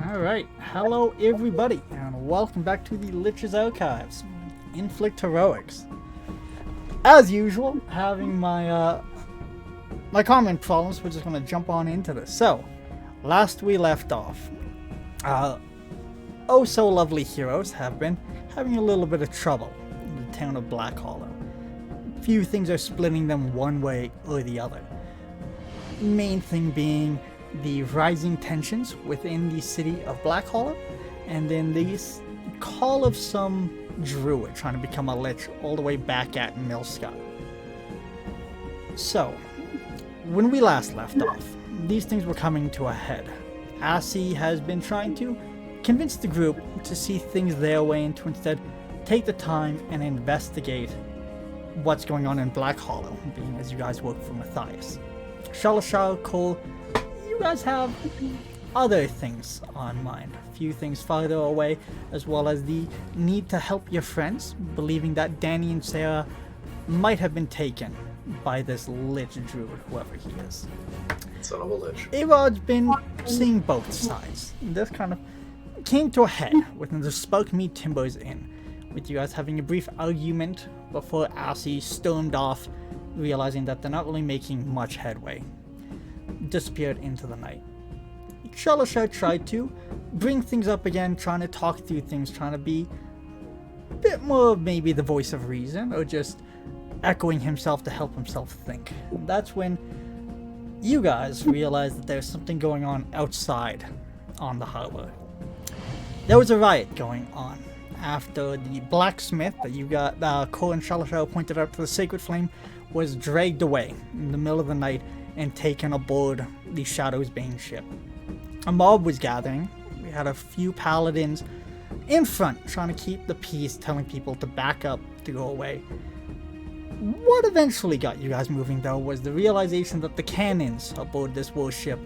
Alright, hello everybody, and welcome back to the Lich's Archives, Inflict Heroics. As usual, having my comment problems, we're just going to jump on into this. So, last we left off, oh so lovely heroes have been having a little bit of trouble in the town of Black Hollow. Few things are splitting them one way or the other. Main thing being the rising tensions within the city of Black Hollow, and then the call of some druid trying to become a lich all the way back at Millscott. So, when we last left off, these things were coming to a head. Assi has been trying to convince the group to see things their way and to instead take the time and investigate what's going on in Black Hollow, being as you guys work for Matthias. Shalashar, Cole, you guys have other things on mind. A few things farther away, as well as the need to help your friends, believing that Danny and Sarah might have been taken by this Lich druid, whoever he is. Son of a Lich. Arod's been seeing both sides. This kind of came to a head within the Spoke Me Timbers Inn, with you guys having a brief argument before Assi stormed off, realizing that they're not really making much headway. Disappeared into the night. Shalashar tried to bring things up again, trying to talk through things, trying to be a bit more maybe the voice of reason, or just echoing himself to help himself think. That's when you guys realized that there's something going on outside on the harbor. There was a riot going on after the blacksmith that you got, Cole and Shalashar pointed out to the Sacred Flame, was dragged away in the middle of the night and taken aboard the Shadow's Bane ship. A mob was gathering. We had a few paladins in front trying to keep the peace, telling people to back up, to go away. What eventually got you guys moving though was the realization that the cannons aboard this warship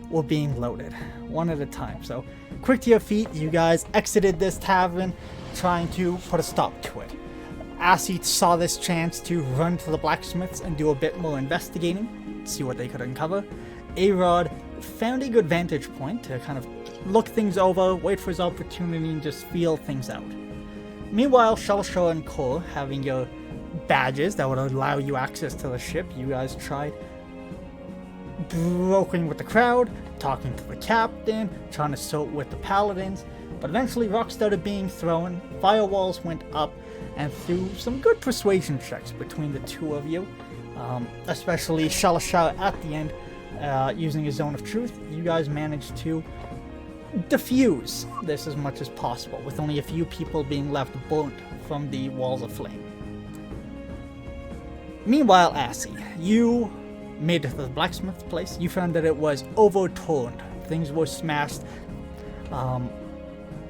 were being loaded, one at a time. So, quick to your feet, you guys exited this tavern, trying to put a stop to it. Assi saw this chance to run to the blacksmiths and do a bit more investigating, see what they could uncover. Arod found a good vantage point to kind of look things over, wait for his opportunity, and just feel things out. Meanwhile, Shalashar and Cole, having your badges that would allow you access to the ship, you guys tried brokering with the crowd, talking to the captain, trying to sort with the paladins, but eventually rocks started being thrown, firewalls went up, and through some good persuasion checks between the two of you, especially Shalashar at the end, using his Zone of Truth, you guys managed to diffuse this as much as possible, with only a few people being left burnt from the walls of flame. Meanwhile, Assi, you made it to the blacksmith's place. You found that it was overturned. Things were smashed,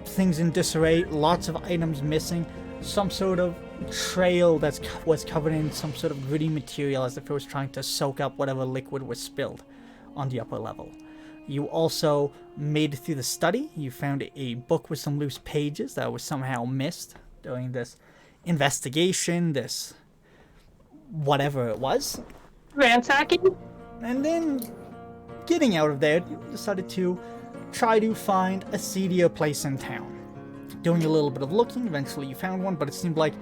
things in disarray, lots of items missing, some sort of trail that was covered in some sort of gritty material as if it was trying to soak up whatever liquid was spilled on the upper level. You also made it through the study. You found a book with some loose pages that was somehow missed during this investigation, this whatever it was. Ransacking? And then, getting out of there, you decided to try to find a seedier place in town. Doing a little bit of looking, eventually you found one, but it seemed like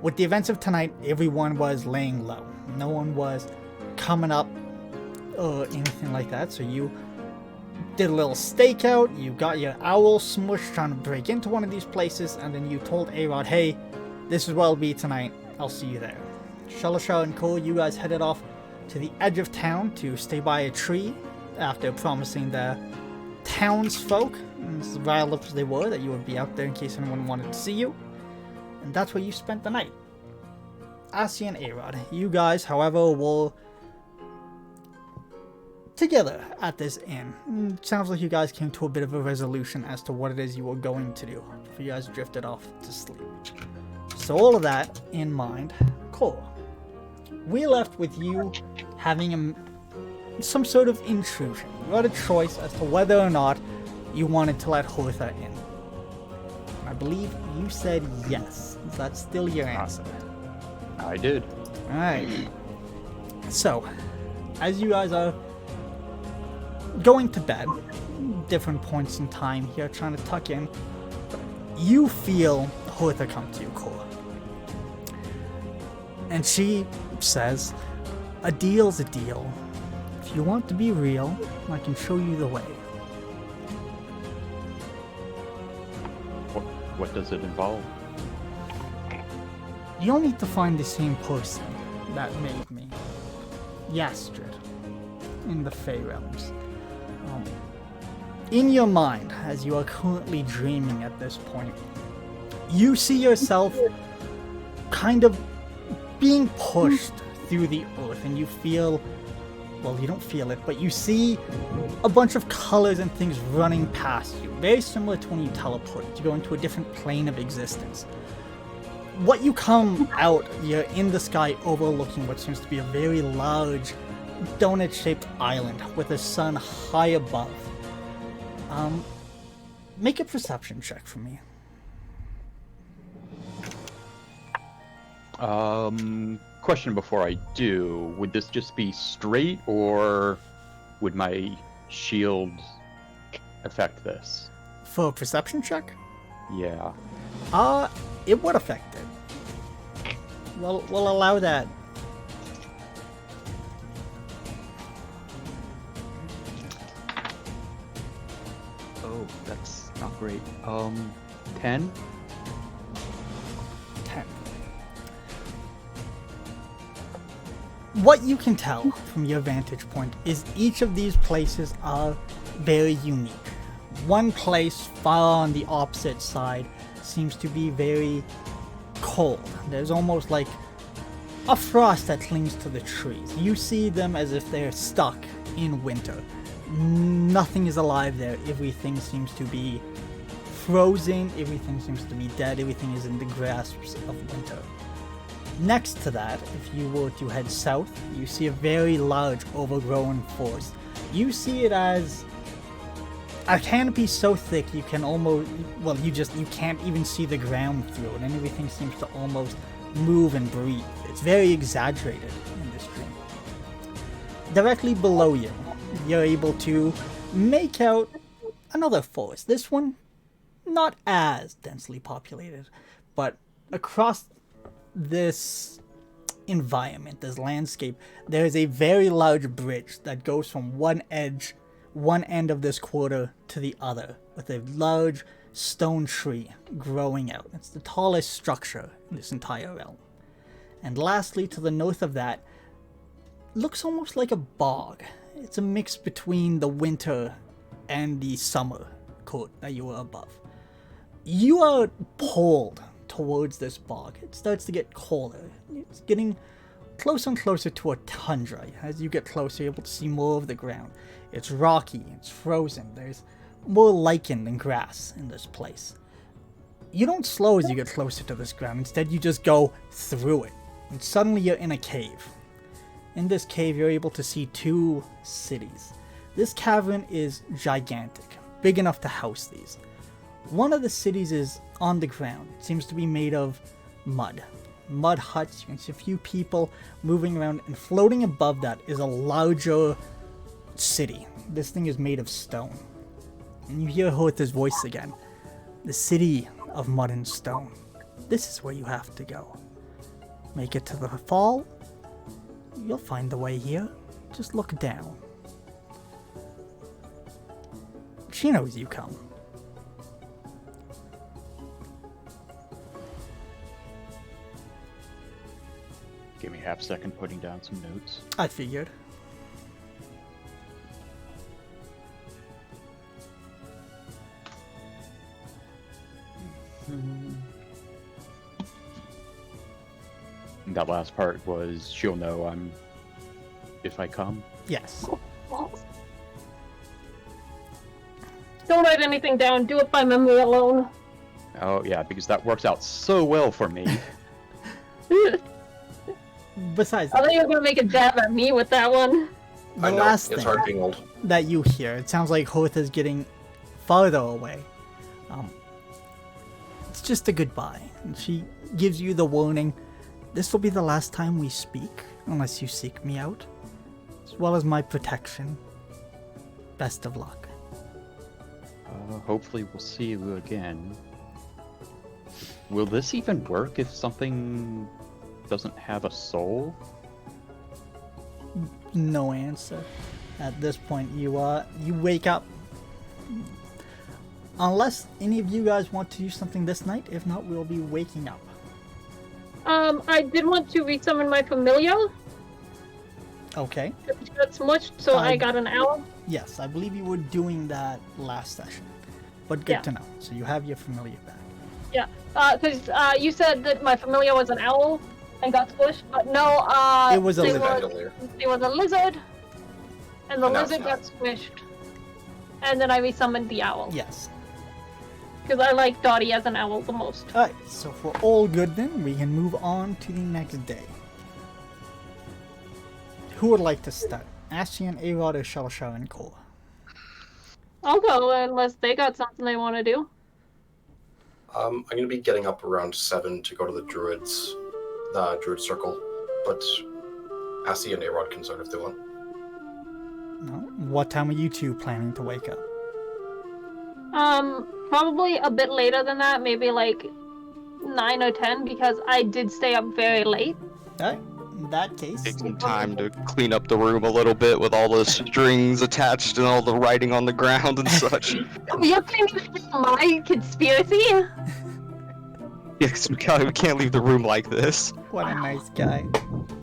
with the events of tonight, everyone was laying low. No one was coming up or anything like that, so you did a little stakeout, you got your owl smushed trying to break into one of these places, and then you told Arod, hey, this is where I'll be tonight, I'll see you there. Shalashar and Cole, you guys headed off to the edge of town to stay by a tree after promising the townsfolk, as vile as they were, that you would be out there in case anyone wanted to see you. And that's where you spent the night. Assi and Arod, you guys, however, were together at this inn. Sounds like you guys came to a bit of a resolution as to what it is you were going to do before you guys drifted off to sleep. So all of that in mind, Cole, we left with you having some sort of intrusion. You had a choice as to whether or not you wanted to let Hortha in. I believe you said yes. Is that still your answer? I did. Alright. So, as you guys are going to bed, different points in time here, trying to tuck in. You feel Hortha come to your core. And she says, a deal's a deal. If you want to be real, I can show you the way. What does it involve? You'll need to find the same person that made me, Yastrid, in the Fey Realms. In your mind, as you are currently dreaming at this point, you see yourself kind of being pushed through the earth, and you feel, well, you don't feel it, but you see a bunch of colors and things running past you, very similar to when you teleport. You go into a different plane of existence. What you come out, you're in the sky overlooking what seems to be a very large donut-shaped island with the sun high above. Make a perception check for me. Question before I do, would this just be straight, or would my shield affect this? For a perception check? Yeah. It would affect it. We'll allow that. Oh, that's not great. 10? 10. What you can tell from your vantage point is each of these places are very unique. One place far on the opposite side seems to be very cold. There's almost like a frost that clings to the trees. You see them as if they're stuck in winter. Nothing is alive there. Everything seems to be frozen. Everything seems to be dead. Everything is in the grasps of winter. Next to that, if you were to head south, you see a very large overgrown forest. You see it as a canopy so thick you can almost, well, you can't even see the ground through it, and everything seems to almost move and breathe. It's very exaggerated in this dream. Directly below you, you're able to make out another forest. This one, not as densely populated, but across this environment, this landscape, there is a very large bridge that goes from one end of this quarter to the other, with a large stone tree growing out. It's the tallest structure in this entire realm. And lastly, to the north of that, looks almost like a bog. It's a mix between the winter and the summer court that you were above. You are pulled towards this bog. It starts to get colder. It's getting closer and closer to a tundra. As you get closer, you're able to see more of the ground. It's rocky, it's frozen, there's more lichen than grass in this place. You don't slow as you get closer to this ground, instead you just go through it. And suddenly you're in a cave. In this cave you're able to see two cities. This cavern is gigantic, big enough to house these. One of the cities is on the ground. It seems to be made of mud. Mud huts, you can see a few people moving around, and floating above that is a larger city. This thing is made of stone. And you hear Hortha's voice again. The city of mud and stone. This is where you have to go. Make it to the fall. You'll find the way here. Just look down. She knows you come. Give me half a second putting down some notes. I figured. That last part was, she'll know if I come. Yes. Don't write anything down. Do it by memory alone. Oh yeah, because that works out so well for me. Besides, I thought you were gonna make a jab at me with that one. the last it's thing hard being old. that you hear, it sounds like Hortha's getting farther away. It's just a goodbye. And she gives you the warning, this will be the last time we speak, unless you seek me out, as well as my protection. Best of luck. Hopefully we'll see you again. Will this even work if something doesn't have a soul? No answer. At this point, you wake up. Unless any of you guys want to do something this night, if not, we'll be waking up. I did want to resummon my familiar. Okay. It got smushed, so I got an owl. Yes, I believe you were doing that last session. But good to know. So you have your familiar back. Yeah, because you said that my familiar was an owl and got squished, but no, it was a lizard. It was a lizard, and the lizard got squished. And then I resummoned the owl. Yes. Because I like Dottie as an owl the most. Alright, so if we're all good then, we can move on to the next day. Who would like to start? Ashian, A-Rod, or Shalashar and Cole? I'll go unless they got something they want to do. I'm going to be getting up around 7 to go to the Druid Circle, but Assi and A-Rod can start if they want. No. What time are you two planning to wake up? Probably a bit later than that, maybe like 9 or 10, because I did stay up very late. Alright, in that case... Take some time to clean up the room a little bit with all the strings attached and all the writing on the ground and such. You're cleaning my conspiracy? Yeah, because we can't leave the room like this. What a nice guy.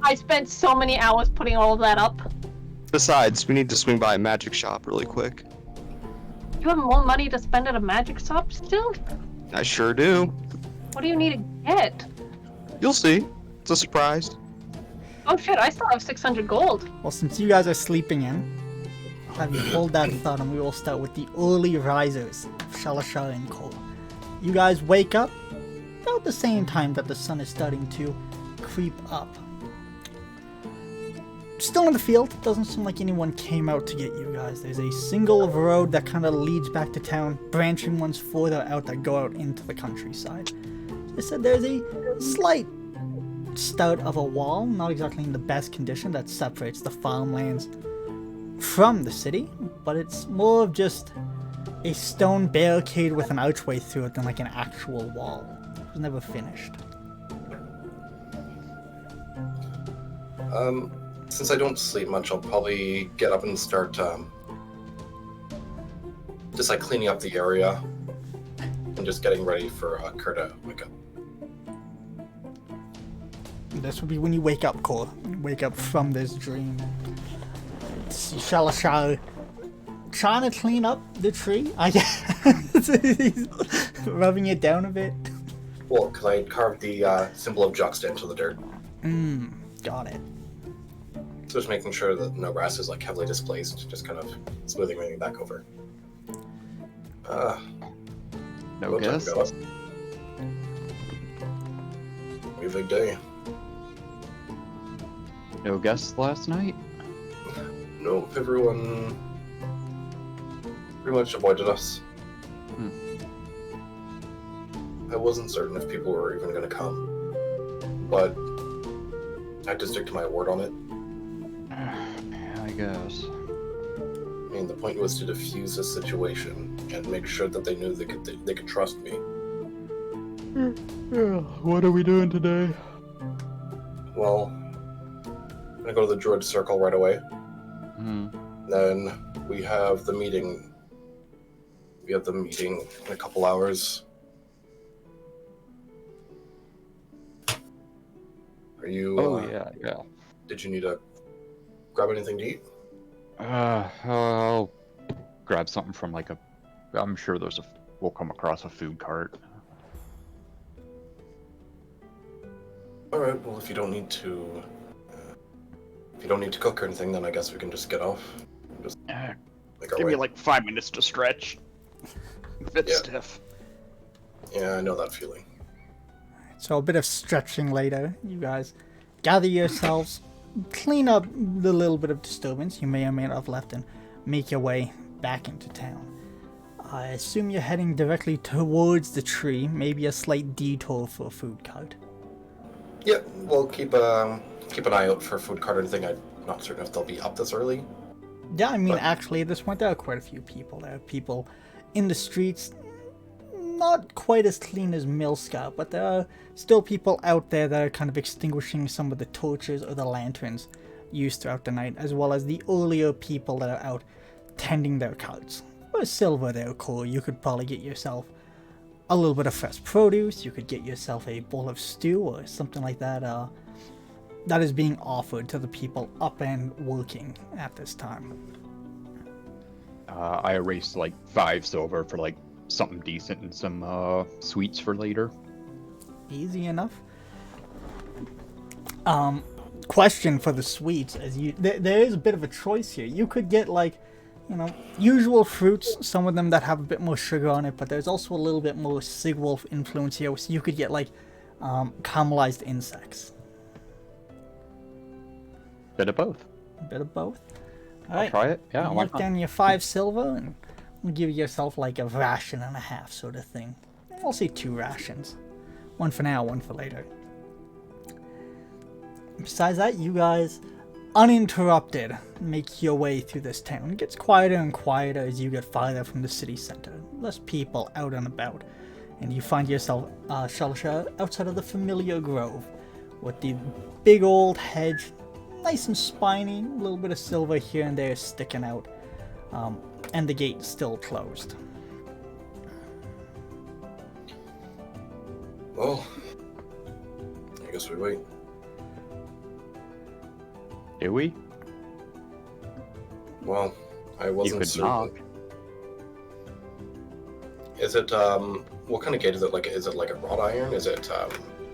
I spent so many hours putting all of that up. Besides, we need to swing by a magic shop really quick. You have more money to spend at a magic shop still? I sure do. What do you need to get? You'll see. It's a surprise. Oh shit, I still have 600 gold. Well, since you guys are sleeping in, I'll have you hold that thought and we will start with the early risers of Shalashar and Cole. You guys wake up about the same time that the sun is starting to creep up. Still in the field, doesn't seem like anyone came out to get you guys. There's a single road that kind of leads back to town, branching ones further out that go out into the countryside. I said there's a slight start of a wall, not exactly in the best condition, that separates the farmlands from the city, but it's more of just a stone barricade with an archway through it than like an actual wall. It was never finished. Since I don't sleep much, I'll probably get up and start just like cleaning up the area and just getting ready for Kerr to wake up. This would be when you wake up, Cole. You wake up from this dream. See Shalashar trying to clean up the tree. I guess he's rubbing it down a bit. Well, because I carved the symbol of Juxta into the dirt. Got it. So just making sure that no grass is like heavily displaced, just kind of smoothing everything back over. No guess. Pretty big day. No guests last night? No, everyone pretty much avoided us. I wasn't certain if people were even going to come, but I had to stick to my word on it. Yeah, I guess. I mean, the point was to defuse the situation and make sure that they knew they could trust me. What are we doing today? Well, I'm gonna go to the Druid Circle right away. Then we have the meeting. We have the meeting in a couple hours. Are you? Oh yeah. Did you need to grab anything to eat? I'll grab something from like a. I'm sure we'll come across a food cart. All right. Well, if you don't need to cook or anything, then I guess we can just get off. Just make our Give way. me like 5 minutes to stretch. If it's stiff. Yeah, I know that feeling. So a bit of stretching later, you guys gather yourselves, clean up the little bit of disturbance you may or may not have left, and make your way back into town. I assume you're heading directly towards the tree, maybe a slight detour for a food cart. Yeah, we'll keep an eye out for food cart or anything. I'm not certain if they'll be up this early. Yeah, I mean, actually, at this point, there are quite a few people. There are people in the streets, not quite as clean as Millscar, but there are still people out there that are kind of extinguishing some of the torches or the lanterns used throughout the night, as well as the earlier people that are out tending their carts. For silver there, Cole, you could probably get yourself a little bit of fresh produce, you could get yourself a bowl of stew or something like that, that is being offered to the people up and working at this time. I erased like 5 silver for like something decent and some sweets for later. Easy enough. Question for the sweets, as there is a bit of a choice here. You could get like, usual fruits, some of them that have a bit more sugar on it, but there's also a little bit more Sigwolf influence here, so you could get like caramelized insects. Bit of both. A bit of both. I'll try it. Yeah, why Mark not? down your 5 silver and give yourself like a ration and a half sort of thing. I'll say 2 rations. One for now, one for later. Besides that, you guys, uninterrupted, make your way through this town. It gets quieter and quieter as you get farther from the city center. Less people out and about. And you find yourself, Shalisha, outside of the familiar grove, with the big old hedge, nice and spiny, a little bit of silver here and there sticking out, and the gate still closed. Well, I guess we wait. Do we? Well, I You wasn't could certain. knock. Is it, what kind of gate is it? Is it like a wrought iron? Is it,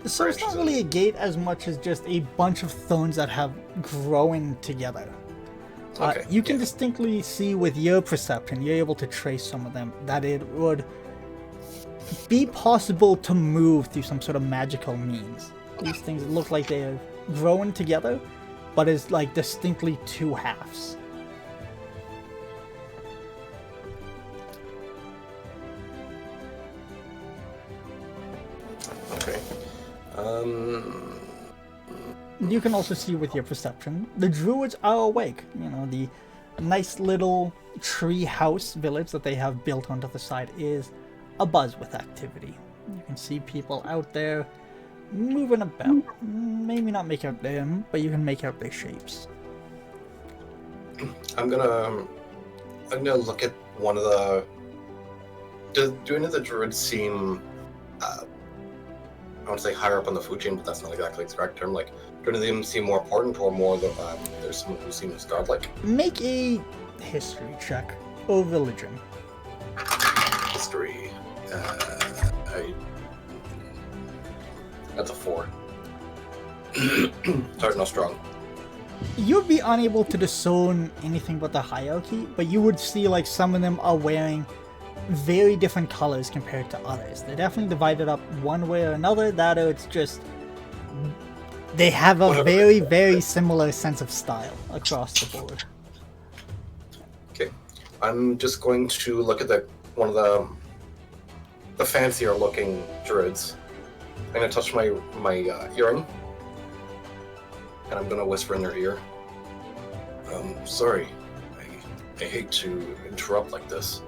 So it's not really a gate as much as just a bunch of thorns that have grown together. Okay, You can yeah. distinctly see with your perception, you're able to trace some of them, that it would be possible to move through some sort of magical means. These things look like they're growing together, but it's like distinctly 2 halves. Okay. You can also see with your perception, the druids are awake. The nice little tree house village that they have built onto the side is abuzz with activity. You can see people out there moving about. Maybe not make out them, but you can make out their shapes. I'm gonna look at one of the. Do any of the druids seem? I want to say higher up on the food chain, but that's not exactly the correct term. Like, do any of them seem more important, or more there's someone who seems godlike? Make a history check or religion. History. That's a 4. Sorry, not strong. You'd be unable to discern anything but the hierarchy, but you would see like some of them are wearing very different colors compared to others. They're definitely divided up one way or another, that or it's just they have a very, very similar sense of style across the board. Okay, I'm just going to look at one of the fancier looking druids. I'm gonna touch my earring, and I'm gonna whisper in their ear. Sorry, I hate to interrupt like this.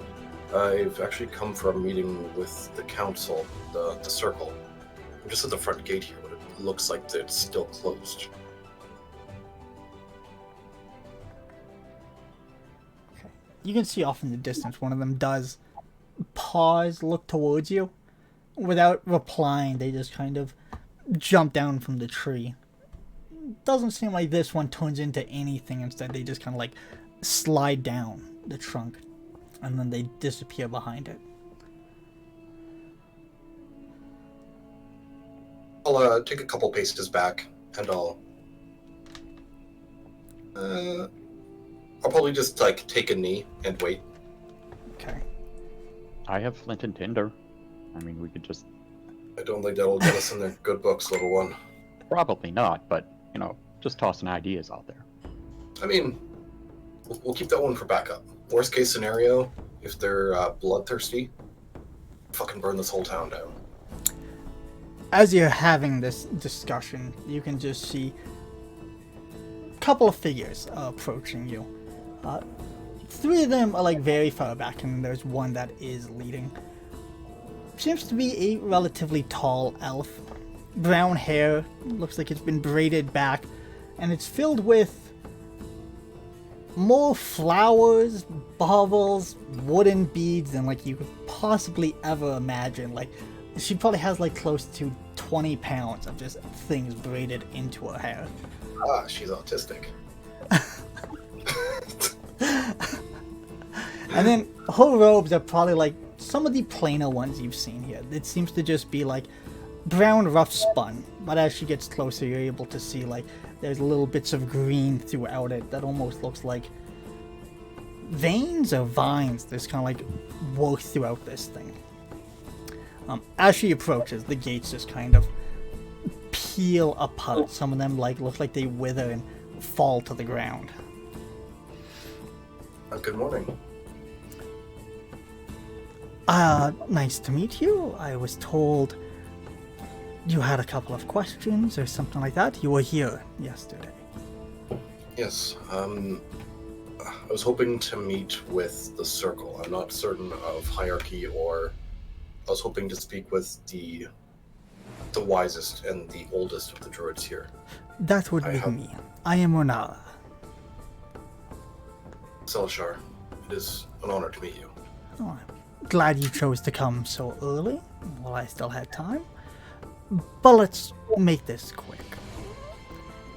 I've actually come for a meeting with the council, the circle. I'm just at the front gate here, but it looks like it's still closed. Okay. You can see off in the distance one of them does pause, look towards you. Without replying, they just kind of jump down from the tree. Doesn't seem like this one turns into anything. Instead, they just kind of like slide down the trunk, and then they disappear behind it. I'll take a couple paces back, and I'll probably just like take a knee and wait. Okay. I have flint and tinder. I mean, we could just... I don't think that'll get us in the good books, little one. Probably not, but, just tossing ideas out there. I mean, we'll keep that one for backup. Worst case scenario, if they're bloodthirsty, fucking burn this whole town down. As you're having this discussion, you can just see a couple of figures approaching you. 3 of them are like very far back, and there's one that is leading. Seems to be a relatively tall elf. Brown hair, looks like it's been braided back, and it's filled with more flowers, baubles, wooden beads than like you could possibly ever imagine. Like, she probably has like close to 20 pounds of just things braided into her hair. Ah, she's autistic. And then her robes are probably like some of the plainer ones you've seen here. It seems to just be like brown rough spun, but as she gets closer you're able to see like there's little bits of green throughout it that almost looks like veins or vines that's kind of like work throughout this thing. As she approaches, the gates just kind of peel apart. Some of them like look like they wither and fall to the ground. Good morning. Nice to meet you. I was told you had a couple of questions or something like that. You were here yesterday. Yes, I was hoping to meet with the Circle. I'm not certain of hierarchy, or I was hoping to speak with the wisest and the oldest of the druids here. That would be me. I am Renara. Selishar, it is an honor to meet you. Oh, I'm glad you chose to come so early, while I still had time. But let's make this quick.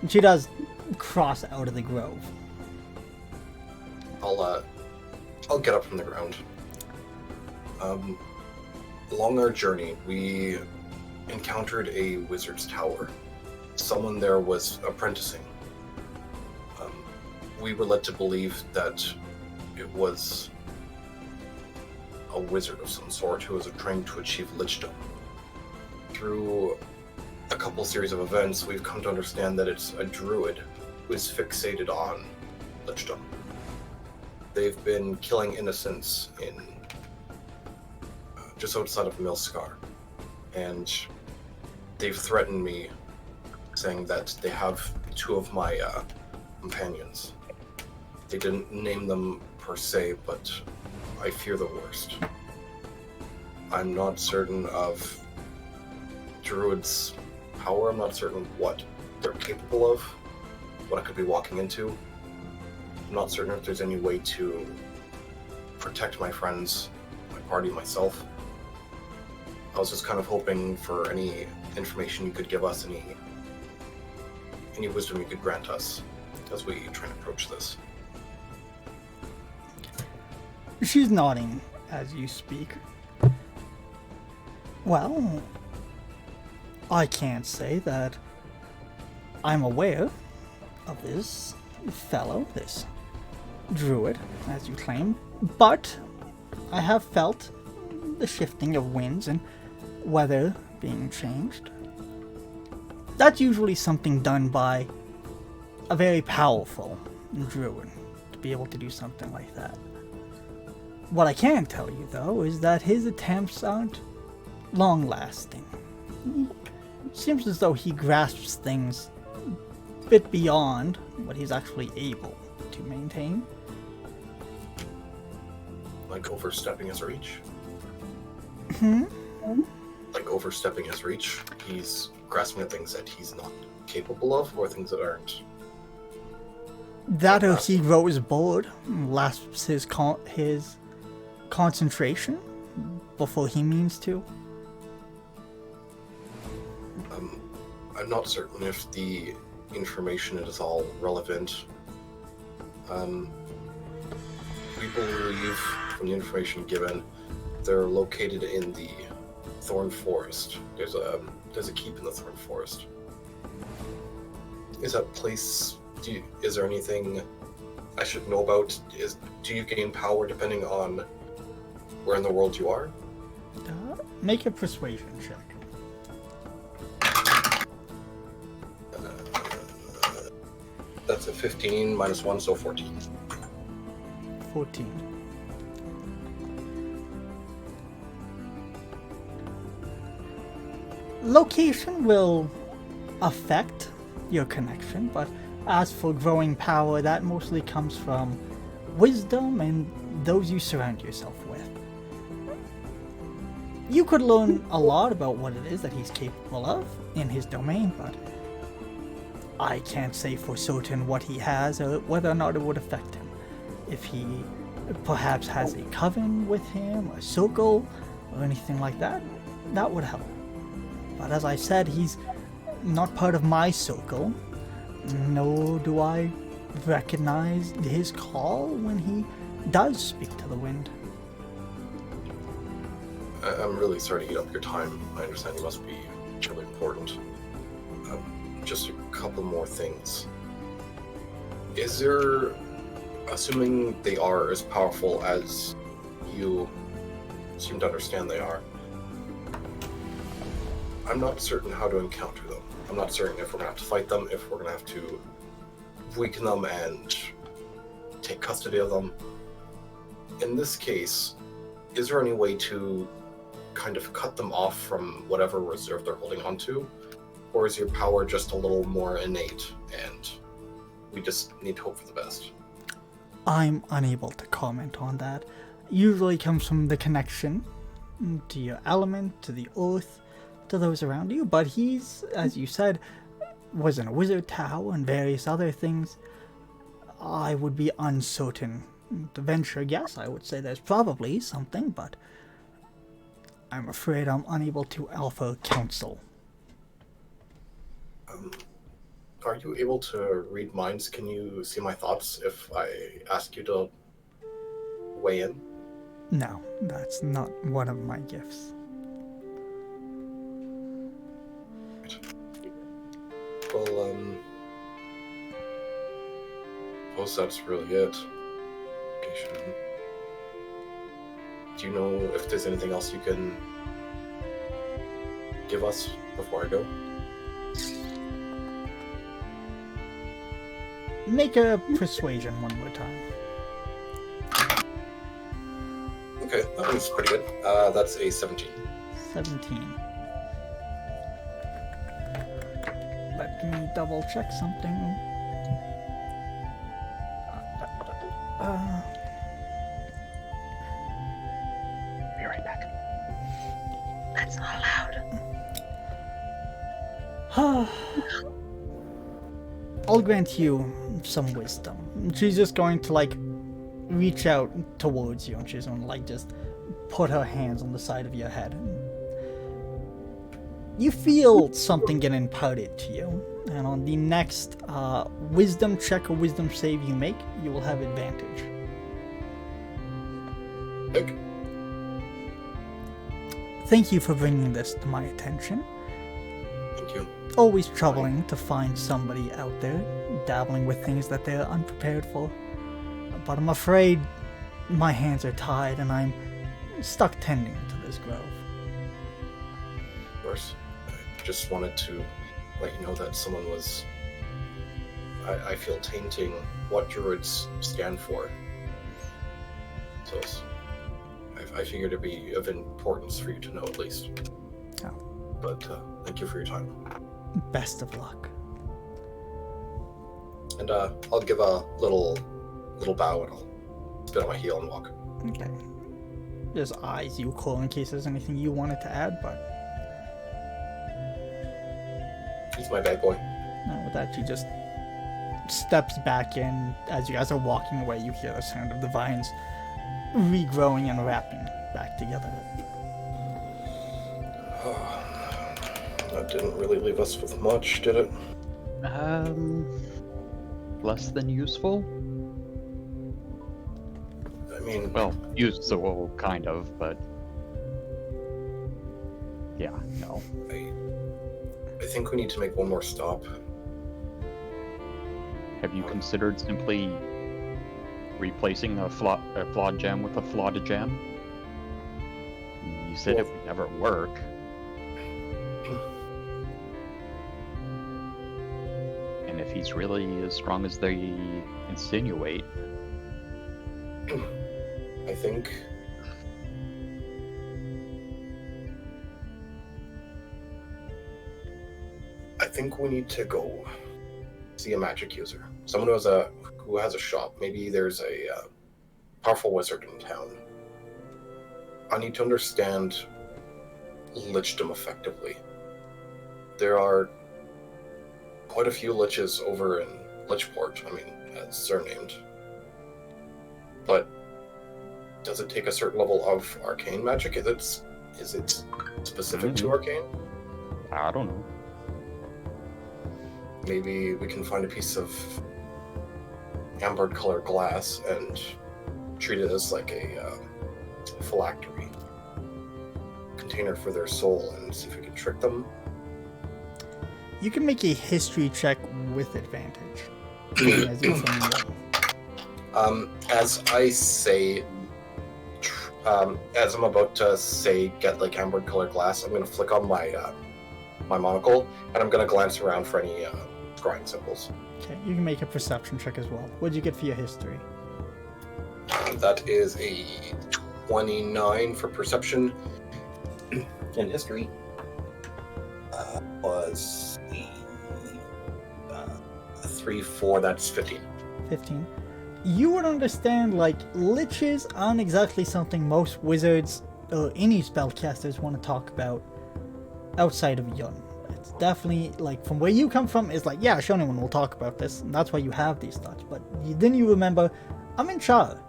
She does cross out of the grove. I'll get up from the ground. Along our journey, we encountered a wizard's tower. Someone there was apprenticing. We were led to believe that it was a wizard of some sort who was trying to achieve lichdom. Through a couple series of events, we've come to understand that it's a druid who is fixated on lichdom. They've been killing innocents in just outside of Milscar, and they've threatened me, saying that they have 2 of my companions. They didn't name them per se, but I fear the worst. I'm not certain of druids' power. I'm not certain what they're capable of, what I could be walking into. I'm not certain if there's any way to protect my friends, my party, myself. I was just kind of hoping for any information you could give us, any wisdom you could grant us as we try and approach this. She's nodding as you speak. Well, I can't say that I'm aware of this fellow, this druid, as you claim, but I have felt the shifting of winds and weather being changed. That's usually something done by a very powerful druid to be able to do something like that. What I can tell you, though, is that his attempts aren't long-lasting. It seems as though he grasps things a bit beyond what he's actually able to maintain. Like overstepping his reach? Hmm? Like overstepping his reach? He's grasping at things that he's not capable of, or things that aren't... That or he grows bored, lasps his concentration before he means to. I'm not certain if the information is all relevant. We believe, from the information given, they're located in the Thorn Forest. There's a keep in the Thorn Forest. Is that place... is there anything I should know about? Do you gain power depending on where in the world you are? Make a persuasion check. That's a 15 minus 1, so 14. 14. Location will affect your connection, but as for growing power, that mostly comes from wisdom and those you surround yourself with. You could learn a lot about what it is that he's capable of in his domain, but I can't say for certain what he has or whether or not it would affect him. If he perhaps has a coven with him, a circle, or anything like that, that would help. But as I said, he's not part of my circle, nor do I recognize his call when he does speak to the wind. I'm really sorry to eat up your time. I understand you must be really important. Just a couple more things. Is there, assuming they are as powerful as you seem to understand they are, I'm not certain how to encounter them. I'm not certain if we're going to have to fight them, if we're going to have to weaken them and take custody of them. In this case, is there any way to kind of cut them off from whatever reserve they're holding on to? Or is your power just a little more innate and we just need to hope for the best? I'm unable to comment on that. Usually comes from the connection to your element, to the earth, to those around you, but he's, as you said, was in a wizard tower and various other things. I would be uncertain to venture a guess. I would say there's probably something, but I'm afraid I'm unable to offer counsel. Are you able to read minds? Can you see my thoughts if I ask you to weigh in? No, that's not one of my gifts. Well, suppose that's really it. Do you know if there's anything else you can give us before I go? Make a persuasion one more time. Okay, that one's pretty good. That's a 17. 17. Let me double check something. Be right back. That's not allowed. I'll grant you some wisdom. She's just going to reach out towards you, and she's going to just put her hands on the side of your head. You feel something get imparted to you, and on the next wisdom check or wisdom save you make, you will have advantage. Okay. Thank you for bringing this to my attention. Thank you. Always troubling to find somebody out there dabbling with things that they're unprepared for. But I'm afraid my hands are tied and I'm stuck tending to this grove. Of course. I just wanted to let you know that someone was, I feel, tainting what druids stand for. So I figured it'd be of importance for you to know at least. Oh. But thank you for your time. Best of luck. And I'll give a little bow and I'll spit on my heel and walk. Okay. Just eyes you call in case there's anything you wanted to add, but He's my bad boy. with that she just steps back in. As you guys are walking away, you hear the sound of the vines regrowing and wrapping back together. That didn't really leave us with much, did it? Less than useful? I mean, Well, useful, kind of, but... Yeah, no. I think we need to make one more stop. Have you considered simply replacing a flawed gem with a flawed gem? You said it would never work. And if he's really as strong as they insinuate... I think we need to go see a magic user. Someone who has a shop. Maybe there's powerful wizard in town. I need to understand lichdom effectively. There are quite a few liches over in Lichport, as they're named. But does it take a certain level of arcane magic? Is it specific to arcane? I don't know. Maybe we can find a piece of amber-colored glass and treat it as like a phylactery container for their soul, and see if we can trick them. You can make a history check with advantage. As you're from young. As I say, as I'm about to say, get like amber-colored glass, I'm gonna flick on my my monocle, and I'm gonna glance around for any scrying symbols. Okay, you can make a perception check as well. What'd you get for your history? That is a 29 for perception. And history was a 3-4. That's 15. 15. You would understand, like, liches aren't exactly something most wizards or any spellcasters want to talk about outside of Yun. It's definitely, like, from where you come from, it's like, yeah, sure, anyone will talk about this, and that's why you have these thoughts. But then you remember, I'm in Char.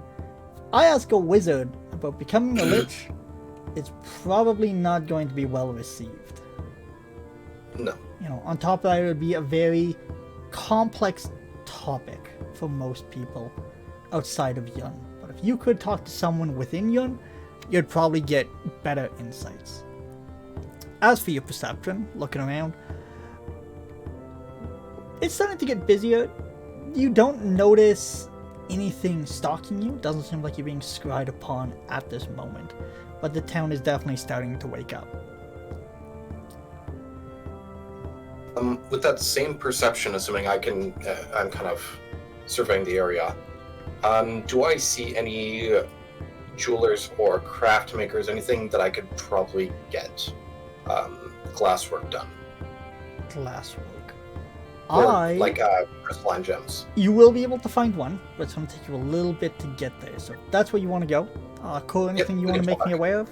I ask a wizard about becoming a lich, it's probably not going to be well received. No. You know, on top of that, it would be a very complex topic for most people outside of Yun. But if you could talk to someone within Yun, you'd probably get better insights. As for your perception, looking around, it's starting to get busier. You don't notice anything stalking you. It doesn't seem like you're being scryed upon at this moment. But the town is definitely starting to wake up. With that same perception, assuming I'm kind of surveying the area, do I see any jewelers or craft makers, anything that I could probably get glasswork done? Glasswork. Or crystalline gems. You will be able to find one, but it's going to take you a little bit to get there. So that's where you want to go. Cole, anything you want to make me aware of?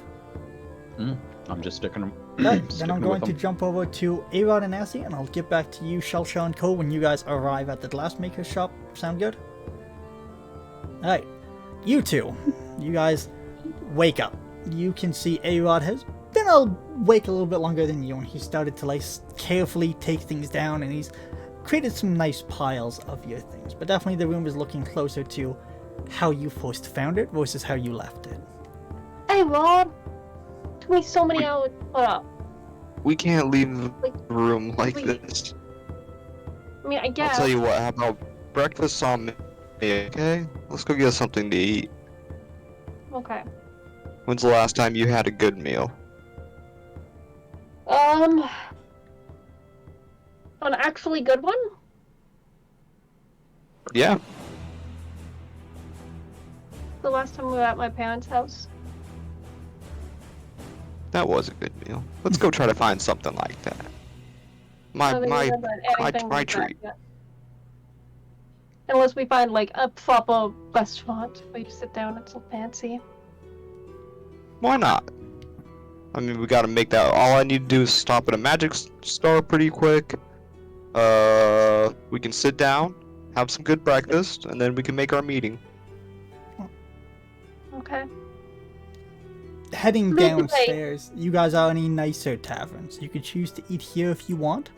I'm just sticking. Right, then I'm going to jump over to A-Rod and Assy, and I'll get back to you, Shellshaw and Cole, when you guys arrive at the glassmaker's shop. Sound good? Alright, you two, you guys wake up. You can see A-Rod has been awake a little bit longer than you, and he started to like carefully take things down, and he's created some nice piles of your things. But definitely the room is looking closer to how you first found it versus how you left it. Hey, Rod! Took me so many hours to put up. We can't leave the room like this. I mean, I guess. I'll tell you what, how about breakfast on me, okay? Let's go get something to eat. Okay. When's the last time you had a good meal? An actually good one? Yeah. The last time we were at my parents' house. That was a good meal. Let's go try to find something like that. My treat. Unless we find like a proper restaurant where you sit down and so fancy. Why not? I mean, we gotta make that. All I need to do is stop at a magic store pretty quick. We can sit down, have some good breakfast, and then we can make our meeting. Okay. Heading downstairs, you guys are in a nicer taverns. You can choose to eat here if you want.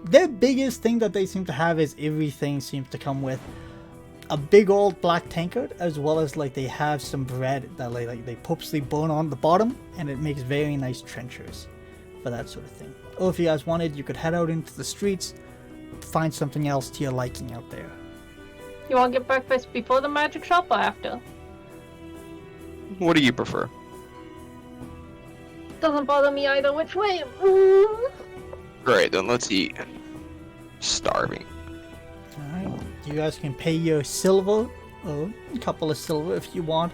Their biggest thing that they seem to have is everything seems to come with a big old black tankard, as well as like they have some bread that they purposely burn on the bottom, and it makes very nice trenchers for that sort of thing. Or if you guys wanted, you could head out into the streets, find something else to your liking out there. You want to get breakfast before the magic shop or after? What do you prefer? Doesn't bother me either which way. Great, then let's eat. Starving. Alright, you guys can pay your silver, or a couple of silver if you want,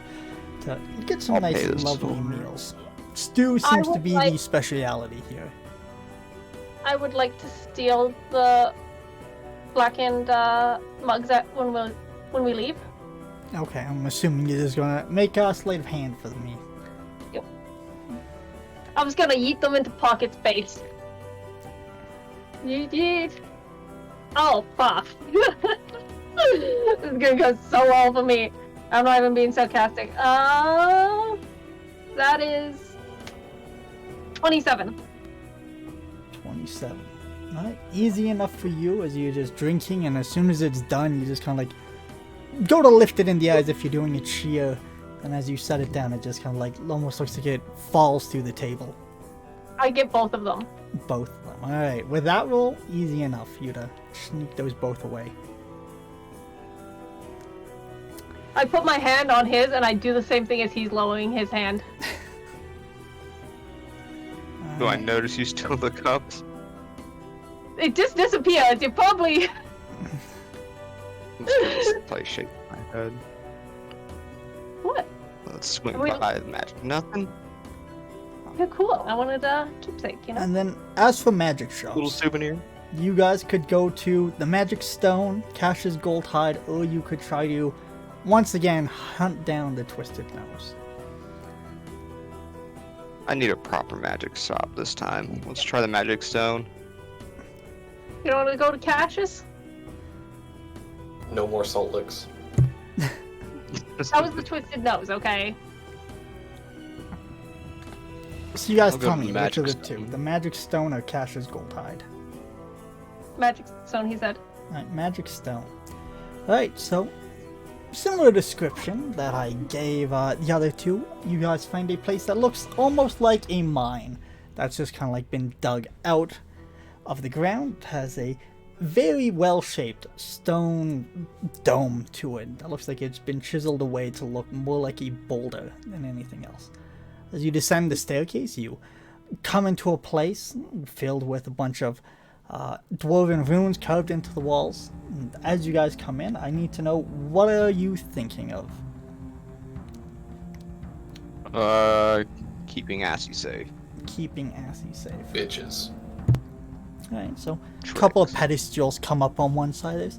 to get some nice lovely meals. Stew seems to be the speciality here. I would like to steal the blackened mugs when we leave. Okay, I'm assuming you're just gonna make a sleight of hand for me. Yep. I was gonna yeet them into pocket space. Yeet. Oh, fuck. This is gonna go so well for me. I'm not even being sarcastic. That is 27. 27. Alright, easy enough for you as you're just drinking, and as soon as it's done, you just kind of like go to lift it in the air as if you're doing a cheer, and as you set it down, it just kind of like almost looks like it falls through the table. I get both of them. Both of them. Alright, with that roll, easy enough for you to sneak those both away. I put my hand on his, and I do the same thing as he's lowering his hand. Do I notice you steal the cups? It just disappears. You probably... I'm just gonna play shake my head. What? Let's swing Wait. by the magic. Nothing. Yeah, cool. I wanted a keepsake, you know? And then, as for magic Little shops, souvenir. you guys could go to the Magic Stone, Cash's Gold Hide, or you could try to, once again, hunt down the Twisted Nose. I need a proper magic shop this time. Let's try the magic stone. You don't want to go to Cash's? No more salt licks. That was the Twisted Nose, okay? So you guys I'll go tell with me, the which of the Magic two? Stone. The Magic Stone or Cash's Gold Hide? Magic Stone, he said. Alright, Magic Stone. Alright, so, similar description that I gave the other two. You guys find a place that looks almost like a mine that's just kind of like been dug out of the ground. It has a very well-shaped stone dome to it that looks like it's been chiseled away to look more like a boulder than anything else. As you descend the staircase, you come into a place filled with a bunch of dwarven runes carved into the walls. And as you guys come in, I need to know, what are you thinking of? Keeping Assy safe. Keeping Assy safe. Bitches. Alright, so a couple of pedestals come up on one side. There's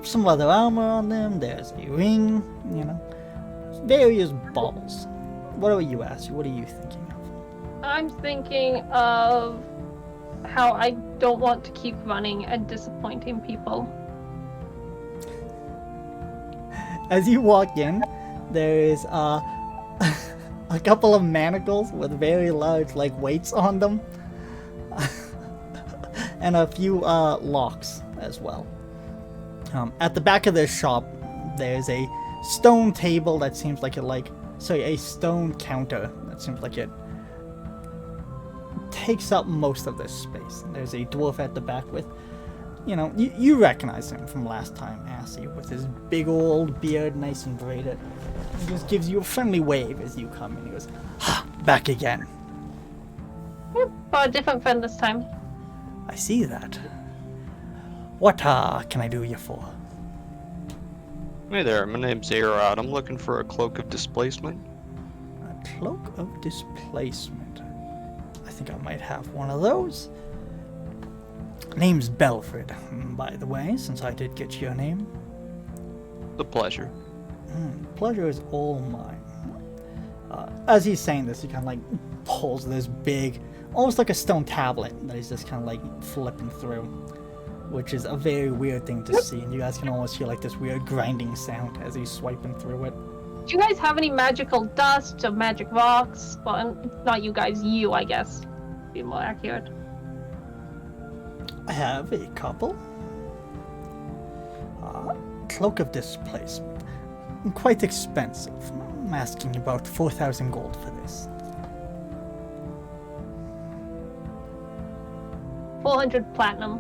some leather armor on them. There's a ring, you know, various balls. What about you, Assy? What are you thinking of? I'm thinking of how I don't want to keep running and disappointing people. As you walk in, there is a couple of manacles with very large like weights on them. And a few locks as well. At the back of this shop, there's a stone table that seems like a stone counter that seems like it takes up most of this space. There's a dwarf at the back with, you know, you recognize him from last time, Assy, with his big old beard, nice and braided. He just gives you a friendly wave as you come in. He goes, "Ha, back again." Yep, but a different friend this time. I see that. What can I do you for? Hey there, my name's Arod. I'm looking for a cloak of displacement. A cloak of displacement. I think I might have one of those. Name's Belfred, by the way, since I did get your name. The pleasure. Pleasure is all mine. As he's saying this, he kind of like pulls this big, almost like a stone tablet that he's just kind of like flipping through, which is a very weird thing to see, and you guys can almost hear like this weird grinding sound as he's swiping through it. Do you guys have any magical dust or magic rocks? Well, not you guys, you, I guess. Be more accurate. I have a couple. Cloak of displacement. Quite expensive. I'm asking about 4,000 gold for this. 400 platinum.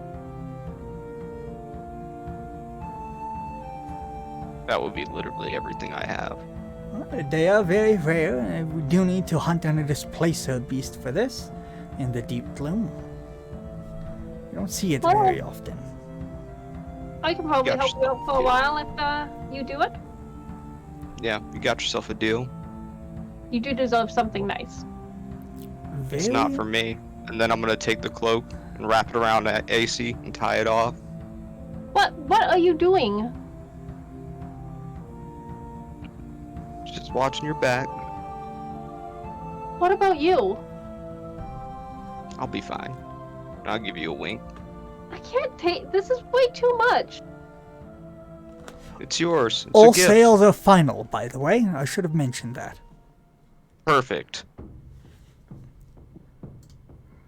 That would be literally everything I have. They are very rare, and we do need to hunt down a displacer beast for this in the deep gloom. You don't see it Well, very often. I can probably Got help you out for a yourself, while if you do it. Yeah, you got yourself a deal. You do deserve something nice. Very... It's not for me. And then I'm gonna take the cloak and wrap it around AC and tie it off. What are you doing? Just watching your back. What about you? I'll be fine. I'll give you a wink. I can't take this. Is way too much. It's yours. It's All a gift. sales are final, by the way. I should have mentioned that. Perfect.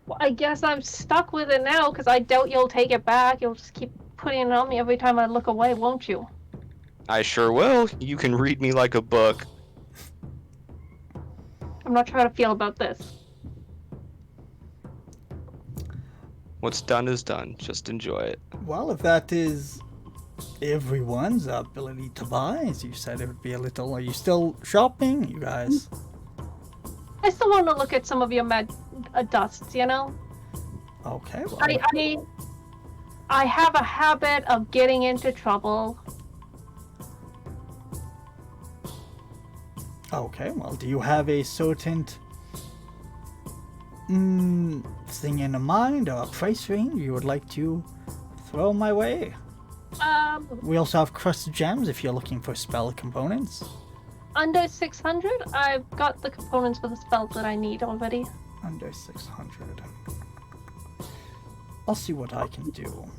Well, I guess I'm stuck with it now because I doubt you'll take it back. You'll just keep putting it on me every time I look away, won't you? I sure will. You can read me like a book. I'm not sure how to feel about this. What's done is done. Just enjoy it. Well, if that is everyone's ability to buy, as you said, it would be a little. Are you still shopping, you guys? I still want to look at some of your dusts, you know? Okay, well. I have a habit of getting into trouble. Okay, well, do you have a certain thing in mind or a price range you would like to throw my way? We also have crusted gems if you're looking for spell components. Under 600, I've got the components for the spells that I need already. Under 600. I'll see what I can do.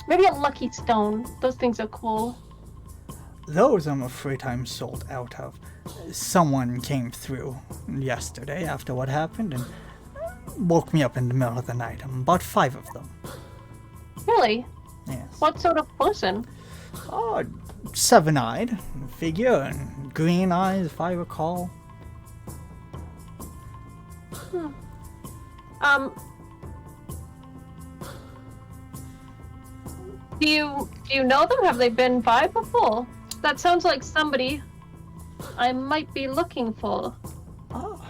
Maybe a lucky stone. Those things are cool. Those I'm afraid I'm sold out of. Someone came through yesterday after what happened and woke me up in the middle of the night. About 5 of them. Really? Yes. What sort of person? Oh, 7-eyed figure and green eyes, if I recall. Do you know them? Have they been by before? That sounds like somebody I might be looking for. Oh.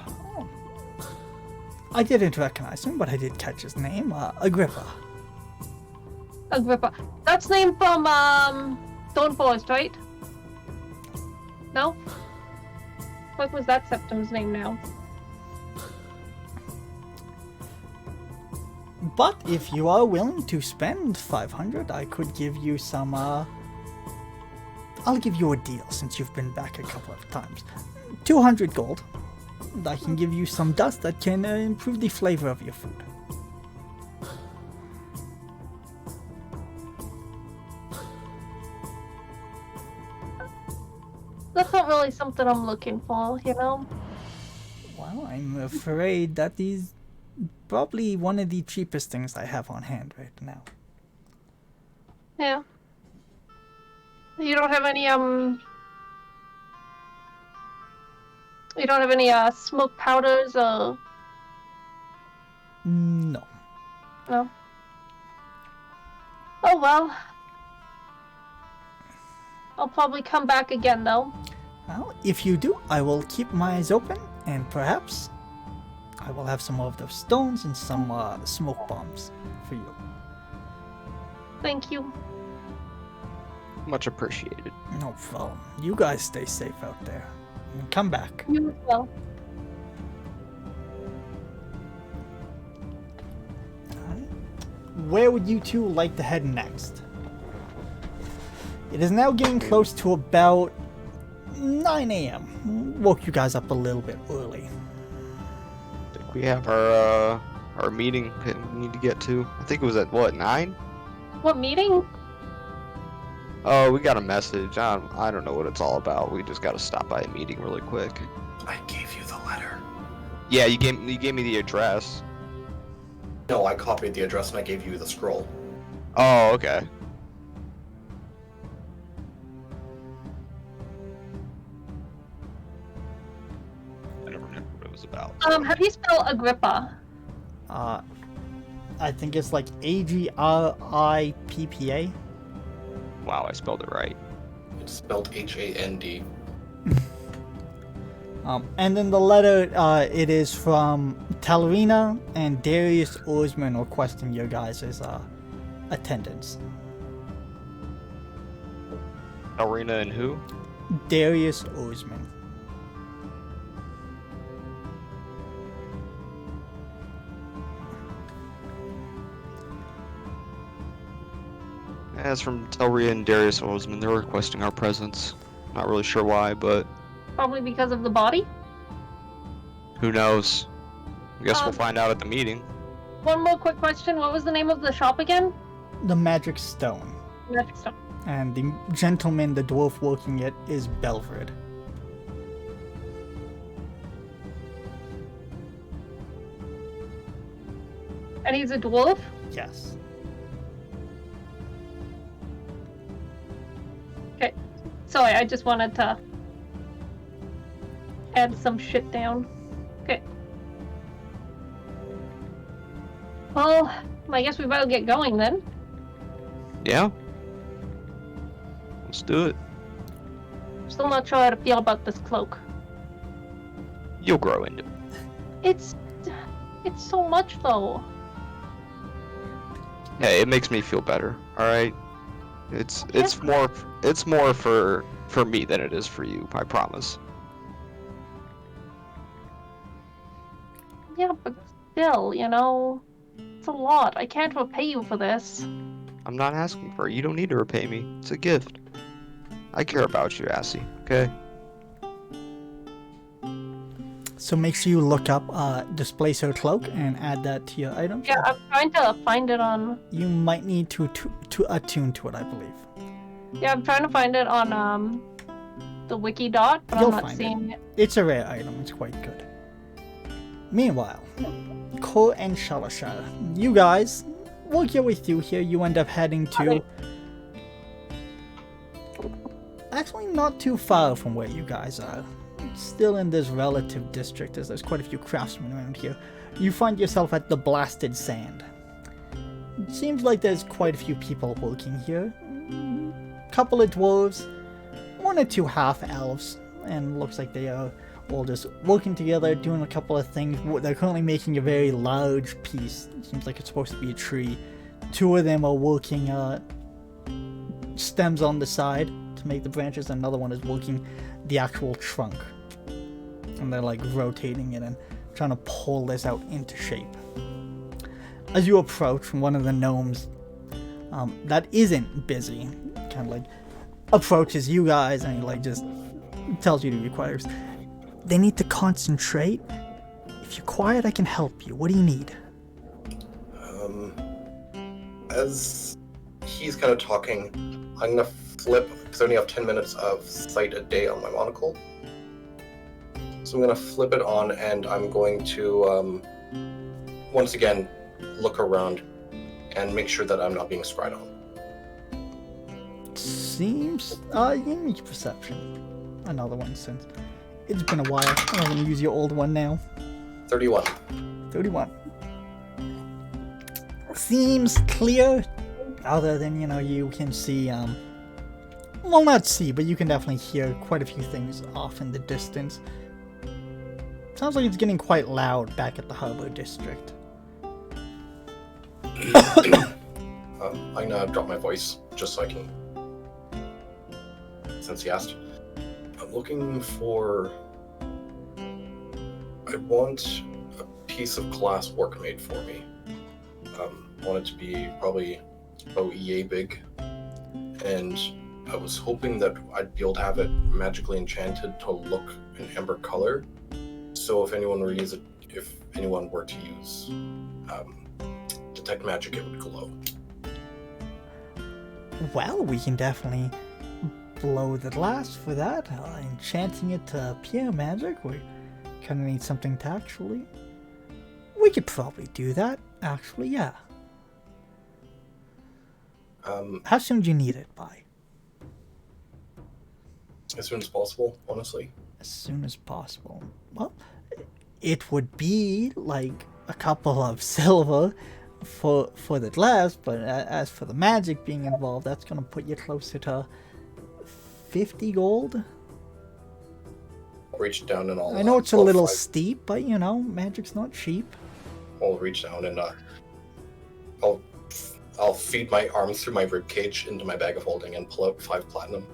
I didn't recognize him, but I did catch his name. Agrippa. Agrippa. That's name from Stone Forest, right? No? What was that septum's name now? But if you are willing to spend 500, I could give you some, I'll give you a deal since you've been back a couple of times. 200 gold. And I can give you some dust that can improve the flavor of your food. That's not really something I'm looking for, you know? Well, I'm afraid that is probably one of the cheapest things I have on hand right now. Yeah. You don't have any, You don't have any, smoke powders, or... No. No? Oh, well. I'll probably come back again, though. Well, if you do, I will keep my eyes open, and perhaps I will have some more of those stones and some smoke bombs for you. Thank you. Much appreciated. No problem. You guys stay safe out there. And come back. You as well. Where would you two like to head next? It is now getting close to about 9 a.m. Woke you guys up a little bit early. I think we have our meeting that we need to get to. I think it was at what, 9? What meeting? Oh, we got a message. I don't know what it's all about. We just got to stop by a meeting really quick. I gave you the letter. Yeah, you gave me the address. No, I copied the address and I gave you the scroll. Oh, okay. I don't remember what it was about. How do you spell Agrippa? I think it's like Agrippa. Wow, I spelled it right. It's spelled Hand. And then the letter, it is from Talarina and Darius Orsman requesting your guys' attendance. Arena and who? Darius Orsman. As from Telria and Darius Osman, they're requesting our presence. Not really sure why, but Probably because of the body. who knows? I guess we'll Um, find out at the meeting. One more quick question. What was the name of the shop again? The Magic Stone. Magic Stone. And the gentleman, the dwarf working it, is Belfred. And he's a dwarf? Yes. Okay. Sorry, I just wanted to add some shit down. Okay. Well, I guess we better get going then. Yeah. Let's do it. Still not sure how to feel about this cloak. You'll grow into it. It's so much though. Hey, it makes me feel better. All right. It's more for me than it is for you. I promise. Yeah, but still, you know, it's a lot. I can't repay you for this. I'm not asking for it. You don't need to repay me. It's a gift. I care about you, Assie. Okay. So make sure you look up Displacer Cloak and add that to your items. Yeah, I'm trying to find it on. You might need to attune to it, I believe. Yeah, I'm trying to find it on the wiki dot, but You'll I'm not find seeing it. It's a rare item. It's quite good. Meanwhile, Kor and Shalashar, you guys work your way through here. You end up heading to... Actually, not too far from where you guys are. Still in this relative district, as there's quite a few craftsmen around here. You find yourself at the Blasted Sand. It seems like there's quite a few people working here. Couple of dwarves, one or two half-elves, and looks like they are all just working together, doing a couple of things. They're currently making a very large piece. It seems like it's supposed to be a tree. Two of them are working stems on the side to make the branches. Another one is working the actual trunk. And they're like rotating it and trying to pull this out into shape. As you approach, one of the gnomes that isn't busy kind of like approaches you guys and he like just tells you to be quiet. They need to concentrate. If you're quiet, I can help you. What do you need? As he's kind of talking, I'm gonna flip, because I only have 10 minutes of sight a day on my monocle. So I'm gonna flip it on and I'm going to, once again, look around and make sure that I'm not being scryed on. Seems, unique perception. Another one since it's been a while. I'm gonna use your old one now. 31. 31. Seems clear, other than, you know, you can see, well, not see, but you can definitely hear quite a few things off in the distance. Sounds like it's getting quite loud back at the Harbor District. I'm gonna drop my voice, just so I can, since he asked. I'm looking for, I want a piece of glass work made for me. I want it to be probably about EA big, and I was hoping that I'd be able to have it magically enchanted to look an amber color, so if anyone were to use it, if anyone were to use detect magic, it would glow. Well, we can definitely blow the glass for that. Enchanting it to appear magic, we kind of need something to actually... We could probably do that, actually, yeah. How soon do you need it by? As soon as possible, honestly. As soon as possible. Well, it would be like a couple of silver for the glass, but as for the magic being involved, that's gonna put you closer to 50 gold. I'll reach down and I know it's a little steep, but you know, magic's not cheap. I'll reach down and I'll feed my arms through my ribcage into my bag of holding and pull out 5 platinum.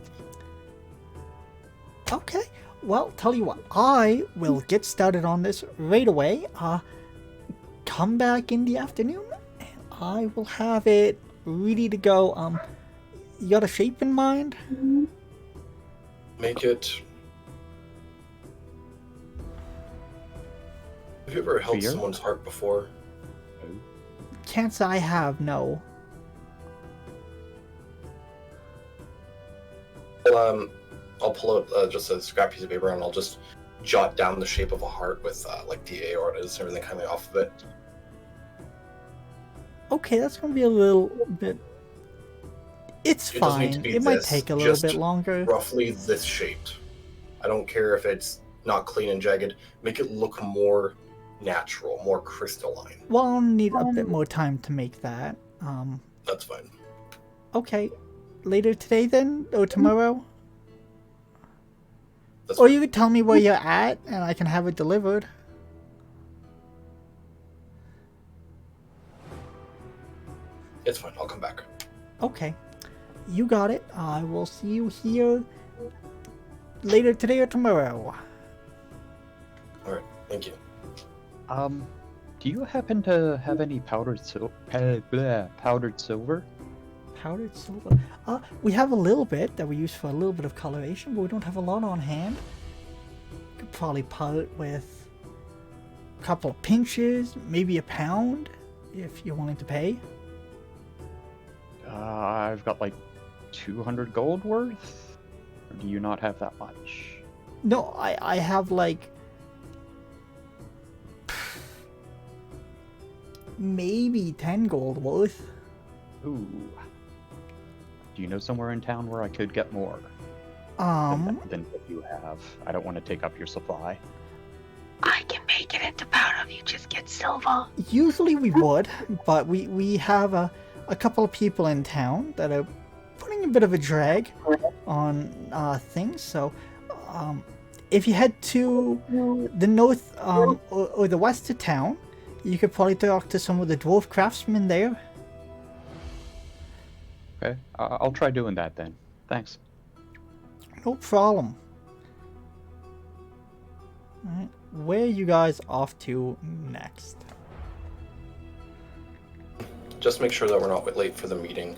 Okay, well, tell you what, I will get started on this right away. Come back in the afternoon, and I will have it ready to go. You got a shape in mind? Make it. Have you ever held Fear? someone's heart before? Can't say I have, no. Well, I'll pull out just a scrap piece of paper and I'll just jot down the shape of a heart with like the aortas and everything coming off of it. Okay, that's gonna be a little bit... It's It doesn't need to fine. be It might this, take a little just bit longer. Roughly this shaped. I don't care if it's not clean and jagged. Make it look more natural, more crystalline. Well, I'll need a bit more time to make that. That's fine. Okay. Later today then? Or tomorrow? That's Or fine. you could tell me where you're at and I can have it delivered. It's fine. I'll come back. Okay. You got it. I will see you here later today or tomorrow. All right. Thank you. Do you happen to have any powdered silver? Powdered silver? We have a little bit that we use for a little bit of coloration, but we don't have a lot on hand. Could probably powder with a couple of pinches, maybe a pound, if you're willing to pay. I've got like 200 gold worth. Or do you not have that much? No, I have like maybe 10 gold worth. Ooh. Do you know somewhere in town where I could get more than what you have? I don't want to take up your supply. I can make it into powder if you just get silver. Usually we would, but we have a couple of people in town that are putting a bit of a drag on things. So if you head to the north or the west of town, you could probably talk to some of the dwarf craftsmen there. Okay, I'll try doing that then. Thanks. No problem. Alright, where are you guys off to next? Just make sure that we're not late for the meeting.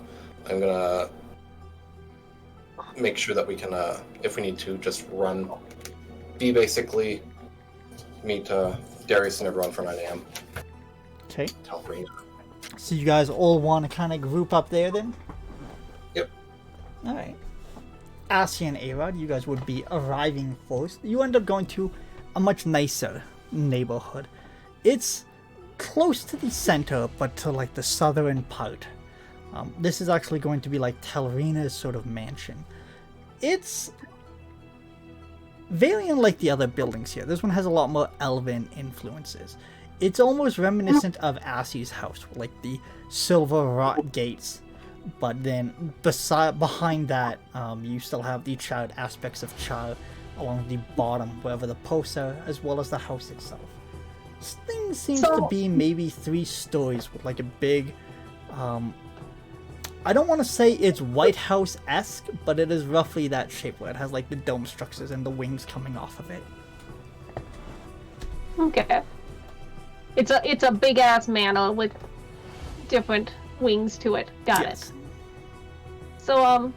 I'm gonna make sure that we can, if we need to, just run. Be basically meet Darius and everyone for 9 a.m. Okay, Talfreen. so you guys all want to kind of group up there then? Yep. Alright. Assi and Arod, you guys would be arriving first. You end up going to a much nicer neighborhood. It's close to the center, but to like the southern part. This is actually going to be like Telrina's sort of mansion. It's very unlike the other buildings here. This one has a lot more elven influences. It's almost reminiscent of Assi's house, like the silver wrought gates. But then behind that, you still have the charred aspects of char along the bottom, wherever the posts are, as well as the house itself. This thing seems to be maybe 3 stories with like a big, I don't want to say it's White House-esque, but it is roughly that shape where it has like the dome structures and the wings coming off of it. Okay. It's a big ass manor with different wings to it. Got it. So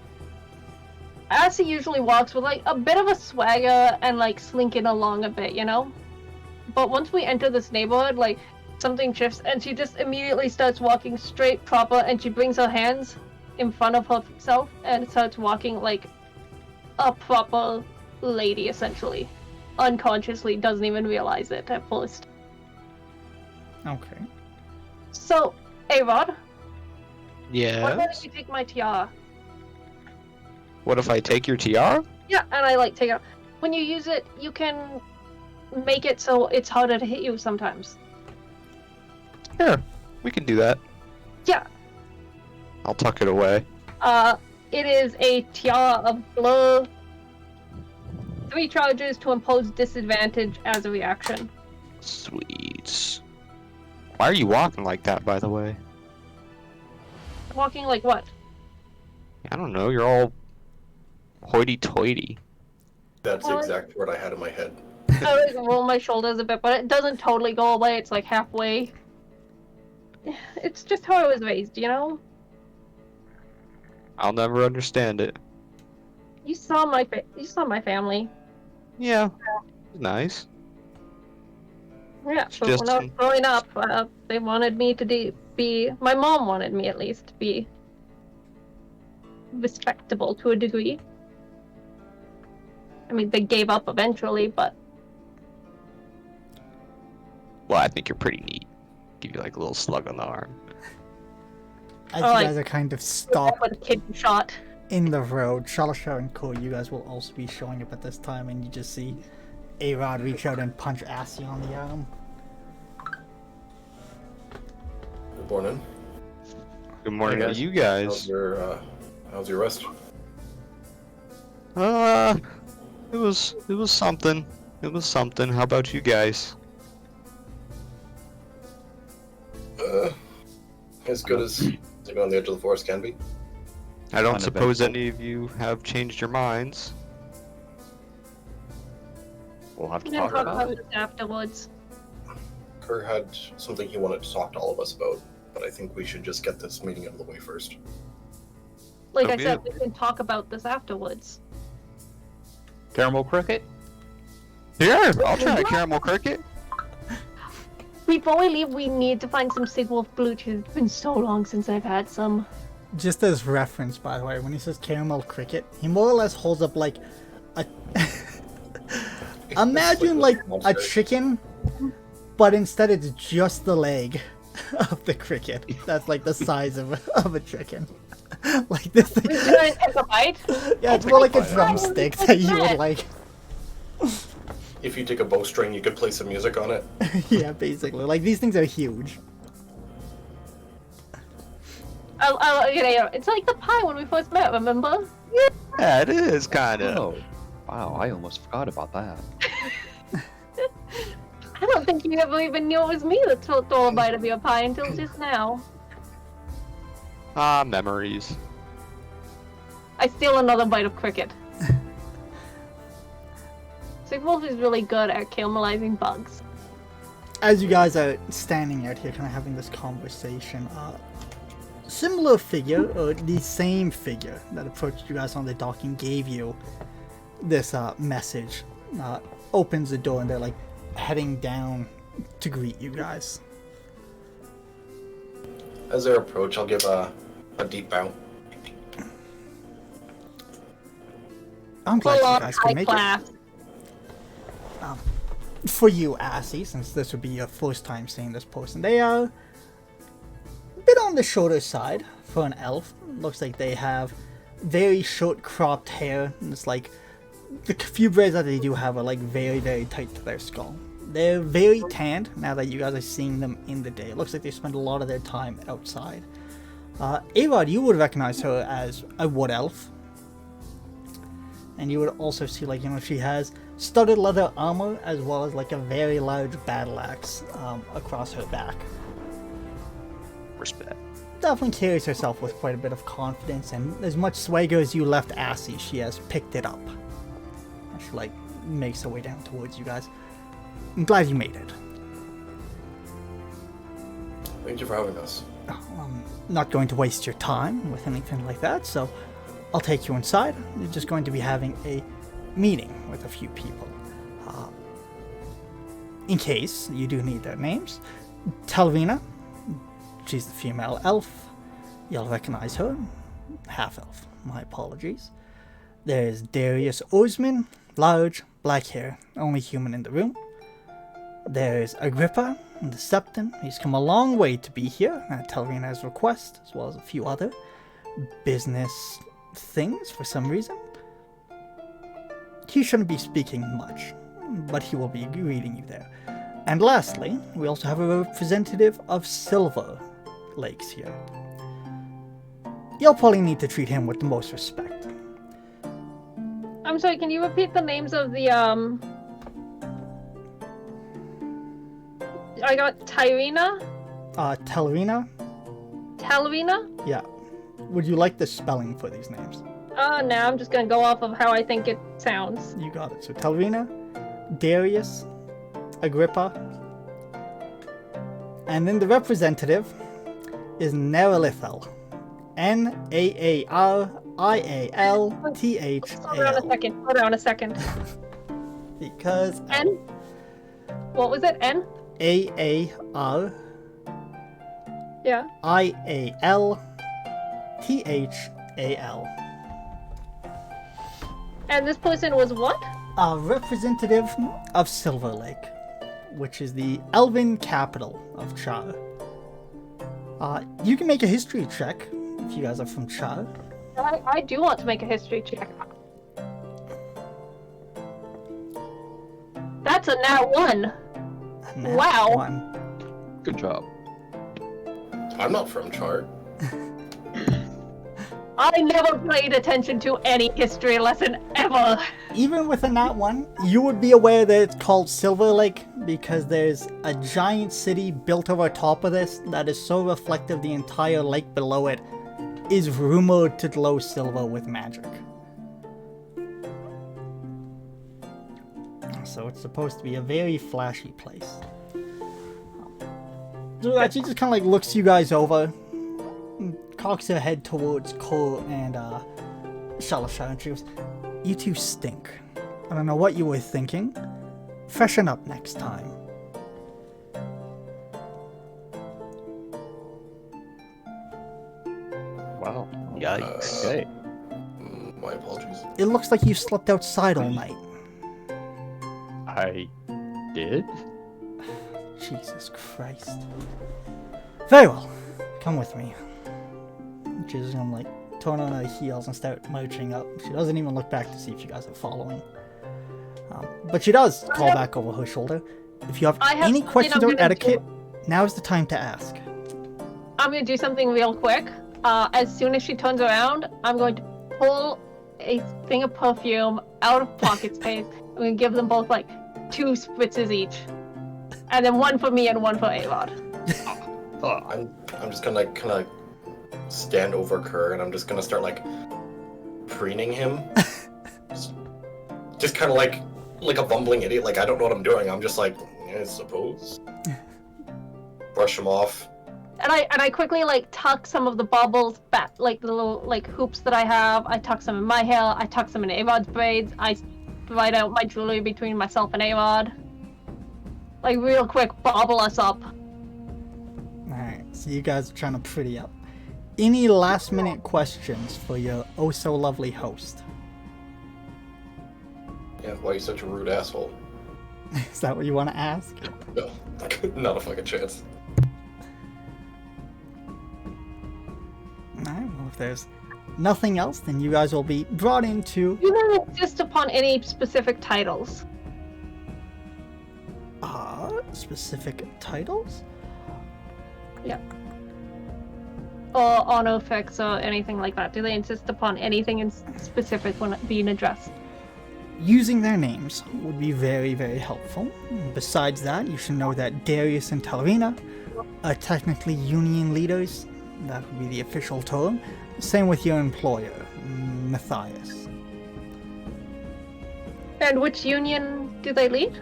Assi usually walks with like a bit of a swagger and like slinking along a bit, you know? But once we enter this neighborhood, like something shifts and she just immediately starts walking straight proper and she brings her hands in front of herself and starts walking like a proper lady essentially. Unconsciously, doesn't even realize it at first. Okay. So, Arod, Yeah. what if you take my tiara? What if I take your tiara? Yeah, and I like take it. When you use it, you can make it so it's harder to hit you sometimes. Sure, we can do that. Yeah. I'll tuck it away. It is a tiara of blur. 3 charges to impose disadvantage as a reaction. Sweet. Why are you walking like that, by the way? Walking like what? I don't know, you're all hoity-toity. That's Well, exactly what I had in my head. I like roll my shoulders a bit, but it doesn't totally go away. It's like halfway. It's just how I was raised, you know? I'll never understand it. You saw my family. Yeah, nice. Yeah, but Just when I was growing up, they wanted me to be. My mom wanted me, at least, to be respectable to a degree. I mean, they gave up eventually, but well, I think you're pretty neat. Give you like a little slug on the arm. As you like- guys are kind of that stopped was a kidney shot. in the road, Shalashar and Co, you guys will also be showing up at this time, and you just see A-Rod reach out and punch Assy on the arm. Good morning. Good morning Hey, to guys. you guys. How's your rest? It was something. It was something. How about you guys? As good as living on the edge of the forest can be. I don't Uneventful. suppose any of you have changed your minds. We'll have to We can talk talk about about it. this afterwards. Kerr had something he wanted to talk to all of us about, but I think we should just get this meeting out of the way first. Like So I be said, it. we can talk about this afterwards. Caramel cricket? Here, I'll try a caramel cricket. Before we leave, we need to find some Sigwolf Bluch. It's been so long since I've had some. Just as reference, by the way, when he says caramel cricket, he more or less holds up like a. Imagine like a chicken, but instead it's just the leg of the cricket. That's like the size of a chicken. Like this thing. Can I take a bite? Yeah, it's more like a drumstick that you would like. If you take a bowstring, you could play some music on it. Yeah, basically. Like these things are huge. It's like the pie when we first met, remember? Yeah, it is kind of. Oh, wow, I almost forgot about that. I don't think you ever even knew it was me that told a bite of your pie until just now. Ah, memories. I steal another bite of cricket. Sigwolf is really good at caramelizing bugs. As you guys are standing out here, kind of having this conversation, similar figure, or the same figure that approached you guys on the dock and gave you this message, opens the door and they're like heading down to greet you guys. As they approach, I'll give a deep bow. I'm glad Full you on guys high could make class. it. For you, Assy, since this would be your first time seeing this person, they are a bit on the shorter side for an elf. Looks like they have very short cropped hair, and it's like the few braids that they do have are like very, very tight to their skull. They're very tanned now that you guys are seeing them in the day. It looks like they spend a lot of their time outside. A-Rod, you would recognize her as a wood elf. And you would also see, like, she has studded leather armor as well as like a very large battle axe across her back. Respect. Definitely carries herself with quite a bit of confidence, and as much swagger as you left Assy, she has picked it up. She like makes her way down towards you guys. I'm glad you made it. Thank you for having us. I'm not going to waste your time with anything like that, so I'll take you inside. You're just going to be having a meeting with a few people. In case you do need their names, Talvina, she's the female elf. You'll recognize her. Half-elf, my apologies. There's Darius Osman, large, black hair, only human in the room. There's Agrippa, the Septon. He's come a long way to be here at Talvina's request, as well as a few other business things for some reason. He shouldn't be speaking much, but he will be greeting you there. And lastly, we also have a representative of Silver Lakes here. You'll probably need to treat him with the most respect. I'm sorry, can you repeat the names of the, I got Tyrina? Talrina? Talrina? Yeah. Would you like the spelling for these names? No, I'm just gonna go off of how I think it sounds. You got it. So Talrina, Darius, Agrippa, and then the representative is Neralithel. N-A-A-R-I-A-L-T-H-A-L. Hold on a second. Because N? What was it? N? A-A-R Yeah. I-A-L-T-H-A-L. And this person was what? A representative of Silver Lake, which is the elven capital of Char. You can make a history check if you guys are from Char. I do want to make a history check. That's a nat 1. Nat Wow. 1. Good job. I'm not from Chart. I never paid attention to any history lesson ever. Even with a nat 1, you would be aware that it's called Silver Lake because there's a giant city built over top of this that is so reflective the entire lake below it is rumored to glow silver with magic. So it's supposed to be a very flashy place. So she just kind of like looks you guys over, cocks her head towards Cole and Shalashar, and she goes, "You two stink. I don't know what you were thinking. Freshen up next time." Wow. Yikes. Okay. My apologies. It looks like you slept outside all night. I did? Jesus Christ. Very well. Come with me. She's gonna like turn on her heels and start marching up. She doesn't even look back to see if you guys are following. But she does call back over her shoulder. If you have any questions or etiquette, now's the time to ask. I'm gonna do something real quick. As soon as she turns around, I'm going to pull a thing of perfume out of pocket space. I'm gonna give them both like 2 spritzes each. And then one for me and one for Avod. I'm just gonna kind of stand over Kerr and I'm just gonna start like preening him. just kind of like a bumbling idiot. Like I don't know what I'm doing. I'm just like, yeah, I suppose. Brush him off. And I quickly like tuck some of the baubles back, like the little like hoops that I have. I tuck some in my hair. I tuck some in Avod's braids. I divide out my jewelry between myself and Avod. Like real quick, bobble us up. Alright, so you guys are trying to pretty up. Any last minute questions for your oh so lovely host? Yeah, why are you such a rude asshole? Is that what you want to ask? No, not a fucking chance. Alright, well if there's nothing else, then you guys will be brought into... You don't insist upon any specific titles. Specific titles? Yeah. Or honorifics or anything like that. Do they insist upon anything in specific when being addressed? Using their names would be very, very helpful. Besides that, you should know that Darius and Talrina are technically union leaders. That would be the official term. Same with your employer, Matthias. And which union do they lead?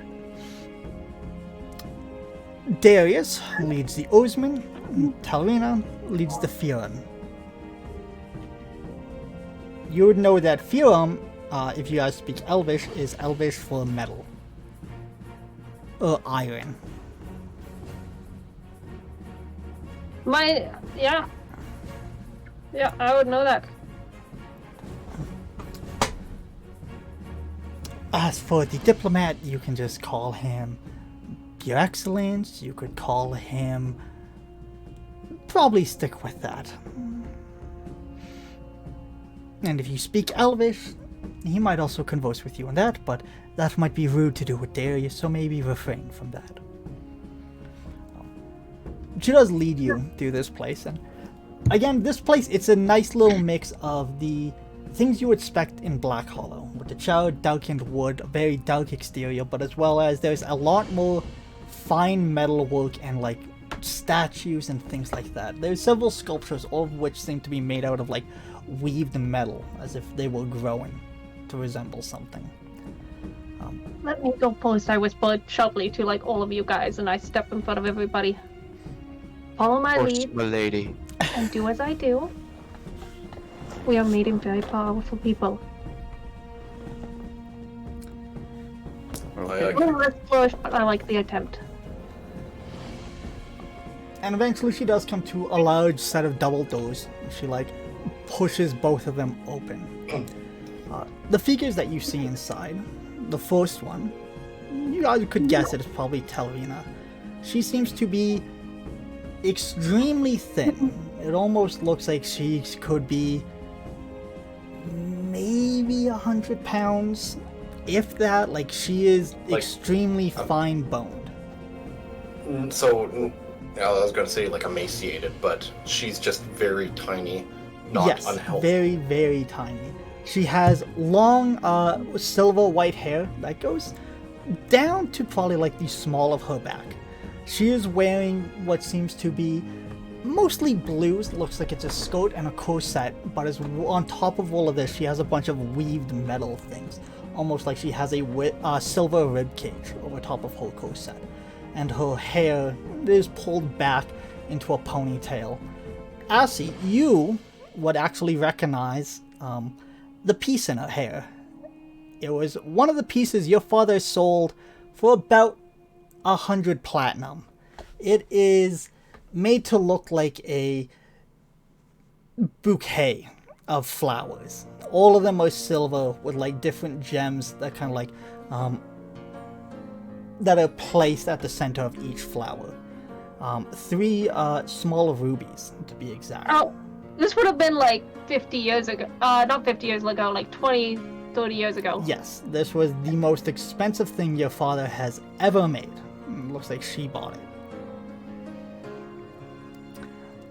Darius leads the Oarsmen, and Talrina leads the Furon. You would know that Furon, if you guys speak Elvish, is Elvish for metal. Or iron. Yeah, I would know that. As for the diplomat, you can just call him Your Excellence. You could call him... Probably stick with that. And if you speak Elvish, he might also converse with you on that, but that might be rude to do with Darius, so maybe refrain from that. She does lead you through this place, and again, this place, it's a nice little mix of the things you expect in Black Hollow, with the charred, darkened wood, a very dark exterior, but as well as there's a lot more fine metal work and like statues and things like that. There's several sculptures, all of which seem to be made out of like weaved metal, as if they were growing to resemble something. Let me go first, I whisper sharply to like all of you guys, and I step in front of everybody. Follow my lead My lady. and do as I do. we are meeting very powerful people. Okay. Let's push, but I like the attempt. And eventually she does come to a large set of double doors. She like pushes both of them open. The figures that you see inside, the first one, you guys could guess it is probably Telrina. She seems to be extremely thin. It almost looks like she could be maybe 100 pounds, if that. Like, she is extremely fine-boned. So, I was going to say like emaciated, but she's just very tiny, not unhealthy. Very, very tiny. She has long silver white hair that goes down to probably like the small of her back. She is wearing what seems to be mostly blues. Looks like it's a skirt and a corset, but is on top of all of this, she has a bunch of weaved metal things, almost like she has a silver rib cage over top of her corset, and her hair is pulled back into a ponytail. Assi, you would actually recognize the piece in her hair. It was one of the pieces your father sold for about 100 platinum. It is made to look like a bouquet of flowers. All of them are silver with like different gems that kind of like that are placed at the center of each flower. 3 small rubies to be exact. Oh, this would have been like 50 years ago. Not 50 years ago, like 20, 30 years ago. Yes, this was the most expensive thing your father has ever made. It looks like she bought it.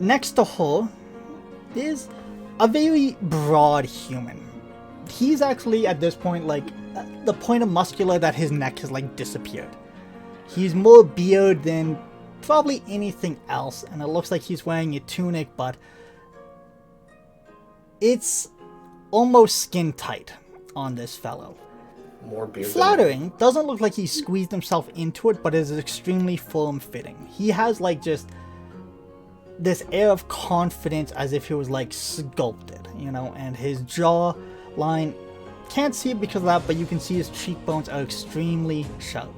Next to her is a very broad human. He's actually at this point like the point of muscular that his neck has like disappeared. He's more beard than probably anything else, and it looks like he's wearing a tunic, but it's almost skin tight on this fellow. More beard. Flattering, doesn't look like he squeezed himself into it, but is extremely firm fitting. He has like just this air of confidence as if he was like sculpted, you know, and his jaw line, can't see it because of that, but you can see his cheekbones are extremely sharp.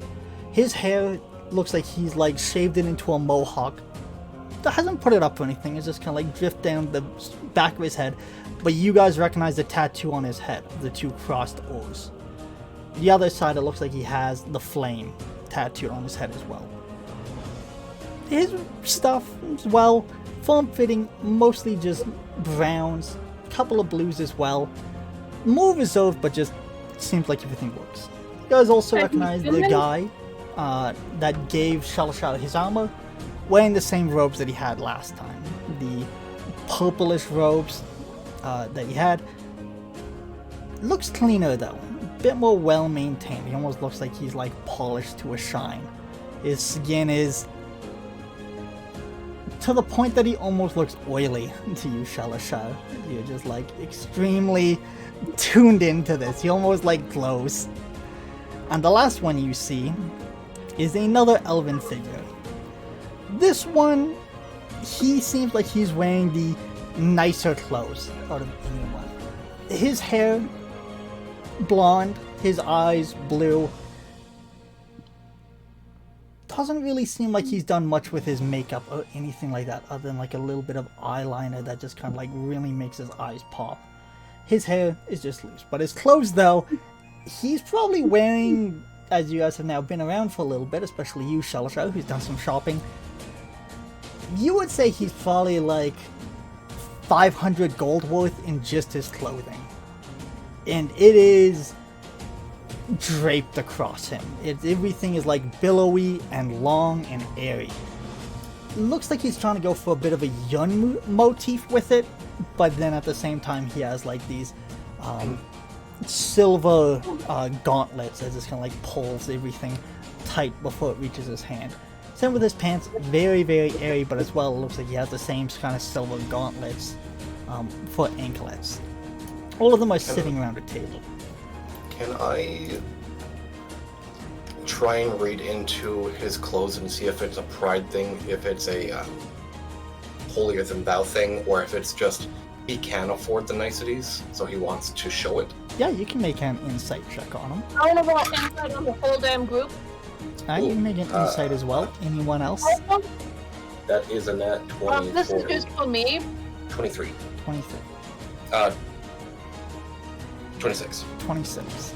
His hair looks like he's like shaved it into a mohawk. Hasn't put it up or anything, it's just kind of like drift down the back of his head, but you guys recognize the tattoo on his head, the 2 crossed O's. The other side, it looks like he has the flame tattooed on his head as well. His stuff as well, form-fitting, mostly just browns, couple of blues as well. More reserved, but just seems like everything works. You guys also recognize the guy that gave Shalashar his armor, wearing the same robes that he had last time. The purplish robes that he had. Looks cleaner though, a bit more well maintained. He almost looks like he's like polished to a shine. His skin is to the point that he almost looks oily to you, Shalashar. You're just like extremely tuned into this. He almost like glows. And the last one you see is another elven figure. This one, he seems like he's wearing the nicer clothes out of anyone. His hair, blonde, his eyes, blue. Doesn't really seem like he's done much with his makeup or anything like that, other than like a little bit of eyeliner that just kind of like really makes his eyes pop. His hair is just loose, but his clothes though, he's probably wearing, as you guys have now been around for a little bit, especially you, Shalashar, who's done some shopping. You would say he's probably like 500 gold worth in just his clothing. And it is draped across him. Everything is like billowy and long and airy. It looks like he's trying to go for a bit of a Yun motif with it, but then at the same time he has like these silver gauntlets that just kind of like pulls everything tight before it reaches his hand. Same with his pants, very, very airy, but as well it looks like he has the same kind of silver gauntlets for anklets. All of them are sitting around a table. Can I try and read into his clothes and see if it's a pride thing, if it's a holier than thou thing, or if it's just he can afford the niceties, so he wants to show it. Yeah, you can make an insight check on him. I want to roll insight on the whole damn group. You can make an insight as well. Anyone else? That is a nat 20. This is just for me. 23. 23. 26. 26.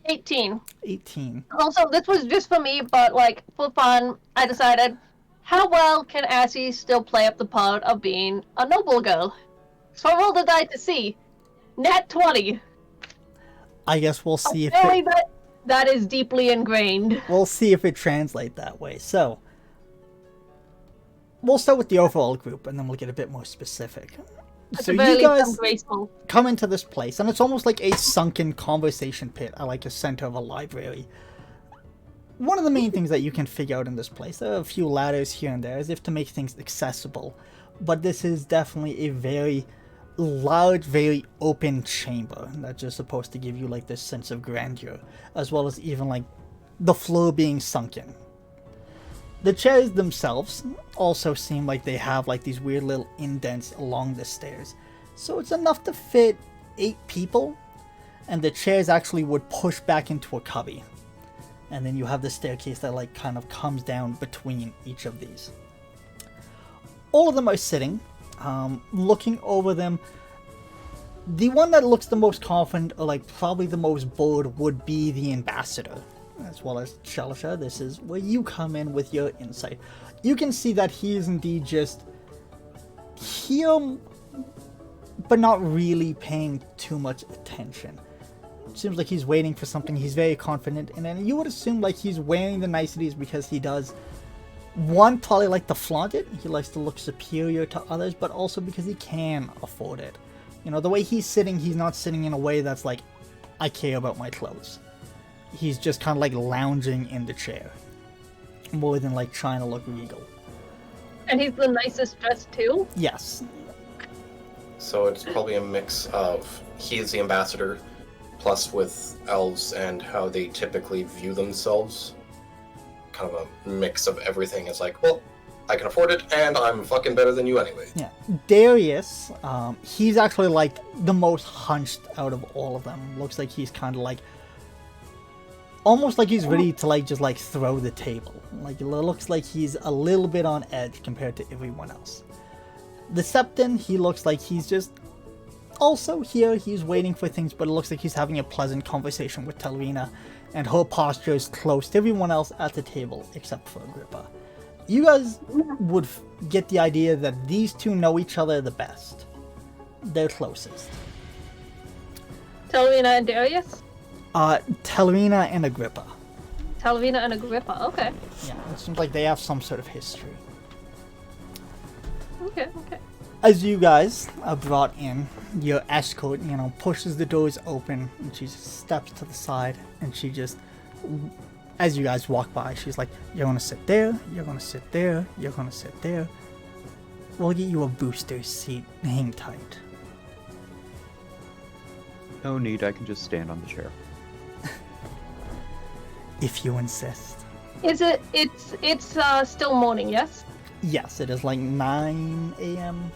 18. 18. Also, this was just for me, but like for fun, I decided, how well can Assie still play up the part of being a noble girl? So I rolled a die to see. Nat 20. I guess we'll see if Apparently that is deeply ingrained. we'll see if it translates that way. So we'll start with the overall group, and then we'll get a bit more specific. So you guys come into this place, and it's almost like a sunken conversation pit at like a center of a library. One of the main things that you can figure out in this place, there are a few ladders here and there as if to make things accessible, but this is definitely a very large, very open chamber that's just supposed to give you like this sense of grandeur, as well as even like the floor being sunken. The chairs themselves also seem like they have like these weird little indents along the stairs. So it's enough to fit 8 people, and the chairs actually would push back into a cubby. And then you have the staircase that like kind of comes down between each of these. All of them are sitting, looking over them. The one that looks the most confident, or like probably the most bored, would be the ambassador. As well as Shelisha, this is where you come in with your insight. You can see that he is indeed just here, but not really paying too much attention. It seems like he's waiting for something. He's very confident, and then you would assume like he's wearing the niceties because he does, one, probably like to flaunt it. He likes to look superior to others, but also because he can afford it. You know, the way he's sitting, he's not sitting in a way that's like, I care about my clothes. He's just kind of like lounging in the chair, more than like trying to look regal. And he's the nicest dressed too? Yes. So it's probably a mix of he is the ambassador, plus with elves and how they typically view themselves. Kind of a mix of everything. It's like, well, I can afford it, and I'm fucking better than you anyway. Yeah. Darius, he's actually like the most hunched out of all of them. Looks like he's kind of like, almost like he's ready to like just like throw the table. Like it looks like he's a little bit on edge compared to everyone else. The Septon, he looks like he's just also here. He's waiting for things, but it looks like he's having a pleasant conversation with Telrina, and her posture is close to everyone else at the table except for Agrippa. You guys would get the idea that these two know each other the best. They're closest. Telrina and Darius? Telrina and Agrippa. Telrina and Agrippa, okay. Yeah, it seems like they have some sort of history. Okay. As you guys are brought in, your escort, pushes the doors open, and she just steps to the side, and she just, as you guys walk by, she's like, you're gonna sit there, you're gonna sit there, you're gonna sit there. We'll get you a booster seat. Hang tight. No need, I can just stand on the chair. If you insist. It's still morning, yes? Yes, it is like 9 a.m.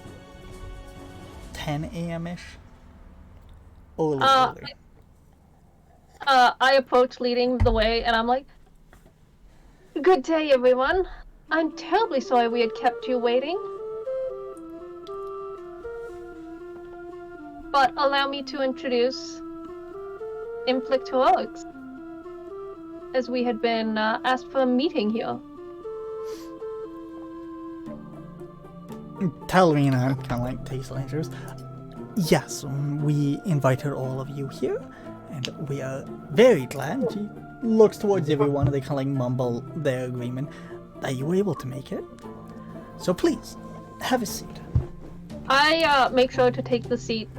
10 a.m.-ish. Or a little earlier. I approach leading the way, and I'm like, good day, everyone. I'm terribly sorry we had kept you waiting. But allow me to introduce Inflict Heroics, as we had been asked for a meeting here. Telrina kind of like takes the interest. Yes, we invited all of you here, and we are very glad. She looks towards everyone, and they kind of like mumble their agreement that you were able to make it. So please, have a seat. I make sure to take a seat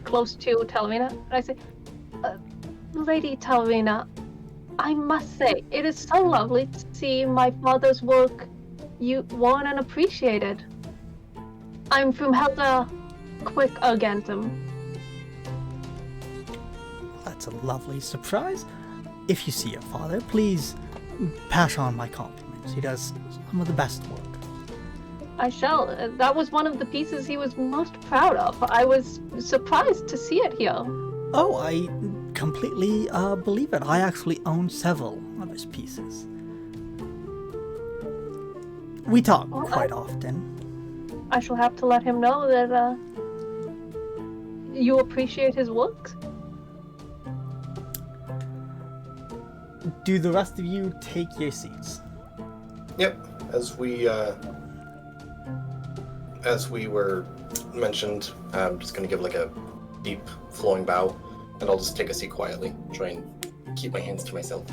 close to Telrina, and I say, Lady Telrina, I must say, it is so lovely to see my father's work worn and appreciated. I'm from Helda Quick Argentum. That's a lovely surprise. If you see your father, please pass on my compliments. He does some of the best work. I shall. That was one of the pieces he was most proud of. I was surprised to see it here. Oh, I completely believe it. I actually own several of his pieces. We talk quite often. I shall have to let him know that you appreciate his works. Do the rest of you take your seats? Yep. As we were mentioned, I'm just gonna give like a deep flowing bow, and I'll just take a seat quietly. Try and keep my hands to myself.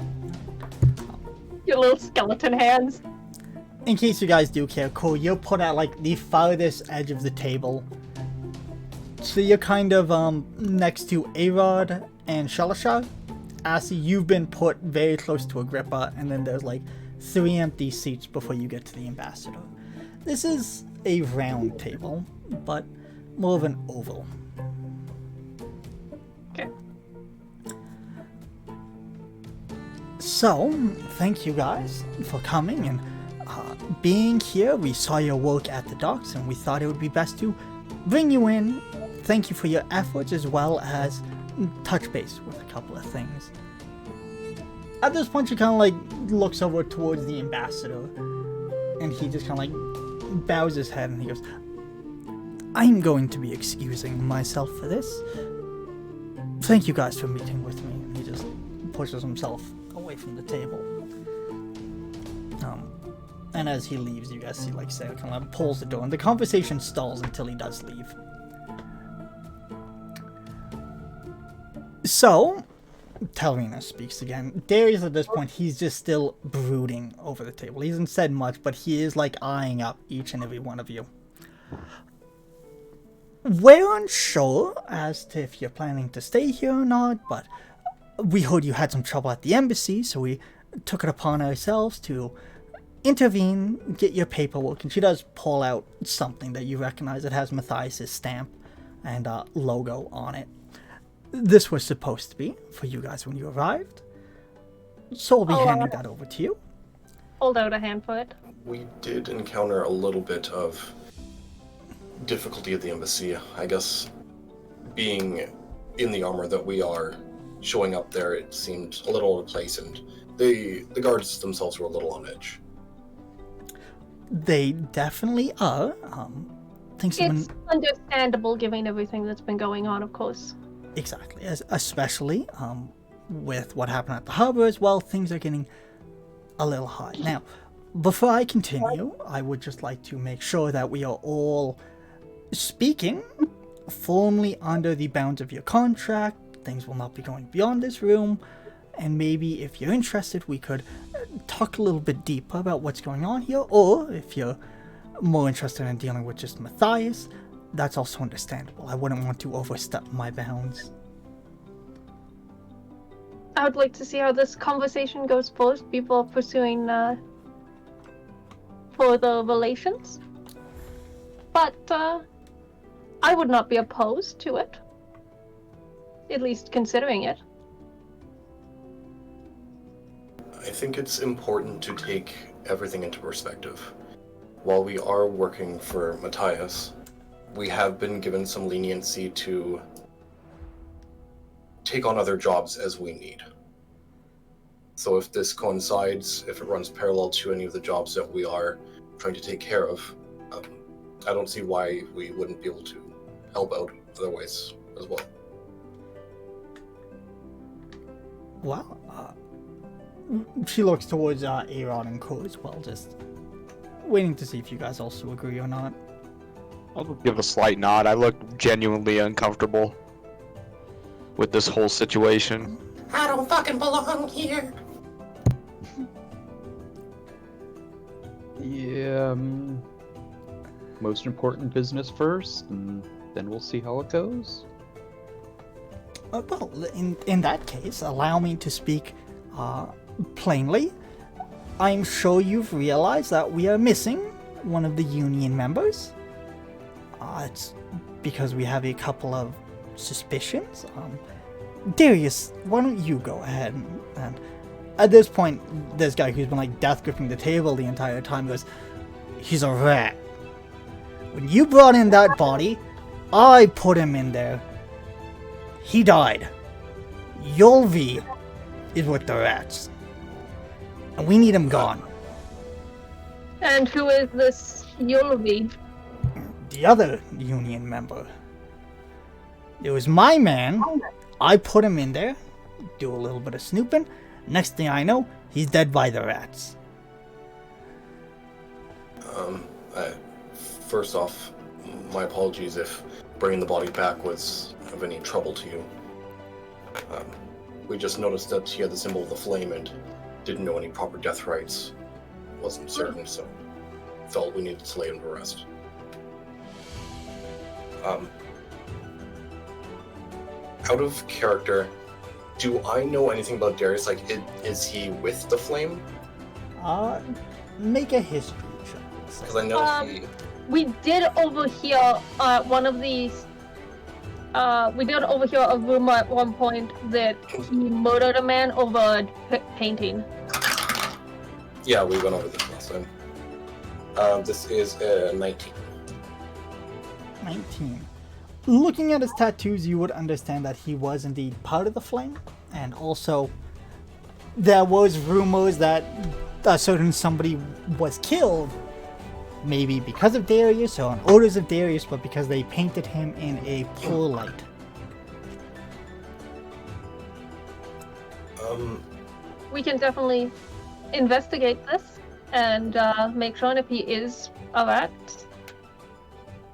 Your little skeleton hands. In case you guys do care, Cole, you're put at like the farthest edge of the table. So you're kind of next to Arod and Shalashar. Asi, you've been put very close to Agrippa, and then there's like 3 empty seats before you get to the ambassador. This is a round table, but more of an oval. Okay. So, thank you guys for coming and being here. We saw your work at the docks, and we thought it would be best to bring you in. Thank you for your efforts, as well as touch base with a couple of things. At this point, she kind of like looks over towards the ambassador, and he just kind of like bows his head, and he goes, "I'm going to be excusing myself for this. Thank you guys for meeting with me." And he just pushes himself away from the table. And as he leaves, you guys see like Sarah kind of pulls the door, and the conversation stalls until he does leave. So, Telrina speaks again. Darius at this point, he's just still brooding over the table. He hasn't said much, but he is like eyeing up each and every one of you. We're unsure as to if you're planning to stay here or not, but we heard you had some trouble at the embassy, so we took it upon ourselves to intervene, get your paperwork. And she does pull out something that you recognize. It has Matthias' stamp and logo on it. This was supposed to be for you guys when you arrived, so we'll be handing that over to you. Hold out a hand for it. We did encounter a little bit of difficulty at the embassy. I guess being in the armor that we are, showing up there, it seemed a little out of place, and the guards themselves were a little on edge. They definitely are. Things have It's understandable given everything that's been going on, of course. Exactly, especially with what happened at the harbor as well. Things are getting a little hard. Now, before I continue, I would just like to make sure that we are all speaking firmly under the bounds of your contract. Things will not be going beyond this room, and maybe if you're interested, we could talk a little bit deeper about what's going on here, or if you're more interested in dealing with just Matthias, that's also understandable. I wouldn't want to overstep my bounds. I would like to see how this conversation goes first before pursuing further relations. But I would not be opposed to it. At least considering it. I think it's important to take everything into perspective. While we are working for Matthias, we have been given some leniency to take on other jobs as we need. So if this coincides, if it runs parallel to any of the jobs that we are trying to take care of, I don't see why we wouldn't be able to help out otherwise as well. Well, she looks towards Arod and Co as well, just waiting to see if you guys also agree or not. I'll give a slight nod. I look genuinely uncomfortable with this whole situation. I don't fucking belong here. Yeah, most important business first, and then we'll see how it goes. Well, in that case, allow me to speak plainly. I'm sure you've realized that we are missing one of the union members. It's because we have a couple of suspicions. Darius, why don't you go ahead and at this point, this guy who's been like death gripping the table the entire time goes, "He's a rat." When you brought in that body, I put him in there. He died. Yolvi is with the rats. And we need him gone. And who is this Yulvi? The other union member. It was my man. I put him in there. Do a little bit of snooping. Next thing I know, he's dead by the rats. First off, my apologies if bringing the body back was of any trouble to you. We just noticed that he had the symbol of the flame and didn't know any proper death rites. Wasn't certain, so felt we needed to lay him to rest. Out of character, do I know anything about Darius? Like, is he with the flame? Make a history check. Because I know he... We did overhear one of these. We did overhear a rumor at one point that he murdered a man over painting. Yeah, we went over this last time. This is 19. 19. Looking at his tattoos, you would understand that he was indeed part of the flame, and also there was rumors that a certain somebody was killed, maybe because of Darius or on orders of Darius, but because they painted him in a poor light. We can definitely investigate this and make sure if he is a rat.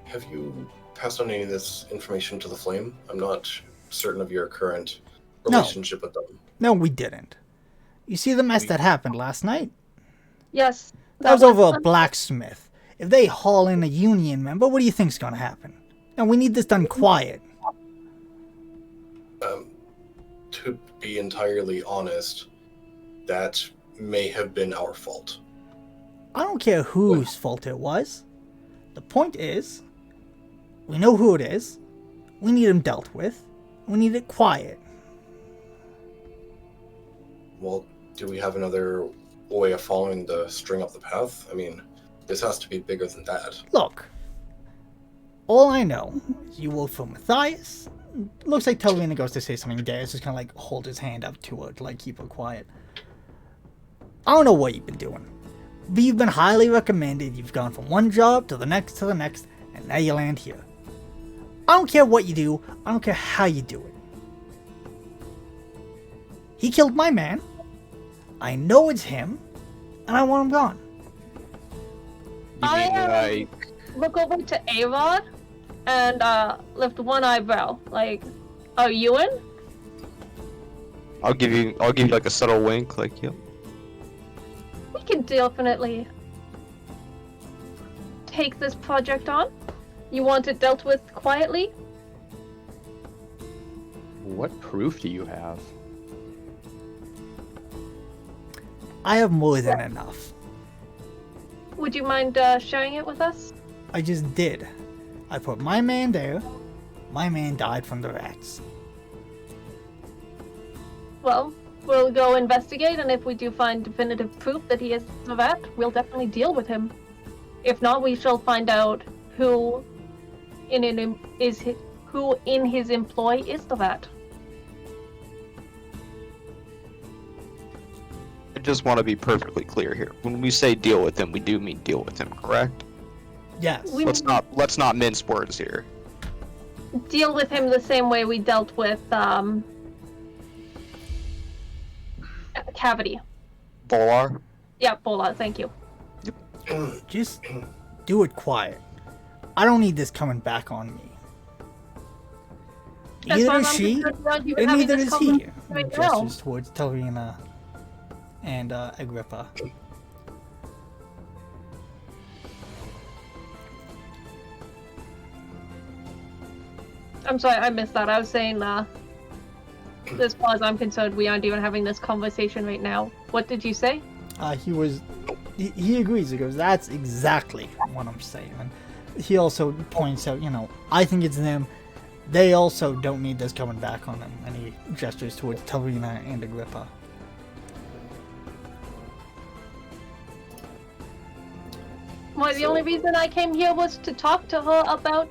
Have you passed on any of this information to the Flame? I'm not certain of your current relationship with them. No, we didn't. You see the mess that happened last night? Yes. That was over a blacksmith. If they haul in a union member, what do you think's gonna happen? And we need this done quiet. To be entirely honest, that may have been our fault. I don't care whose fault it was. The point is, we know who it is. We need him dealt with. We need it quiet. Well, do we have another way of following the string up the path? I mean, this has to be bigger than that. Look, all I know is you work for Matthias. Looks like Telvina goes to say something. Darius just kind of like hold his hand up to her to like keep her quiet. I don't know what you've been doing, but you've been highly recommended. You've gone from one job to the next, and now you land here. I don't care what you do. I don't care how you do it. He killed my man. I know it's him, and I want him gone. You mean like... Look over to A-Rod and lift one eyebrow. Like, are you in? I'll give you like a subtle wink, like, yep. We can definitely take this project on. You want it dealt with quietly? What proof do you have? I have more than enough. Would you mind sharing it with us? I just did. I put my man there. My man died from the rats. Well, we'll go investigate, and if we do find definitive proof that he is a rat, we'll definitely deal with him. If not, we shall find out who in his employ is the rat. I just want to be perfectly clear here. When we say deal with him, we do mean deal with him, correct? Yes. Let's not mince words here. Deal with him the same way we dealt with Cavity. Bolar? Yeah, Bola, thank you. Just do it quiet. I don't need this coming back on me. As Neither far is as I'm she, concerned, we're not even and having neither this is he. conversation right now. Gestures towards Telvina and Agrippa. I'm sorry, I missed that. I was saying, as far as I'm concerned, we aren't even having this conversation right now. What did you say? He agrees. He goes, that's exactly what I'm saying. And he also points out, I think it's them. They also don't need this coming back on them. And he gestures towards Telvina and Agrippa. Well, the only reason I came here was to talk to her about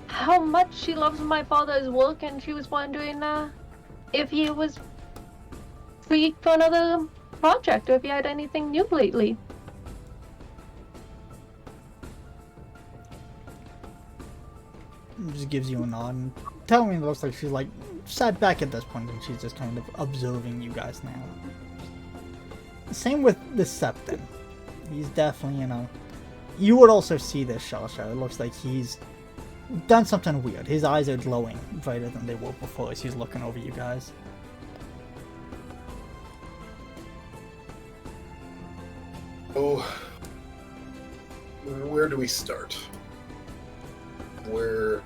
how much she loves my father's work, and she was wondering if he was free for another project, or if he had anything new lately. Just gives you a nod and telling me it looks like she's like sat back at this point and she's just kind of observing you guys now. Same with the Septon. He's definitely, you would also see this Shasha. It looks like he's done something weird. His eyes are glowing brighter than they were before as he's looking over you guys. Oh, where do we start? Where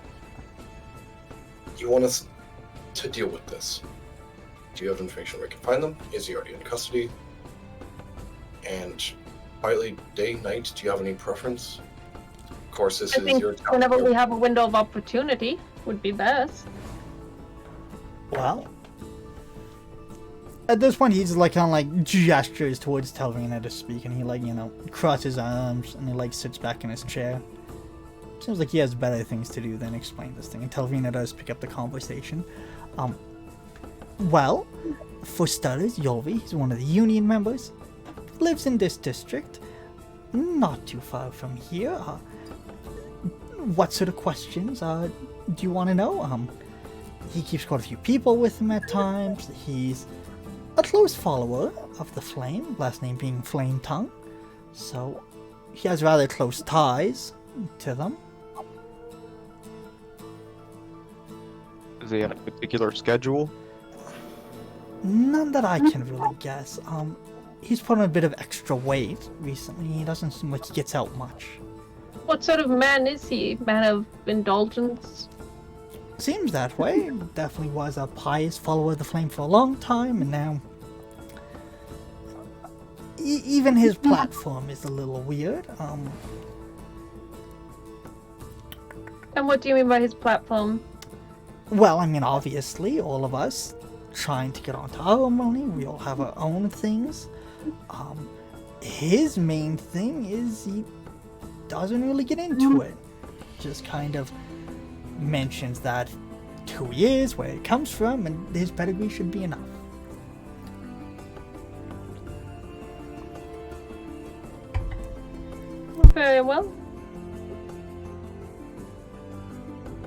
you want us to deal with this? Do you have information where we can find them? Is he already in custody? And quietly, day, night, do you have any preference? Of course, this I is think your town. whenever we have a window of opportunity would be best. Well, at this point, he's like kind of like gestures towards Telvina to speak, and he like crosses his arms and he like sits back in his chair. Seems like he has better things to do than explain this thing. And Telvina does pick up the conversation. Well, for starters, Yolvi, he's one of the union members, lives in this district, not too far from here. What sort of questions do you want to know? He keeps quite a few people with him at times. He's a close follower of the Flame, last name being Flame Tongue, so he has rather close ties to them. Does he have a particular schedule? None that I can really guess. He's put on a bit of extra weight recently. He doesn't seem like he gets out much. What sort of man is he? Man of indulgence? Seems that way. Definitely was a pious follower of the Flame for a long time, and now even his platform is a little weird. And what do you mean by his platform? Well, I mean, obviously, all of us trying to get onto our money, we all have our own things. His main thing is he doesn't really get into it. Just kind of mentions that who he is, where he comes from, and his pedigree should be enough. Very well.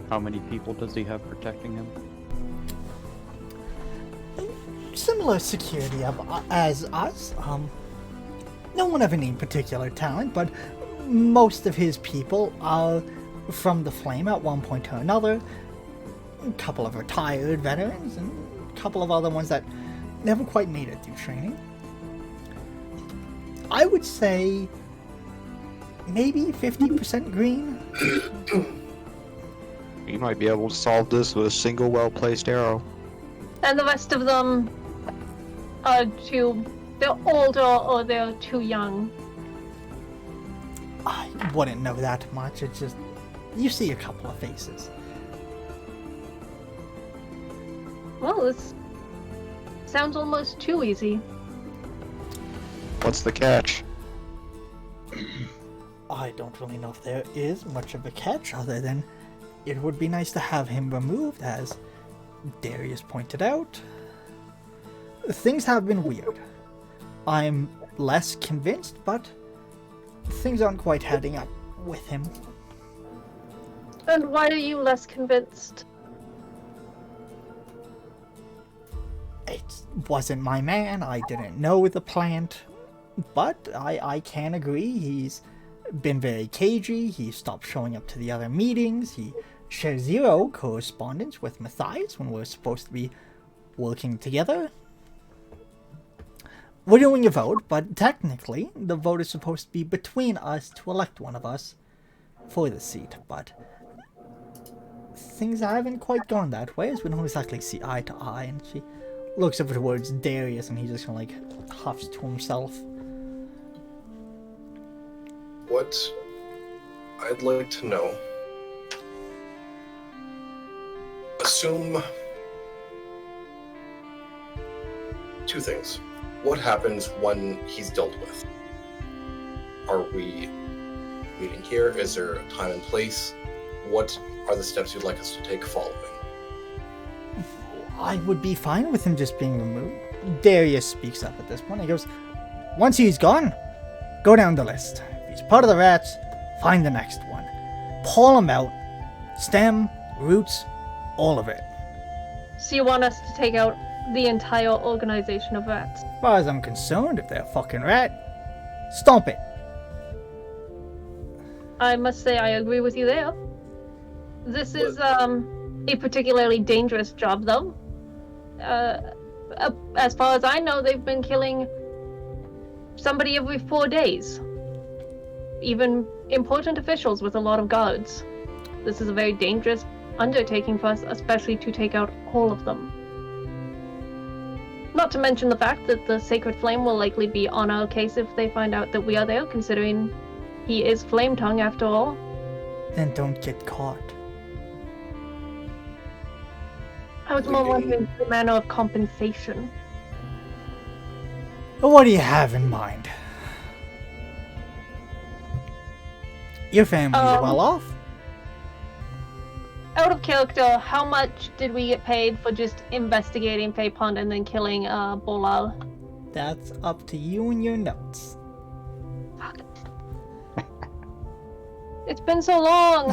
How many people does he have protecting him? Similar security as us. No one of any particular talent, but most of his people are from the Flame at one point or another. A couple of retired veterans, and a couple of other ones that never quite made it through training. I would say maybe 50% green. You might be able to solve this with a single well-placed arrow. And the rest of them are they're older or they're too young. I wouldn't know that much. It's just, you see a couple of faces. Well, this sounds almost too easy. What's the catch? I don't really know if there is much of a catch other than it would be nice to have him removed, as Darius pointed out. Things have been weird. I'm less convinced, but things aren't quite heading up with him. And why are you less convinced? It wasn't my man, I didn't know the plant, but I can agree he's been very cagey, he stopped showing up to the other meetings, he shares zero correspondence with Matthias when we're supposed to be working together. We're doing a vote, but technically the vote is supposed to be between us to elect one of us for the seat, but things haven't quite gone that way, as we don't exactly see eye to eye, and she looks over towards Darius and he just kind of like huffs to himself. What I'd like to know, assume two things. What happens when he's dealt with? Are we meeting here? Is there a time and place? What are the steps you'd like us to take following? I would be fine with him just being removed. Darius speaks up at this point. He goes, once he's gone, go down the list. If he's part of the rats, find the next one. Pull him out. Stem, roots, all of it. So you want us to take out the entire organization of rats? As far as I'm concerned, if they're a fucking rat, stomp it. I must say I agree with you there. This is a particularly dangerous job, though. As far as I know, they've been killing somebody every 4 days. Even important officials with a lot of guards. This is a very dangerous undertaking for us, especially to take out all of them. Not to mention the fact that the Sacred Flame will likely be on our case if they find out that we are there, considering he is Flame Tongue after all. Then don't get caught. I was more wondering the manner of compensation. What do you have in mind? Your family's well off? Out of character, how much did we get paid for just investigating Fae Pond and then killing Bolal? That's up to you and your notes. Fuck. It's been so long.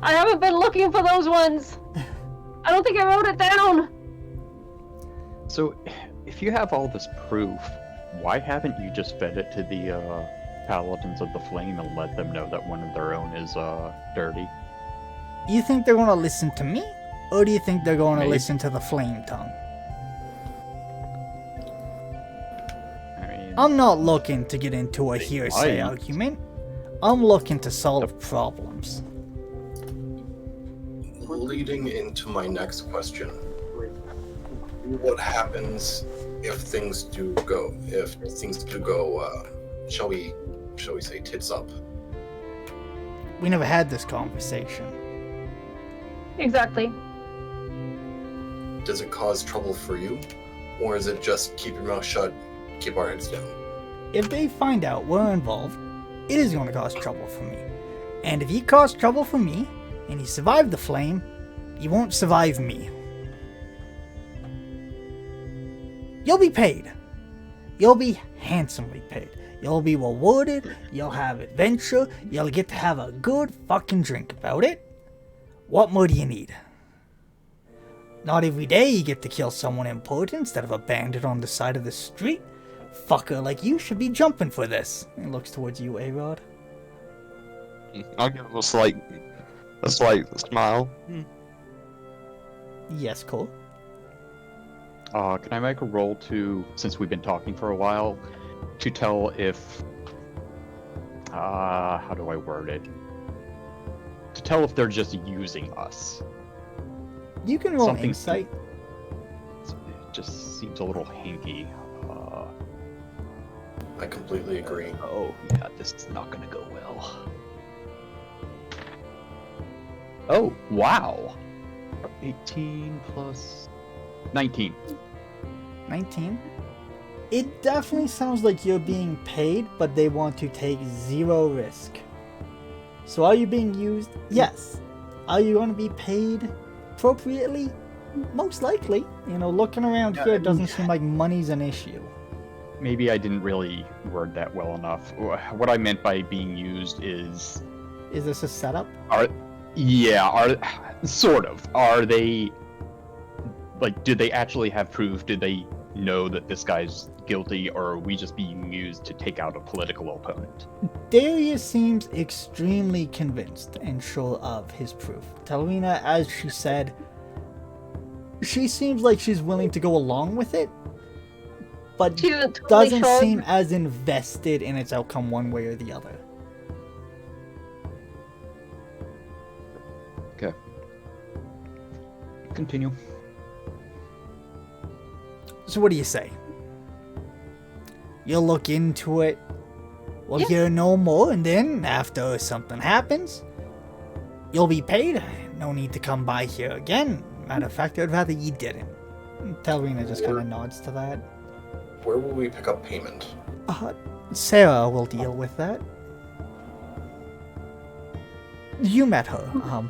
I haven't been looking for those ones. I don't think I wrote it down. So, if you have all this proof, why haven't you just fed it to the Paladins of the Flame and let them know that one of their own is dirty? You think they're going to listen to me? Or do you think they're going to Maybe. listen to the Flame Tongue? I mean, I'm not looking to get into a hearsay might. argument. I'm looking to solve problems. Leading into my next question, what happens if things do go, shall we say tits up? We never had this conversation. Exactly. Does it cause trouble for you? Or is it just keep your mouth shut, keep our heads down? If they find out we're involved, it is going to cause trouble for me. And if you cause trouble for me, and you survive the flame, you won't survive me. You'll be paid. You'll be handsomely paid. You'll be rewarded, you'll have adventure, you'll get to have a good fucking drink about it. What more do you need? Not every day you get to kill someone important instead of a bandit on the side of the street. Fucker like you should be jumping for this. He looks towards you, A-Rod. I'll give him a slight smile. Yes, Cole. can I make a roll to, since we've been talking for a while, to tell if, how do I word it? To tell if they're just using us. You can roll Something- insight. It just seems a little hinky. I completely agree. Oh, yeah, this is not gonna go well. Oh, wow! 18 plus 19. 19. It definitely sounds like you're being paid, but they want to take zero risk. So are you being used? Yes. Are you going to be paid appropriately? Most likely. You know, looking around here, it doesn't seem like money's an issue. Maybe I didn't really word that well enough. What I meant by being used is... Is this a setup? Sort of. Are they... Like, do they actually have proof? Did they know that this guy's guilty, or are we just being used to take out a political opponent? Darius seems extremely convinced and sure of his proof. Talina, as she said, she seems like she's willing to go along with it, but She isn't totally doesn't sure. seem as invested in its outcome one way or the other. Okay. Continue. So what do you say? You'll look into it, we'll Yes. hear no more, and then, after something happens, you'll be paid. No need to come by here again. Matter of fact, I'd rather you didn't. Talina just kind of nods to that. Where will we pick up payment? Sarah will deal with that. you met her.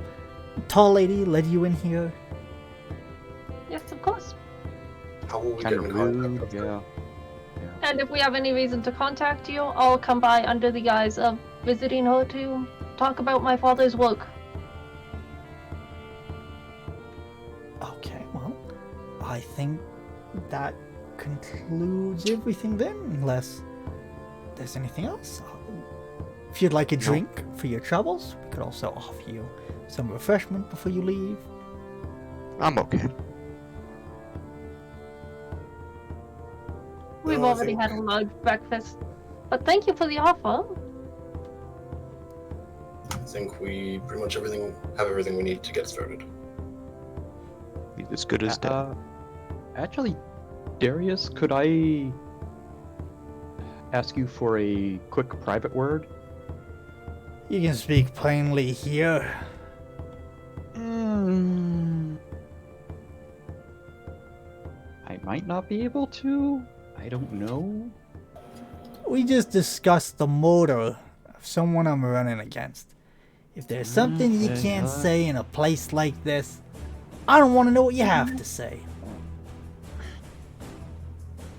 Tall lady led you in here. Yes, of course. How will we Kind get in of contact rude, with her? yeah. And if we have any reason to contact you, I'll come by under the guise of visiting her to talk about my father's work. Okay, well, I think that concludes everything then, unless there's anything else. If you'd like a drink for your troubles, we could also offer you some refreshment before you leave. I'm okay. We've No, I already think- had a large breakfast. But thank you for the offer. I think we pretty much have everything we need to get started. He's as good as dead. Actually, Darius, could I ask you for a quick private word? You can speak plainly here. I might not be able to. I don't know. We just discussed the murder of someone I'm running against. If there's something you Okay, can't say in a place like this, I don't want to know what you have to say.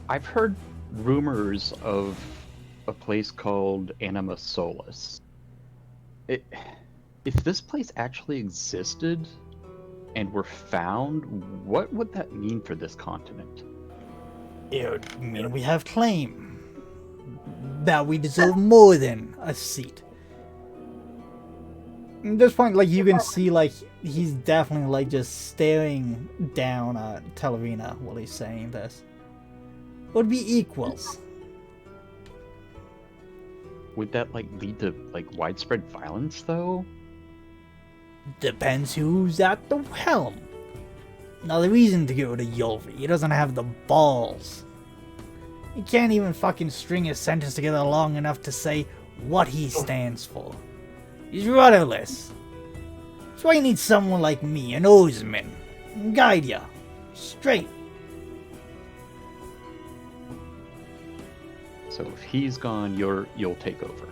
I've heard rumors of a place called Anima Solus. If this place actually existed and were found, what would that mean for this continent? It would mean we have claim. That we deserve more than a seat. At this point, like, you can see, like, he's definitely, like, just staring down at Tellerina while he's saying this. It would be equals. Would that like lead to like widespread violence though? Depends who's at the helm. Now, the reason to go to Yulvi, he doesn't have the balls. He can't even fucking string a sentence together long enough to say what he stands for. He's rudderless. That's why you need someone like me, an oarsman, guide ya straight. So if he's gone, you'll take over.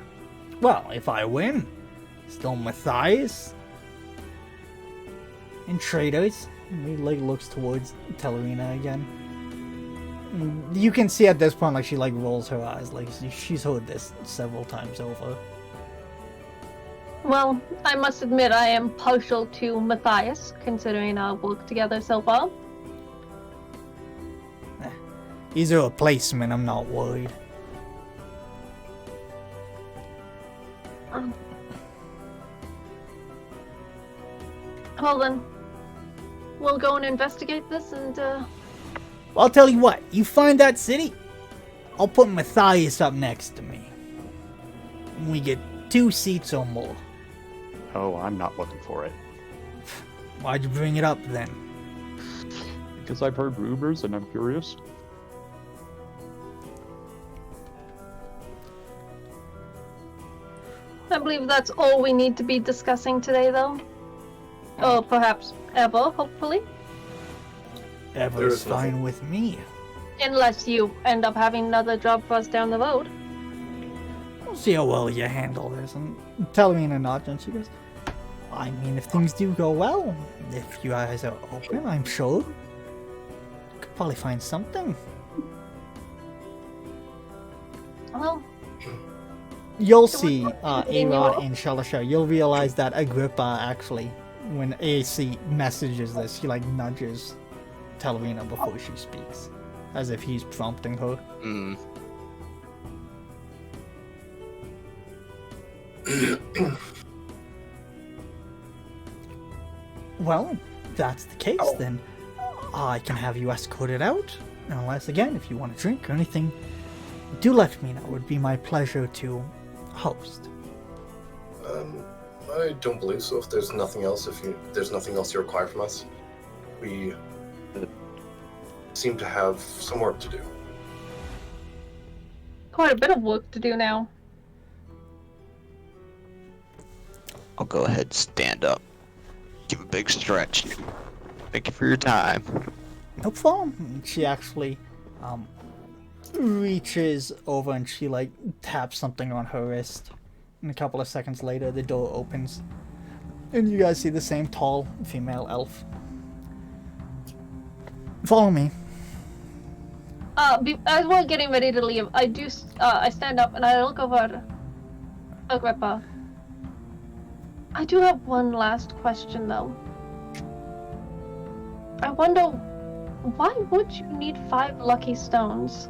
Well, if I win, still Matthias and traders. He like looks towards Tellerina again. You can see at this point, like, she like rolls her eyes, like she's heard this several times over. Well, I must admit I am partial to Matthias, considering our work together so far. He's a replacement, I'm not worried. Well then, we'll go and investigate this and, Well, I'll tell you what, you find that city, I'll put Matthias up next to me. And we get 2 seats or more. Oh, I'm not looking for it. Why'd you bring it up then? Because I've heard rumors and I'm curious. I believe that's all we need to be discussing today, though. Or perhaps ever, hopefully. Ever's fine with me. Unless you end up having another job for us down the road. We'll see how well you handle this. And Tellerina nods and she goes, I mean, if things do go well, if you guys are open, I'm sure you could probably find something. Well, You'll So see what about you? A-Rod and Shalasha. You'll realize that Agrippa actually, when AC messages this, he like nudges Tellerina before she speaks. As if he's prompting her. Well, if that's the case, then I can have you escorted out. Unless, again, if you want a drink or anything, do let me know. It would be my pleasure to host. I don't believe so. If there's nothing else, there's nothing else you require from us, we seem to have some work to do. quite a bit of work to do now. I'll go ahead and stand up. Give a big stretch. Thank you for your time. No problem. She actually reaches over and she like taps something on her wrist. And a couple of seconds later, the door opens. And you guys see the same tall female elf. Follow me. As we're getting ready to leave, I stand up and I look over at Agrippa. I do have one last question, though. I wonder, why would you need 5 lucky stones?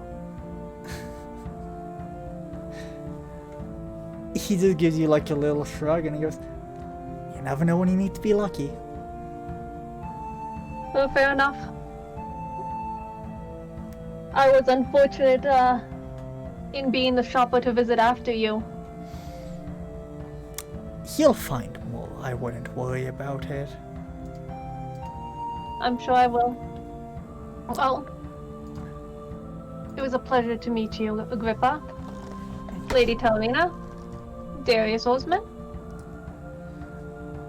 He just gives you like a little shrug and he goes, "You never know when you need to be lucky." Well, fair enough. I was unfortunate in being the shopper to visit after you. He'll find more. I wouldn't worry about it. I'm sure I will. Well, it was a pleasure to meet you, Agrippa, Lady Talina, Darius Osman,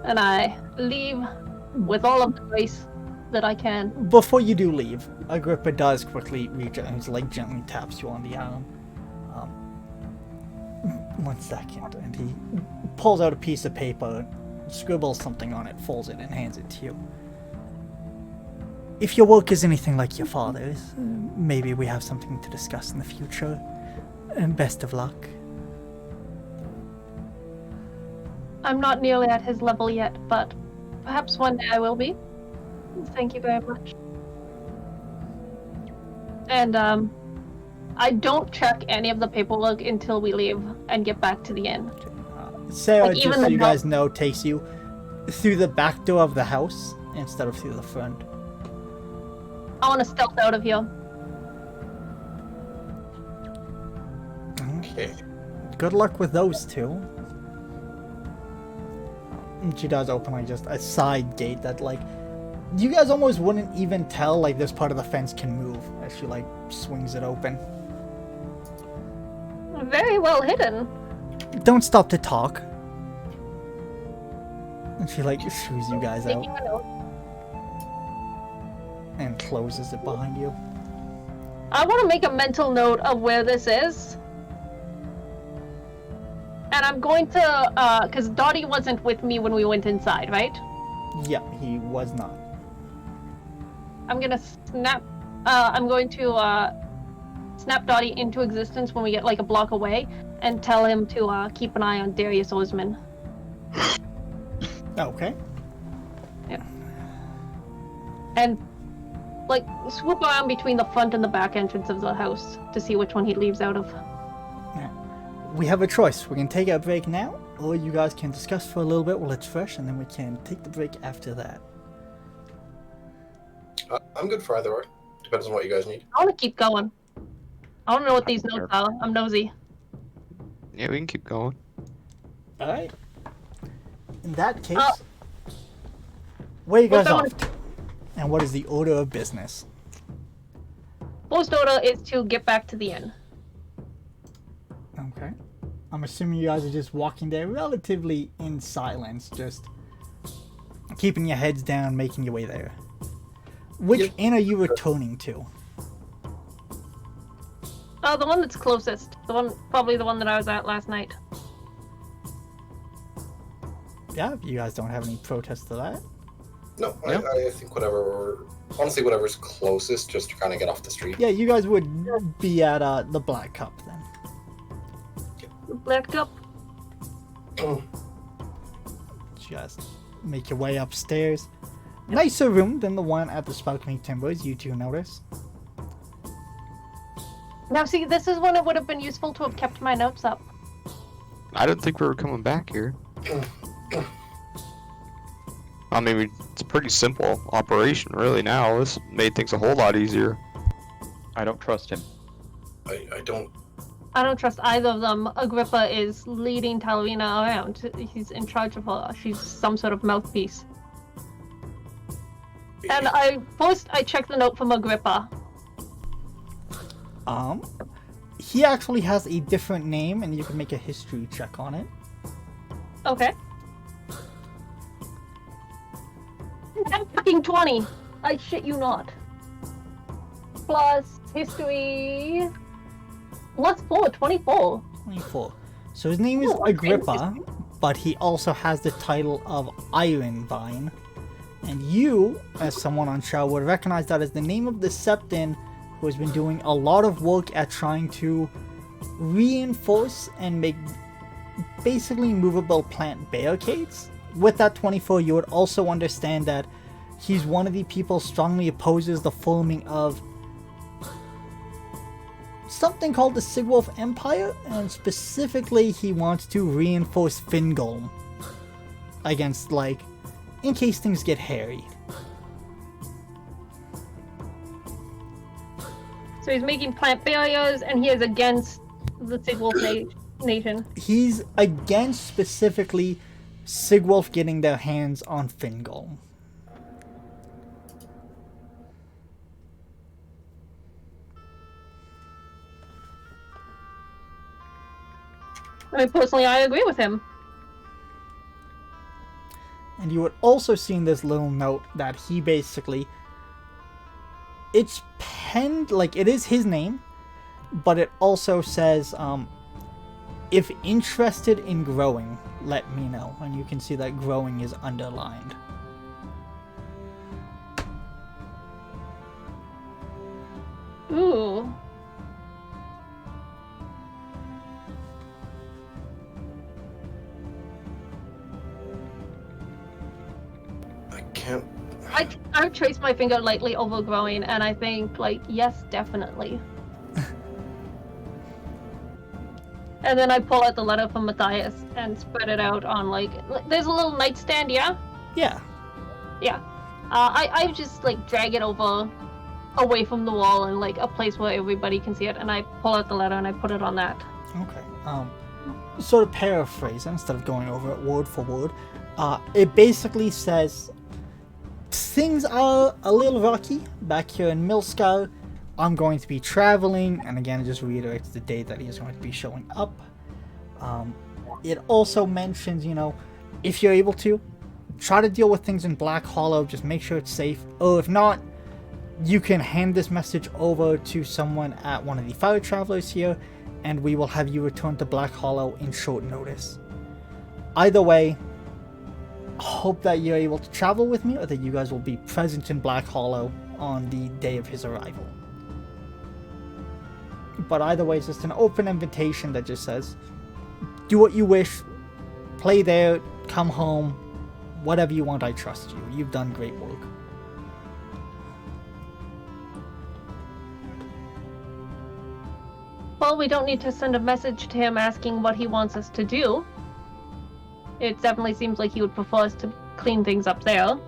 and I leave with all of the grace that I can. Before you do leave, Agrippa does quickly reach out and his leg gently taps you on the arm. 1 second, and he pulls out a piece of paper, scribbles something on it, folds it, and hands it to you. If your work is anything like your father's, maybe we have something to discuss in the future. And best of luck. I'm not nearly at his level yet, but perhaps one day I will be. Thank you very much. And, I don't check any of the paperwork until we leave and get back to the inn. Sarah, Like, even just so the you guys know, takes you through the back door of the house instead of through the front. I want to stealth out of here. Okay. Good luck with those two. And she does open like just a side gate that like you guys almost wouldn't even tell like this part of the fence can move as she like swings it open. Very well hidden. Don't stop to talk. And she like shoos you guys out Taking a note. and closes it behind you. I want to make a mental note of where this is. And I'm going to, because Dottie wasn't with me when we went inside, right? Yeah, he was not. I'm going to snap Dottie into existence when we get like a block away and tell him to keep an eye on Darius Osman. Okay. Yeah. And like swoop around between the front and the back entrance of the house to see which one he leaves out of. We have a choice. We can take a break now, or you guys can discuss for a little bit while it's fresh, and then we can take the break after that. I'm good for either or. Depends on what you guys need. I want to keep going. I want to know what these notes are. I'm nosy. Yeah, we can keep going. Alright. In that case, where are you guys off to? And what is the order of business? First order is to get back to the inn. Okay. I'm assuming you guys are just walking there relatively in silence, just keeping your heads down, making your way there. Which inn are you returning to? The one that's closest. Probably the one that I was at last night. Yeah, you guys don't have any protests to that? No, I think honestly, whatever's closest, just to kind of get off the street. Yeah, you guys would be at the Black Cup then. Black Cup. You guys make your way upstairs. Nicer room than the one at the Sparkling Timbers, you two notice. Now see, this is when it would have been useful to have kept my notes up. I didn't think we were coming back here. I mean, it's a pretty simple operation, really, now. This made things a whole lot easier. I don't trust him. I don't. I don't trust either of them. Agrippa is leading Talina around. He's in charge of her. She's some sort of mouthpiece. And I checked the note from Agrippa. He actually has a different name, and you can make a history check on it. Okay. That's fucking 20. I shit you not. Plus history. Plus 4, 24. 24. So his name is Oh, Agrippa, but he also has the title of Ironvine. And you, as someone on show, would recognize that as the name of the Septon who has been doing a lot of work at trying to reinforce and make basically movable plant barricades. With that 24, you would also understand that he's one of the people strongly opposes the forming of something called the Sigwolf Empire, and specifically he wants to reinforce Fingolm against, like, in case things get hairy. So he's making plant barriers, and he is against the Sigwolf Nation. He's against specifically Sigwolf getting their hands on Fingolm. I mean, personally, I agree with him. And you would also see in this little note that he basically, it's penned, like, it is his name, but it also says, if interested in growing, let me know. And you can see that growing is underlined. Ooh. I can't. I've traced my finger lightly over growing, and I think, like, yes, definitely. And then I pull out the letter from Matthias and spread it out on, like, there's a little nightstand, yeah? Yeah. Yeah. I just, like, drag it over away from the wall and, like, a place where everybody can see it, and I pull out the letter and I put it on that. Okay. Sort of paraphrase instead of going over it word for word. It basically says, things are a little rocky back here in Milscar. I'm going to be traveling, and again, it just reiterates the date that he is going to be showing up. It also mentions, you know, if you're able to, try to deal with things in Black Hollow, just make sure it's safe. Or if not, you can hand this message over to someone at one of the Fire Travelers here, and we will have you return to Black Hollow in short notice. Either way, hope that you're able to travel with me, or that you guys will be present in Black Hollow on the day of his arrival. But either way, it's just an open invitation that just says, do what you wish, play there, come home, whatever you want, I trust you. You've done great work. Well, we don't need to send a message to him asking what he wants us to do. It definitely seems like he would prefer us to clean things up there.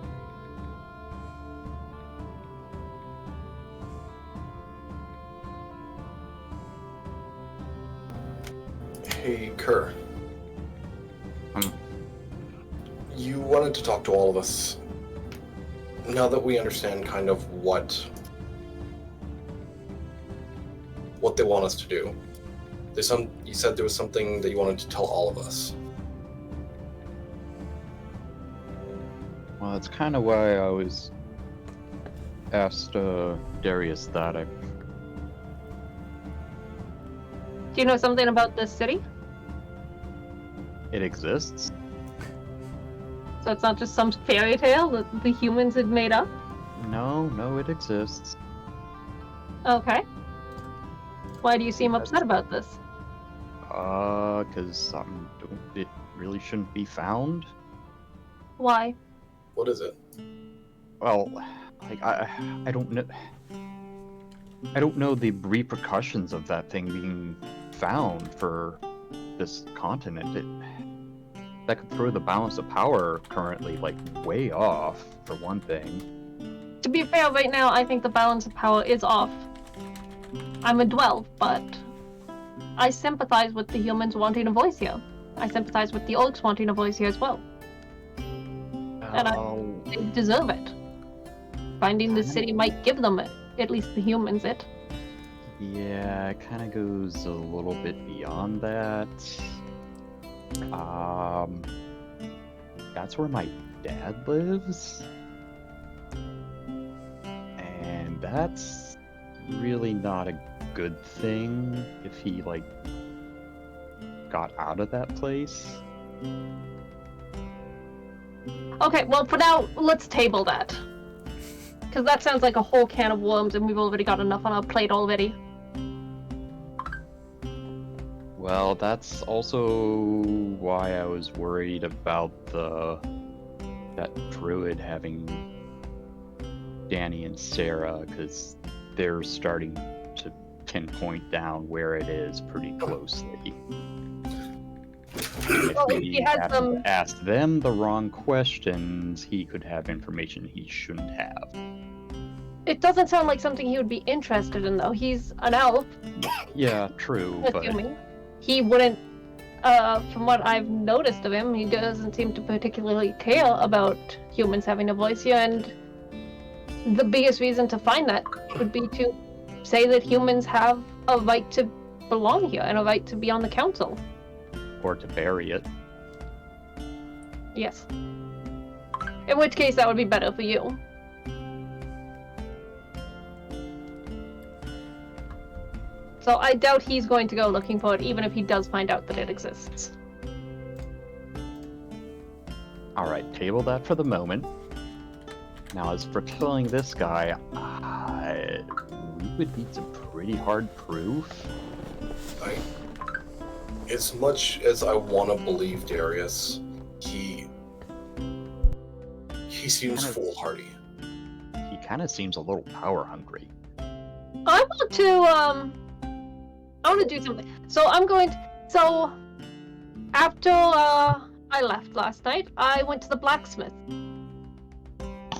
Hey, Kerr. You wanted to talk to all of us. Now that we understand kind of what they want us to do, you said there was something that you wanted to tell all of us. Well, that's kind of why I always asked Darius that. Do you know something about this city? It exists. So it's not just some fairy tale that the humans had made up? No, it exists. Okay. Why do you seem upset about this? Because it really shouldn't be found. Why? What is it? Well, like I don't know. I don't know the repercussions of that thing being found for this continent. That could throw the balance of power currently, like, way off, for one thing. To be fair, right now, I think the balance of power is off. I'm a Dwell, but I sympathize with the humans wanting a voice here. I sympathize with the orcs wanting a voice here as well. And they deserve it. Finding the city might give them it, at least the humans it. Yeah, it kind of goes a little bit beyond that. That's where my dad lives. And that's really not a good thing if he, like, got out of that place. Okay, well, for now, let's table that. Because that sounds like a whole can of worms, and we've already got enough on our plate already. Well, that's also why I was worried about that druid having Danny and Sarah, because they're starting to pinpoint down where it is pretty closely. If Well, we he has happen to ask them the wrong questions, he could have information he shouldn't have. It doesn't sound like something he would be interested in, though. He's an elf. Yeah, true, but Assuming. He wouldn't, from what I've noticed of him, he doesn't seem to particularly care about humans having a voice here, and the biggest reason to find that would be to say that humans have a right to belong here and a right to be on the council. or to bury it. Yes. In which case, that would be better for you. So I doubt he's going to go looking for it, even if he does find out that it exists. Alright, table that for the moment. Now, as for killing this guy, we would need some pretty hard proof. As much as I want to believe Darius, he seems foolhardy. He kind of seems a little power hungry. I want to do something. So so after I left last night, I went to the blacksmith.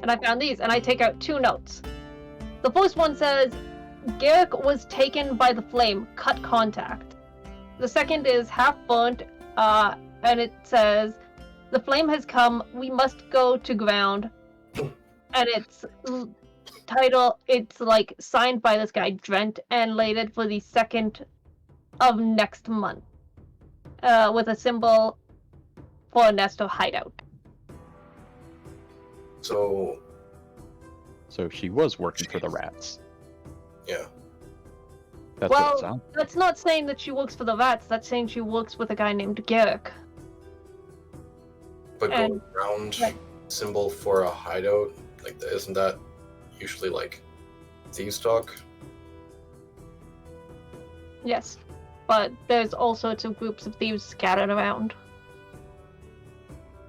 And I found these, and I take out 2 notes. The first one says, Garrick was taken by the flame, cut contact. The second is half burnt, and it says, the flame has come, we must go to ground. And it's like signed by this guy, Drent, and lated for the 2nd of next month. With a symbol for a nest or hideout. So she was working for the rats. Yeah. That's what it Well, sounds. that's not saying that she works for the rats, that's saying she works with a guy named Garrick. But And- going around right. symbol for a hideout, like isn't that usually like thieves talk? Yes, but there's all sorts of groups of thieves scattered around.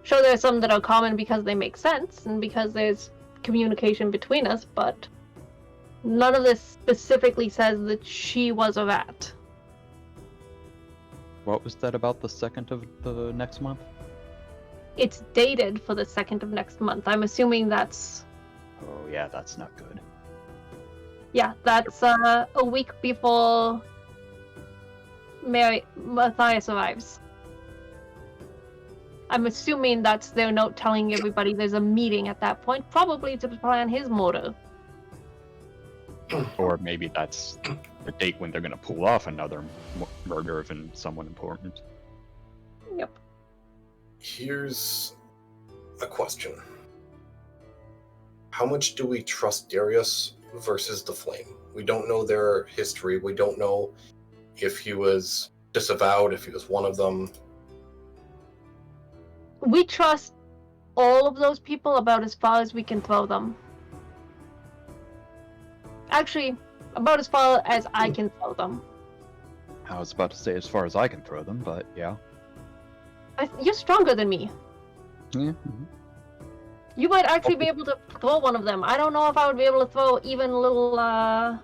Sure, there's some that are common because they make sense and because there's communication between us, but none of this specifically says that she was a rat. What was that about the 2nd of the next month? It's dated for the 2nd of next month. I'm assuming that's... Oh yeah, that's not good. Yeah, that's a week before Matthias arrives. I'm assuming that's their note telling everybody there's a meeting at that point, probably to plan his murder. Or maybe that's the date when they're going to pull off another murder of someone important. Yep. Here's a question. How much do we trust Darius versus the Flame? We don't know their history. We don't know if he was disavowed, if he was one of them. We trust all of those people about as far as we can throw them. Actually, about as far as I can throw them. I was about to say as far as I can throw them, but yeah. You're stronger than me. Yeah. You might actually be able to throw one of them. I don't know if I would be able to throw even a little, I'm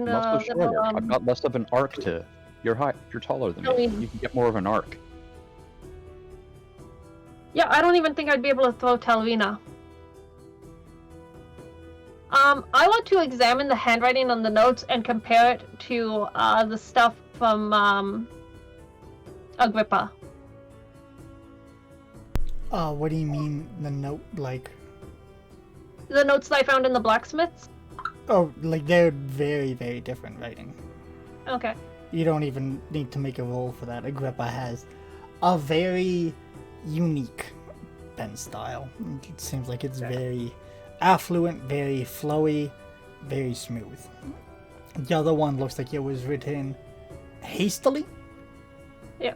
also shorter. I've got less of an arc to... You're taller than me. You can get more of an arc. Yeah, I don't even think I'd be able to throw Talvina. I want to examine the handwriting on the notes and compare it to the stuff from Agrippa. What do you mean the note, like? The notes that I found in the blacksmiths? Oh, like they're very, very different writing. Okay. You don't even need to make a roll for that. Agrippa has a very unique pen style. It seems like it's very affluent, very flowy, very smooth. The other one looks like it was written hastily. Yeah.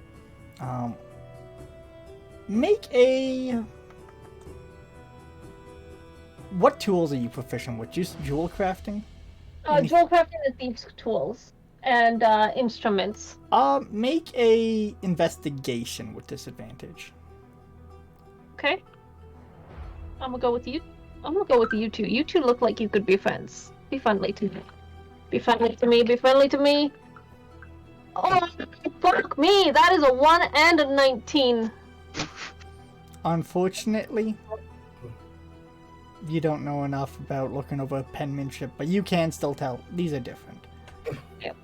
Make a... What tools are you proficient with? Just jewel crafting? Jewel crafting is these tools and instruments. Make a investigation with disadvantage. Okay. I'm gonna go with you. I'm gonna go with you two. You two look like you could be friends. Be friendly to me. Be friendly to me. Be friendly to me. Oh, fuck me! That is a 1 and a 19. Unfortunately, you don't know enough about looking over penmanship, but you can still tell these are different. Yep.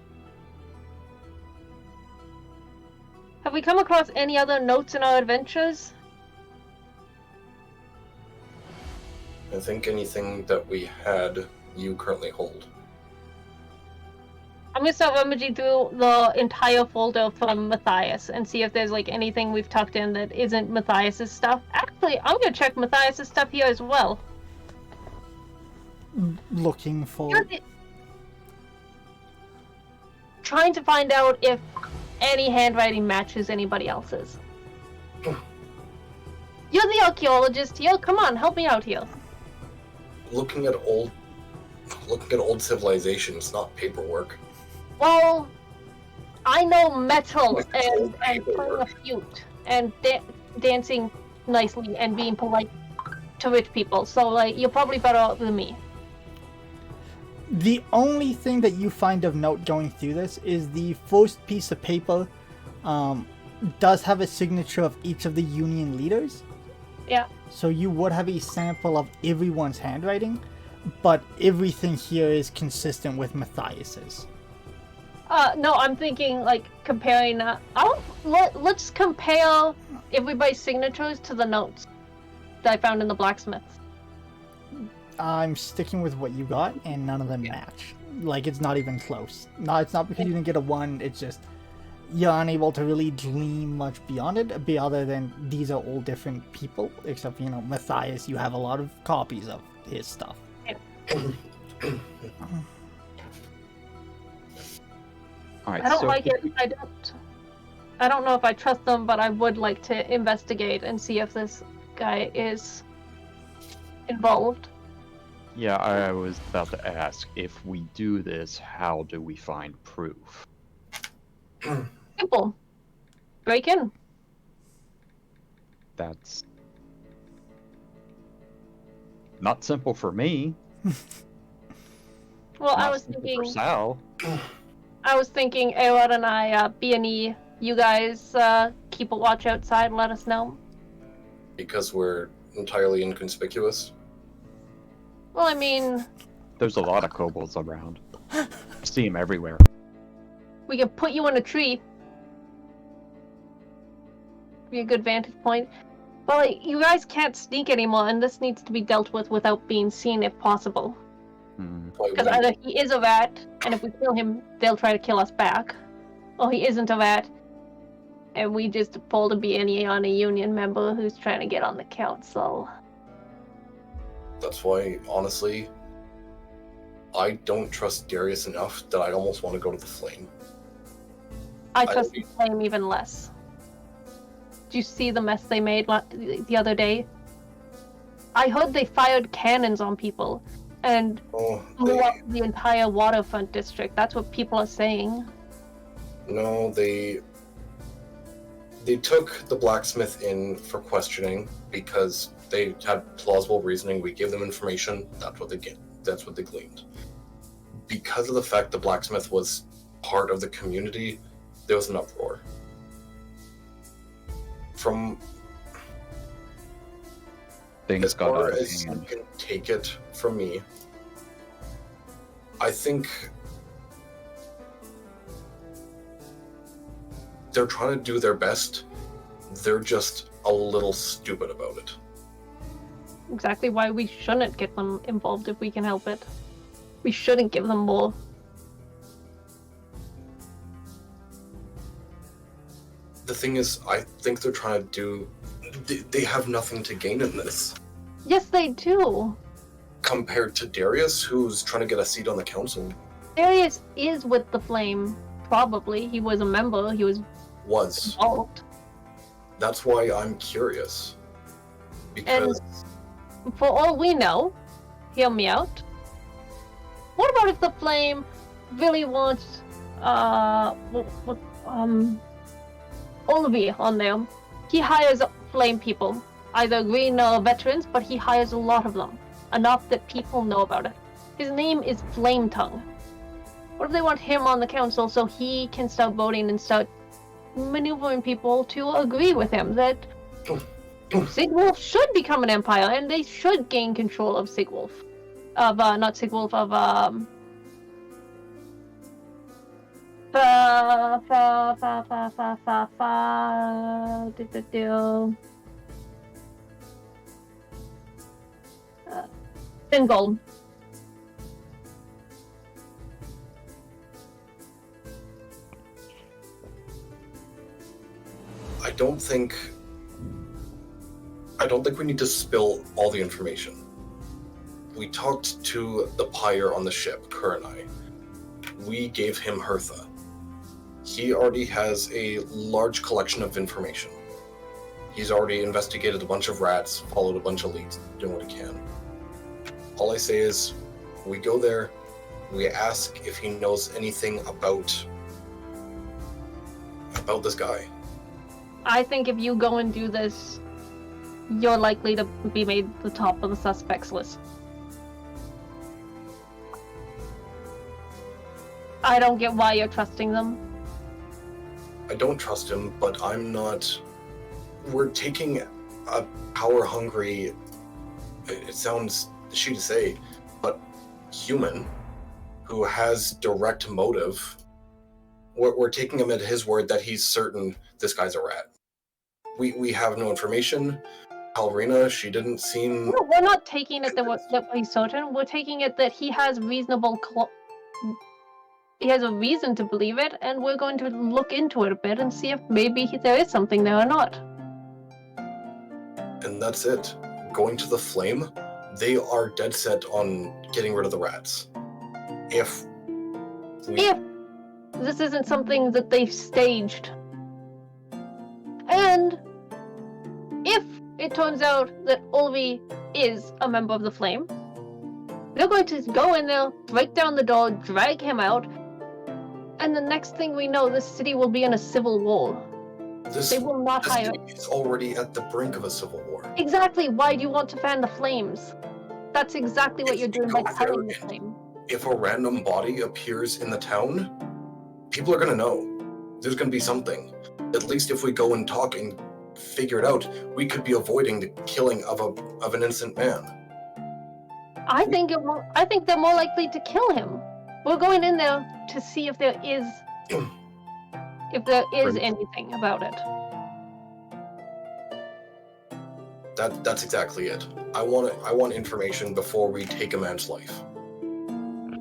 Have we come across any other notes in our adventures? I think anything that we had, you currently hold. I'm gonna start rummaging through the entire folder from Matthias and see if there's like anything we've tucked in that isn't Matthias's stuff. Actually, I'm gonna check Matthias's stuff here as well. Looking for... Trying to find out if any handwriting matches anybody else's. You're the archaeologist here. Come on, help me out here. Looking at old civilizations, not paperwork. Well, I know metal and playing a flute and dancing nicely and being polite to rich people. So, like, you're probably better off than me. The only thing that you find of note going through this is the first piece of paper does have a signature of each of the union leaders. Yeah. So you would have a sample of everyone's handwriting, but everything here is consistent with Matthias's. No, I'm thinking like comparing. Let's compare everybody's signatures to the notes that I found in the blacksmith. I'm sticking with what you got, and none of them match. Like, it's not even close. No, it's not because you didn't get a 1, it's just you're unable to really glean much beyond it, other than these are all different people, except, you know, Matthias, you have a lot of copies of his stuff. Alright, I don't so like it. I don't know if I trust them, but I would like to investigate and see if this guy is involved. yeah, I was about to ask, if we do this, how do we find proof? Simple. Break in. That's not simple for me. Well, I not was simple thinking. for Sal. I was thinking, Aerod and I, B&E, you guys keep a watch outside and let us know. Because we're entirely inconspicuous. Well, I mean, There's a lot of kobolds around. See them everywhere. we could put you in a tree. Be a good vantage point. But like, you guys can't sneak anymore, and this needs to be dealt with without being seen if possible. Because either he is a rat, and if we kill him, they'll try to kill us back. Or he isn't a rat, and we just pulled a B&E on a union member who's trying to get on the council. That's why, honestly, I don't trust Darius enough that I almost want to go to the Flame. I trust the Flame even less. Did you see the mess they made the other day? I heard they fired cannons on people and blew up the entire waterfront district. That's what people are saying. No, they took the blacksmith in for questioning because they had plausible reasoning. We gave them information. That's what they gleaned. Because of the fact the blacksmith was part of the community, there was an uproar. From Things as got far out of as you hand. can take it from me, I think they're trying to do their best. They're just a little stupid about it. Exactly why we shouldn't get them involved if we can help it. We shouldn't give them more. The thing is, I think they're trying to do... They have nothing to gain in this. Yes, they do. Compared to Darius, who's trying to get a seat on the council. Darius is with the Flame. Probably. He was a member. He was Was. involved. That's why I'm curious. Because For all we know, hear me out. What about if the flame really wants Olivia on there? He hires flame people, either green or veterans, but he hires a lot of them, enough that people know about it. His name is Flame Tongue. What if they want him on the council so he can start voting and start maneuvering people to agree with him that Sigwolf should become an empire and they should gain control of Sigwolf. Not Sigwolf, of Singold. I don't think we need to spill all the information. We talked to the pyre on the ship, Kerr and I. We gave him Hertha. He already has a large collection of information. He's already investigated a bunch of rats, followed a bunch of leads, doing what he can. All I say is, we go there, we ask if he knows anything about this guy. I think if you go and do this, you're likely to be made the top of the suspects list. I don't get why you're trusting them. I don't trust him, but I'm not... We're taking a power-hungry... It sounds shitty to say, but human who has direct motive. We're taking him at his word that he's certain this guy's a rat. We have no information. Palrina, she didn't seem... No, we're not taking it that he's certain. We're taking it that he has he has a reason to believe it, and we're going to look into it a bit and see if maybe there is something there or not. And that's it. Going to the flame, they are dead set on getting rid of the rats. If this isn't something that they've staged, and if it turns out that Olvi is a member of the Flame, they're going to go in there, break down the door, drag him out, and the next thing we know, this city will be in a civil war. They will not hire... It's already at the brink of a civil war. Exactly, why do you want to fan the flames? That's exactly what you're doing by killing the flame. If a random body appears in the town, people are going to know. There's going to be something. At least if we go and talk and figure it out, we could be avoiding the killing of an innocent man. I think they're more likely to kill him. We're going in there to see if there is anything about it. That's exactly it. I want information before we take a man's life.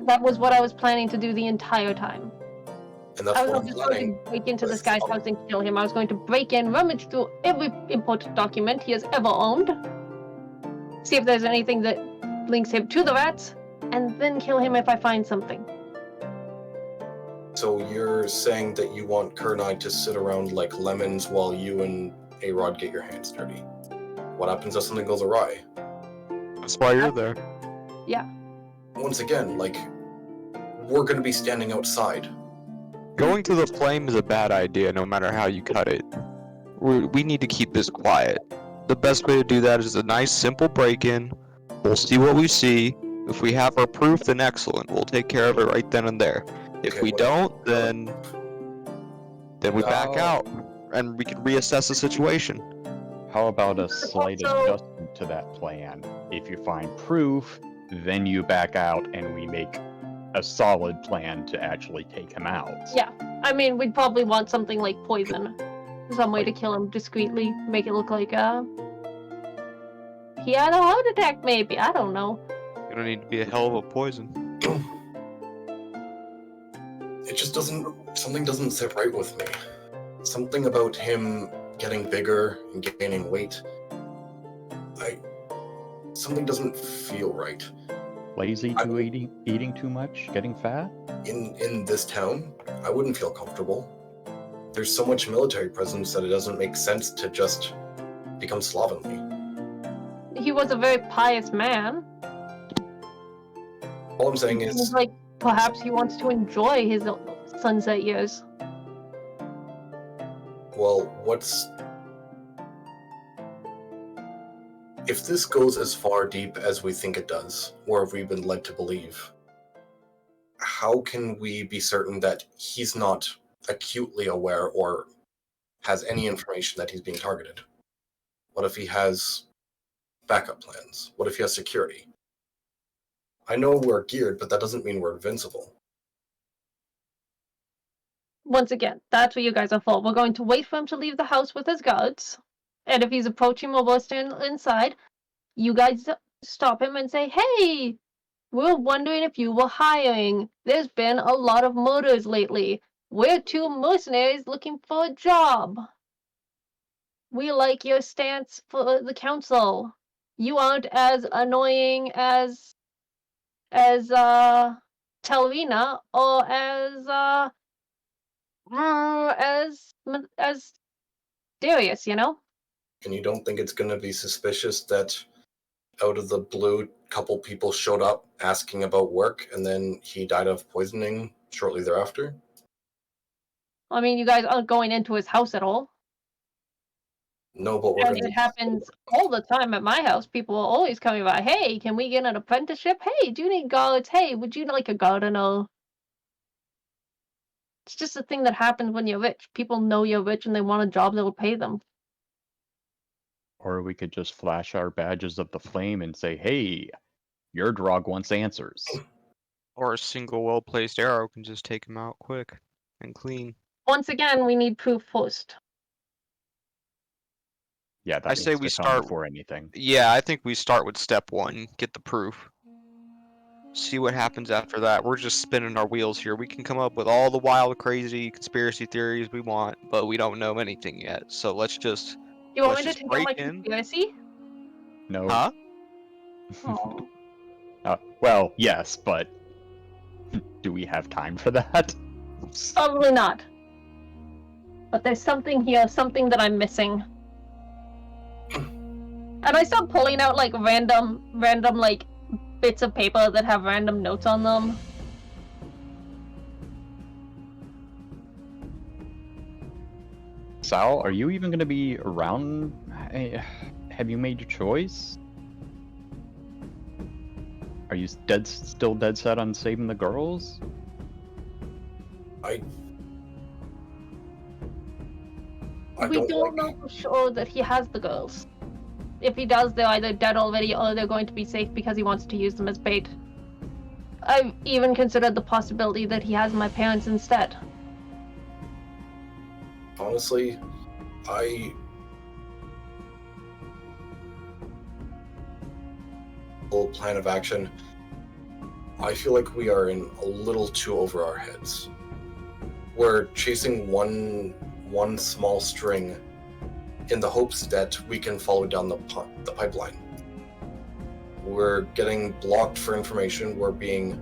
That was what I was planning to do the entire time. And that's I was what I'm just going planning. to break into this guy's house and kill him. I was going to break in, rummage through every important document he has ever owned, see if there's anything that links him to the rats, and then kill him if I find something. So you're saying that you want Kerr and I to sit around like lemons while you and A-Rod get your hands dirty? What happens if something goes awry? That's why you're there. Yeah. Once again, like, we're going to be standing outside. Going to the flame is a bad idea, no matter how you cut it. We need to keep this quiet. The best way to do that is a nice, simple break-in. We'll see what we see. If we have our proof, then excellent. We'll take care of it right then and there. If Okay, we don't, then we back Oh. out, and we can reassess the situation. How about a slight Also- adjustment to that plan? If you find proof, then you back out and we make a solid plan to actually take him out. Yeah. I mean, we'd probably want something like poison. Some way to kill him discreetly. Make it look like, he had a heart attack, maybe. I don't know. You don't need to be a hell of a poison. It just something doesn't sit right with me. Something about him getting bigger and gaining weight. Something doesn't feel right. Lazy to eating too much, getting fat? In this town, I wouldn't feel comfortable. there's so much military presence that it doesn't make sense to just become slovenly. He was a very pious man. All I'm saying It's is, like perhaps he wants to enjoy his sunset years. well, if this goes as far deep as we think it does, or if we've been led to believe, how can we be certain that he's not acutely aware or has any information that he's being targeted? What if he has backup plans? What if he has security? I know we're geared, but that doesn't mean we're invincible. Once again, that's what you guys are for. We're going to wait for him to leave the house with his guards. And if he's approaching while we're standing inside, you guys stop him and say, "Hey, we're wondering if you were hiring. There's been a lot of murders lately. We're 2 mercenaries looking for a job. We like your stance for the council. You aren't as annoying as Telrina or as Darius, you know?" And you don't think it's going to be suspicious that out of the blue, couple people showed up asking about work, and then he died of poisoning shortly thereafter? I mean, you guys aren't going into his house at all. No, but we're And going it happens all the time at my house. People are always coming by, "Hey, can we get an apprenticeship? Hey, do you need guards? Hey, would you like a gardener?" It's just a thing that happens when you're rich. People know you're rich and they want a job that will pay them. Or we could just flash our badges of the flame and say, hey, your drog wants answers. Or a single well-placed arrow can just take him out quick and clean. Once again, we need proof first. Yeah, that I needs say to we come start- before anything. Yeah, I think we start with step 1, get the proof. See what happens after that. We're just spinning our wheels here. We can come up with all the wild, crazy conspiracy theories we want, but we don't know anything yet. So let's just... You want Let's me to just take out break my in. conspiracy? No. Huh? Oh. Well, yes, but do we have time for that? Probably not. But there's something here, something that I'm missing. And I start pulling out like random like bits of paper that have random notes on them. Sal, are you even going to be around? Have you made your choice? Are you still dead set on saving the girls? I We don't know for sure that he has the girls. If he does, they're either dead already or they're going to be safe because he wants to use them as bait. I've even considered the possibility that he has my parents instead. Honestly, plan of action, I feel like we are in a little too over our heads. We're chasing one small string in the hopes that we can follow down the pipeline. We're getting blocked for information. We're being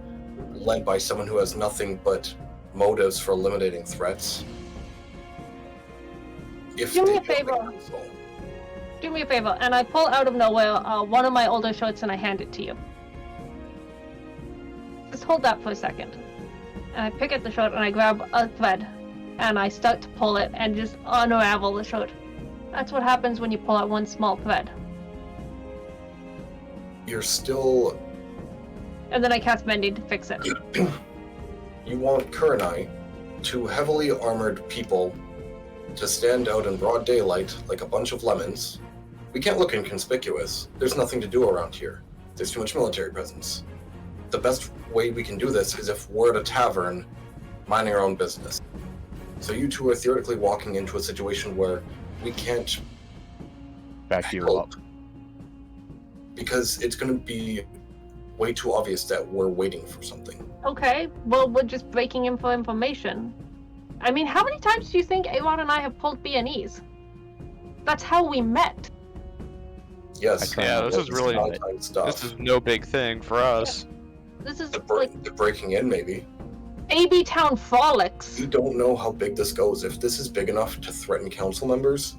led by someone who has nothing but motives for eliminating threats. Do me a favor. Do me a favor, and I pull out of nowhere one of my older shirts and I hand it to you. Just hold that for a second. And I pick at the shirt and I grab a thread and I start to pull it and just unravel the shirt. That's what happens when you pull out one small thread. You're still... And then I cast Mending to fix it. You want Kerr and I, 2 heavily armored people, to stand out in broad daylight like a bunch of lemons. We can't look inconspicuous. There's nothing to do around here. There's too much military presence. The best way we can do this is if we're at a tavern, minding our own business. So you 2 are theoretically walking into a situation where we can't Back you help, up. because it's going to be way too obvious that we're waiting for something. Okay, well, we're just breaking in for information. I mean, how many times do you think Aaron and I have pulled B&Es? That's how we met. Yes. Yeah, this is really... stuff. This is no big thing for us. This is The like... breaking in, maybe. Baby Town Frolics. You don't know how big this goes. If this is big enough to threaten council members,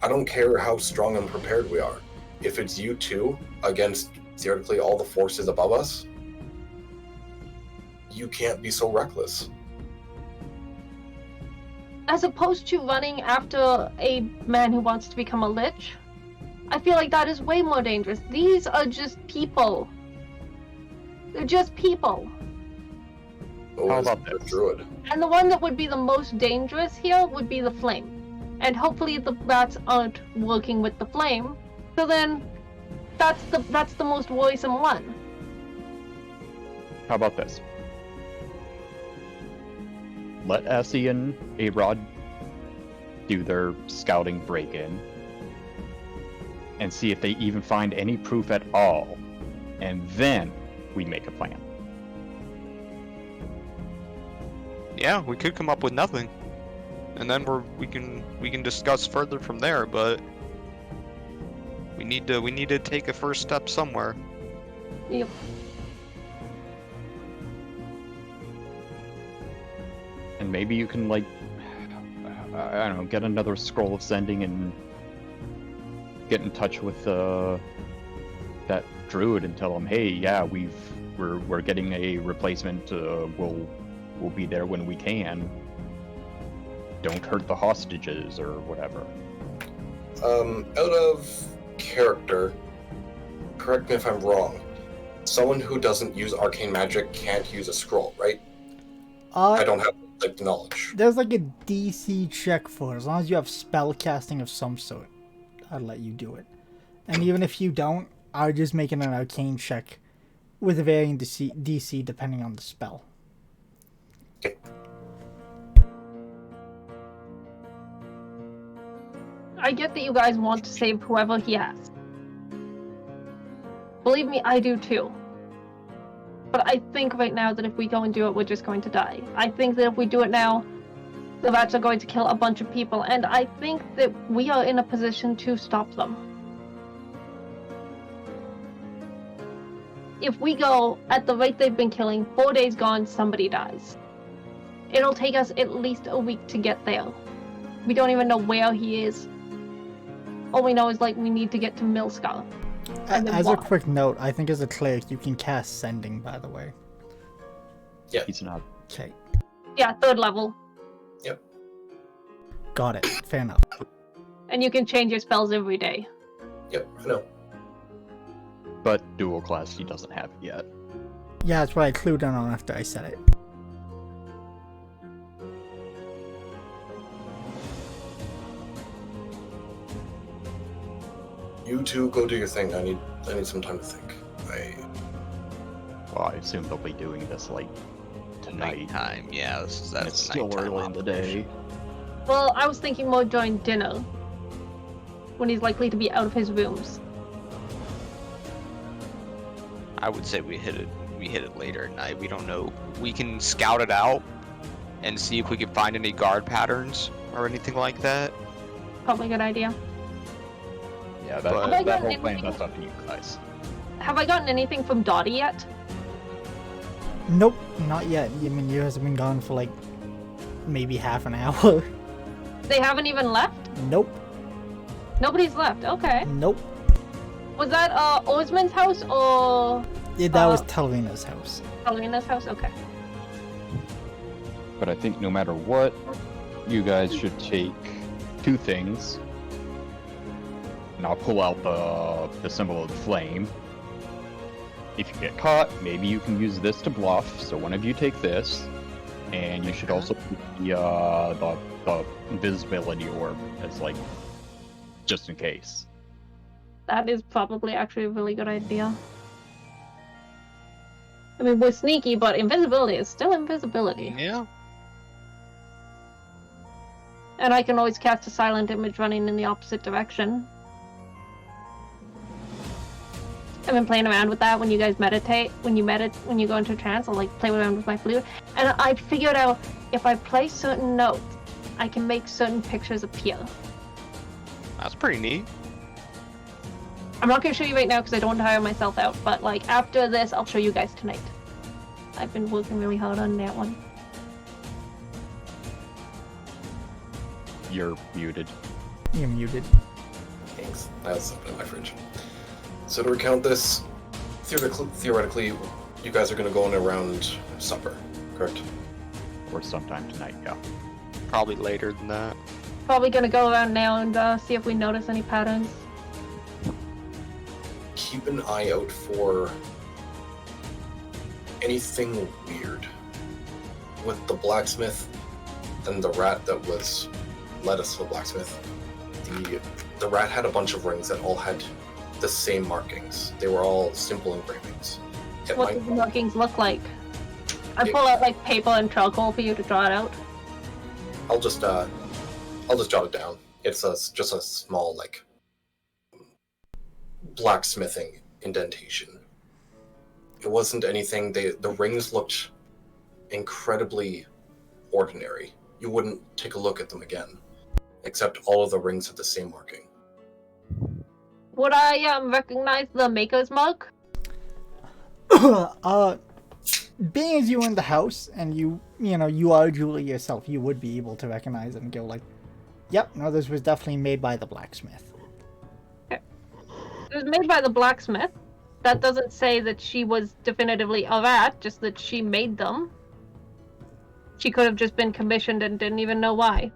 I don't care how strong and prepared we are. If it's you two against theoretically all the forces above us, you can't be so reckless. As opposed to running after a man who wants to become a lich, I feel like that is way more dangerous. These are just people. They're just people. How about this? Druid? And the one that would be the most dangerous here would be the flame. And hopefully the bats aren't working with the flame. So then that's the most worrisome one. How about this? Let Essie and A-Rod do their scouting break-in and see if they even find any proof at all, and then we make a plan. Yeah, we could come up with nothing, and then we can discuss further from there. But we need to take a first step somewhere. Yep. And maybe you can, like, I don't know, get another scroll of sending and get in touch with that druid and tell him, hey, yeah, we're getting a replacement. We'll be there when we can. Don't hurt the hostages or whatever. Out of character, correct me if I'm wrong. Someone who doesn't use arcane magic can't use a scroll, right? I don't have like knowledge. There's like a DC check for it. As long as you have spell casting of some sort, I'd let you do it. And even if you don't, I'll just make an arcane check with a varying DC depending on the spell. Okay. I get that you guys want to save whoever he has. Believe me, I do too. But I think right now that if we go and do it, we're just going to die. I think that if we do it now, the rats are going to kill a bunch of people, and I think that we are in a position to stop them. If we go at the rate they've been killing, 4 days gone, somebody dies. It'll take us at least a week to get there. We don't even know where he is. All we know is, like, we need to get to Milscar. As a quick note, I think as a cleric you can cast Sending, by the way. Yeah. He's not. Okay. Yeah, 3rd level. Yep. Got it. Fair enough. And you can change your spells every day. Yep, I know. But dual class he doesn't have it yet. Yeah, that's what I clued in on after I said it. You two go do your thing. I need some time to think. Well, I assume they'll be doing this like tonight. Nighttime, yeah. That's It's still early in the day. Well, I was thinking more during dinner. When he's likely to be out of his rooms. I would say we hit it later at night. We don't know. We can scout it out and see if we can find any guard patterns or anything like that. Probably a good idea. Yeah, But- that whole plan, that's up to you guys. Have I gotten anything from Dottie yet? Nope, not yet. I mean, you guys have been gone for like maybe half an hour. They haven't even left? Nope. Nobody's left, okay. Nope. Was that Osman's house or Yeah, that was Talvina's house. Alina's house? Okay. But I think no matter what, you guys should take 2 things. And I'll pull out the symbol of the flame. If you get caught, maybe you can use this to bluff. So one of you take this, and you should also put the invisibility orb as like just in case. That is probably actually a really good idea. I mean, we're sneaky, but invisibility is still invisibility. Yeah. And I can always cast a silent image running in the opposite direction. I've been playing around with that when you guys meditate. When you go into trance, I'll like play around with my flute. And I figured out if I play certain notes, I can make certain pictures appear. That's pretty neat. I'm not gonna show you right now because I don't want to tire myself out, but like after this, I'll show you guys tonight. I've been working really hard on that one. You're muted. You're muted. Thanks. I have something in my fridge. So to recount this, theoretically, you guys are going to go in around supper, correct? Or sometime tonight, yeah. Probably later than that. Probably gonna go around now and see if we notice any patterns. Keep an eye out for anything weird. With the blacksmith and the rat that led us to the blacksmith, the rat had a bunch of rings that all had the same markings. They were all simple engravings. What do the markings look like? I pull out like paper and charcoal for you to draw it out. I'll just jot it down. It's just a small like blacksmithing indentation. It wasn't anything. The rings looked incredibly ordinary. You wouldn't take a look at them again, except all of the rings have the same marking. Would I recognize the maker's mark? Being as you in the house and you are Julie yourself, you would be able to recognize it and go like, yep, no, this was definitely made by the blacksmith. Okay. It was made by the blacksmith. That doesn't say that she was definitively a rat, just that she made them. She could have just been commissioned and didn't even know why.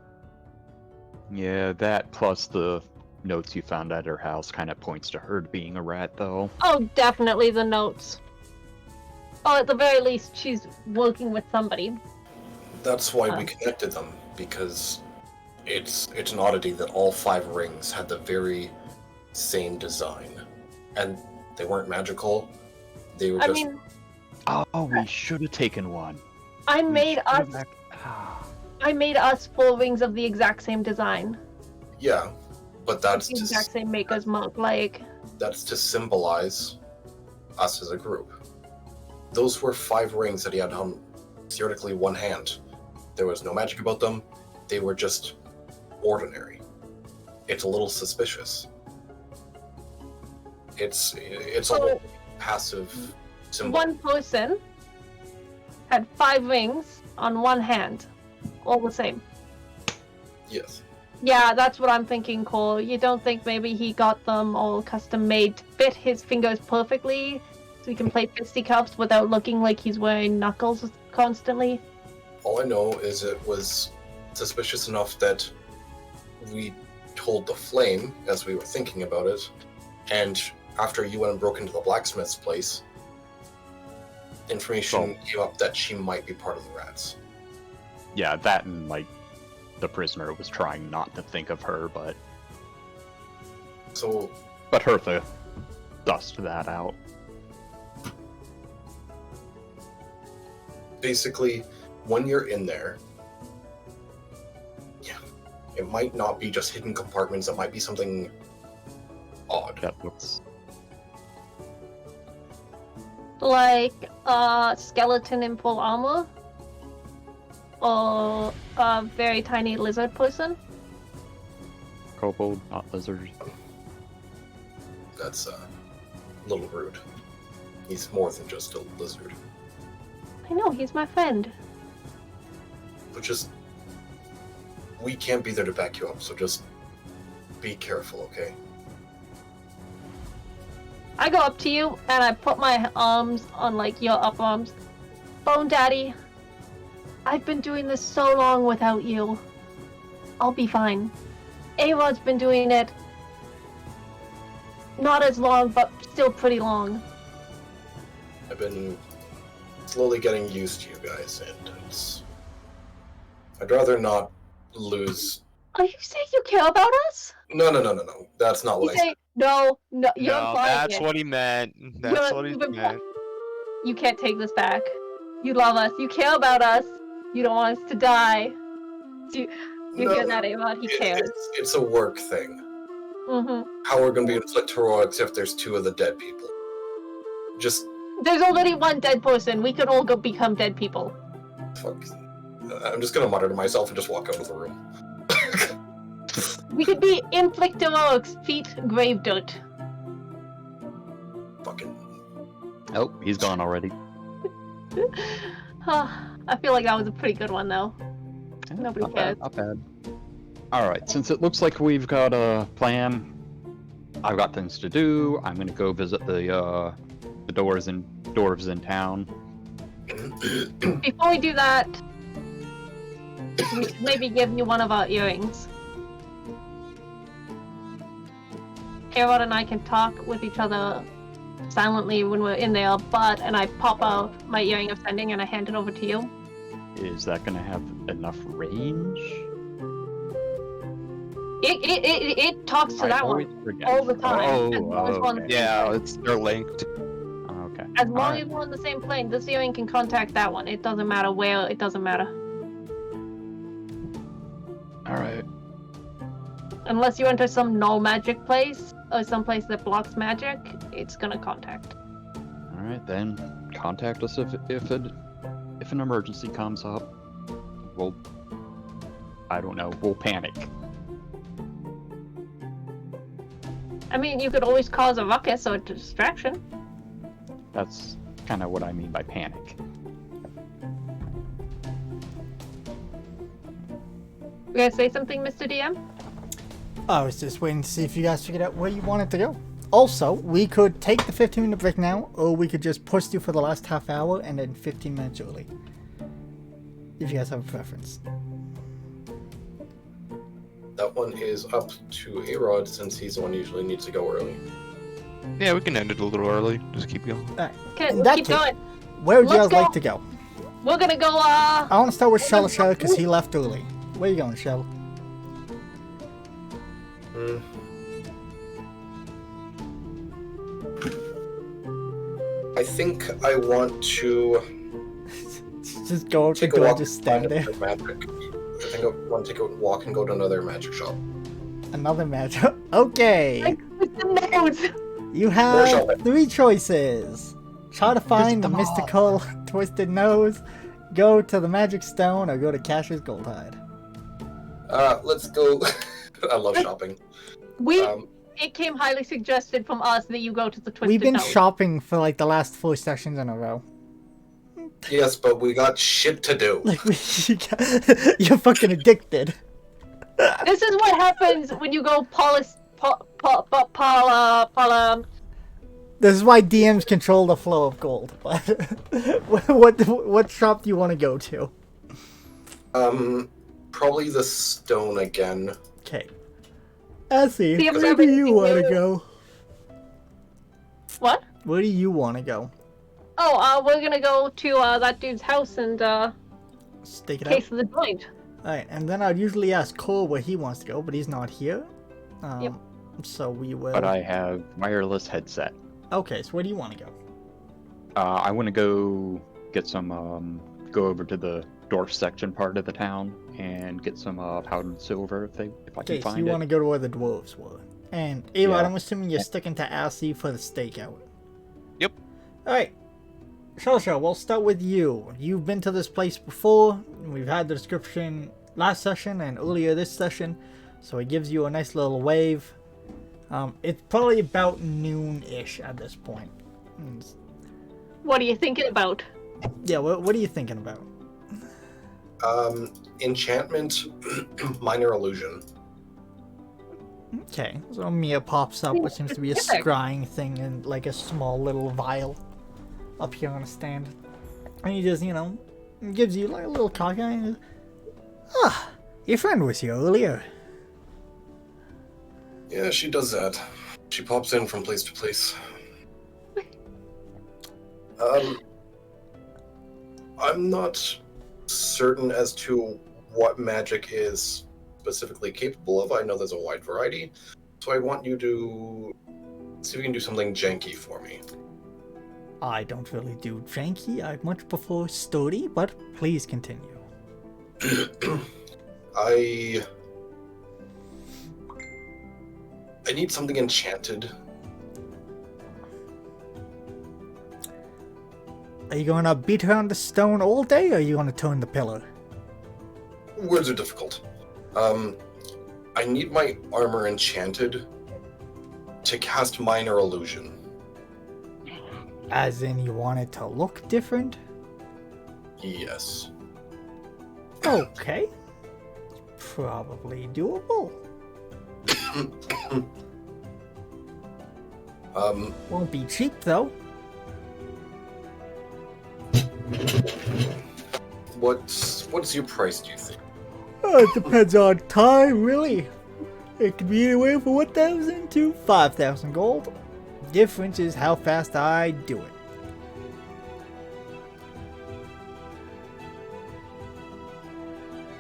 Yeah, that plus the notes you found at her house kind of points to her being a rat, though. Oh, definitely the notes. Oh, at the very least, she's working with somebody. That's why we connected them, because it's an oddity that all 5 rings had the very same design. And they weren't magical. They were just... Oh, we should have taken one. I made us 4 rings of the exact same design. Yeah, but that's the exact same maker's mark, like... That's to symbolize us as a group. Those were 5 rings that he had on theoretically one hand. There was no magic about them. They were just ordinary. It's a little suspicious. It's a little passive symbol. One person had 5 rings on one hand, all the same. Yes. Yeah, that's what I'm thinking, Cole. You don't think maybe he got them all custom made to fit his fingers perfectly? So he can play fisticuffs without looking like he's wearing knuckles constantly? All I know is it was suspicious enough that we told the Flame as we were thinking about it, and after you went and broke into the blacksmith's place, information came up that she might be part of the rats. Yeah, that and, like, the prisoner was trying not to think of her, but... So... But Hertha sussed that out. Basically, when you're in there, yeah, it might not be just hidden compartments, it might be something odd. That looks... Like a skeleton in full armor? Or a very tiny lizard person? Kobold, not lizard. That's a little rude. He's more than just a lizard. I know, he's my friend. But just... We can't be there to back you up, so just be careful, okay? I go up to you, and I put my arms on, like, your upper arms. Bone Daddy, I've been doing this so long without you. I'll be fine. A-Rod's been doing it not as long, but still pretty long. I've been slowly getting used to you guys, and it's... I'd rather not lose... Are you saying you care about us? No. That's not what I said. No, you're No, implying that's it. what he meant. That's what he meant. You can't take this back. You love us. You care about us. You don't want us to die. You hear that, A-Rod? He cares. It's a work thing. Mm-hmm. How we're going to be Inflict heroics if there's 2 of the dead people? Just... There's already 1 dead person. We could all go become dead people. Fuck. I'm just going to mutter to myself and just walk out of the room. We could be Inflict heroics, feet grave dirt. Fucking... Oh, he's gone already. I feel like that was a pretty good one, though. Yeah, Nobody not cares. bad, not bad. Alright, since it looks like we've got a plan, I've got things to do. I'm gonna go visit the dwarves in town. Before we do that, we should maybe give you one of our earrings. Herod and I can talk with each other silently when we're in there, and I pop out my earring of sending and I hand it over to you. Is that gonna have enough range? It talks to I that always one forget. all the time. As Oh, long as we're on the okay. same Yeah, plane. they're linked. Okay. As long Alright. as we're on the same plane, this earring can contact that one. It doesn't matter where, it doesn't matter. Alright. Unless you enter some no magic place, or some place that blocks magic, it's gonna contact. Alright, then contact us if an emergency comes up. I don't know, we'll panic. I mean, you could always cause a ruckus or a distraction. That's kind of what I mean by panic. You gonna say something, Mr. DM? I was just waiting to see if you guys figured out where you wanted to go. Also, we could take the 15-minute break now, or we could just push through for the last half hour and then 15 minutes early. If you guys have a preference. That one is up to Arod since he's the one who usually needs to go early. Yeah, we can end it a little early. Just keep going. Alright. Okay, In let's that keep case, going. where would you Let's guys like go. to go? We're gonna go, I want to start with Shell because he left early. Where you going, Shell? I think I want to Just go up to take a go and walk. just stand there. Find another magic. I think I want to take a walk and go to another magic shop. Another match. Okay. with the nose. You More have shopping. 3 choices. Try to find the mystical twisted nose, go to the magic stone, or go to Cash's gold hide. Let's go. I love shopping. It came highly suggested from us that you go to the Twisted We've been Nose. shopping for like the last 4 sessions in a row. Yes, but we got shit to do. Like you're fucking addicted. This is what happens when you go This is why DMs control the flow of gold. But what shop do you want to go to? Probably the stone again. Okay. Essie, See, I've where never do you seen want to you- go? What? Where do you want to go? Oh, we're gonna go to that dude's house and Stake it case out. of the joint. Alright, and then I'd usually ask Cole where he wants to go, but he's not here. Yep. So we will. But I have wireless headset. Okay, so where do you want to go? I want to go get some, go over to the dwarf section part of the town and get some powdered silver if I Okay, can so find you it. want to go to where the dwarves were. And Arod, Yeah. I'm assuming you're sticking to Assy for the stakeout. Yep. Alright. Shelsha, we'll start with you. You've been to this place before. We've had the description last session and earlier this session. So it gives you a nice little wave. It's probably about noon-ish at this point. What are you thinking about? Yeah, what are you thinking about? Enchantment, minor illusion. Okay, so Mia pops up what seems to be a Specific. scrying thing in like a small little vial up here on a stand. And he just, gives you like a little cock eye and ah, your friend was here earlier. Yeah, she does that. She pops in from place to place. I'm not certain as to what magic is specifically capable of. I know there's a wide variety, so I want you to see if you can do something janky for me. I don't really do janky. I much prefer sturdy, but please continue. I need something enchanted. Are you going to beat around the stone all day, or are you going to turn the pillar? Words are difficult. I need my armor enchanted to cast minor illusion. As in, you want it to look different? Yes. Okay. Probably doable. Won't be cheap though. What's your price, do you think? It depends on time, really. It could be anywhere from 1,000 to 5,000 gold. Difference is how fast I do it.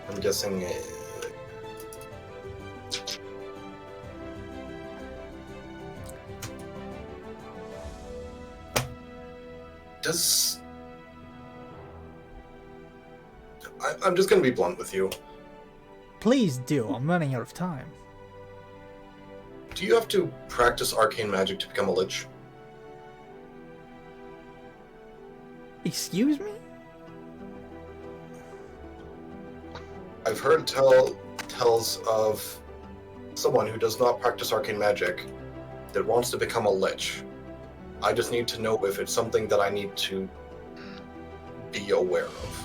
I'm guessing. I'm just gonna be blunt with you. Please do, I'm running out of time. Do you have to practice arcane magic to become a lich? Excuse me? I've heard tells of someone who does not practice arcane magic that wants to become a lich. I just need to know if it's something that I need to be aware of.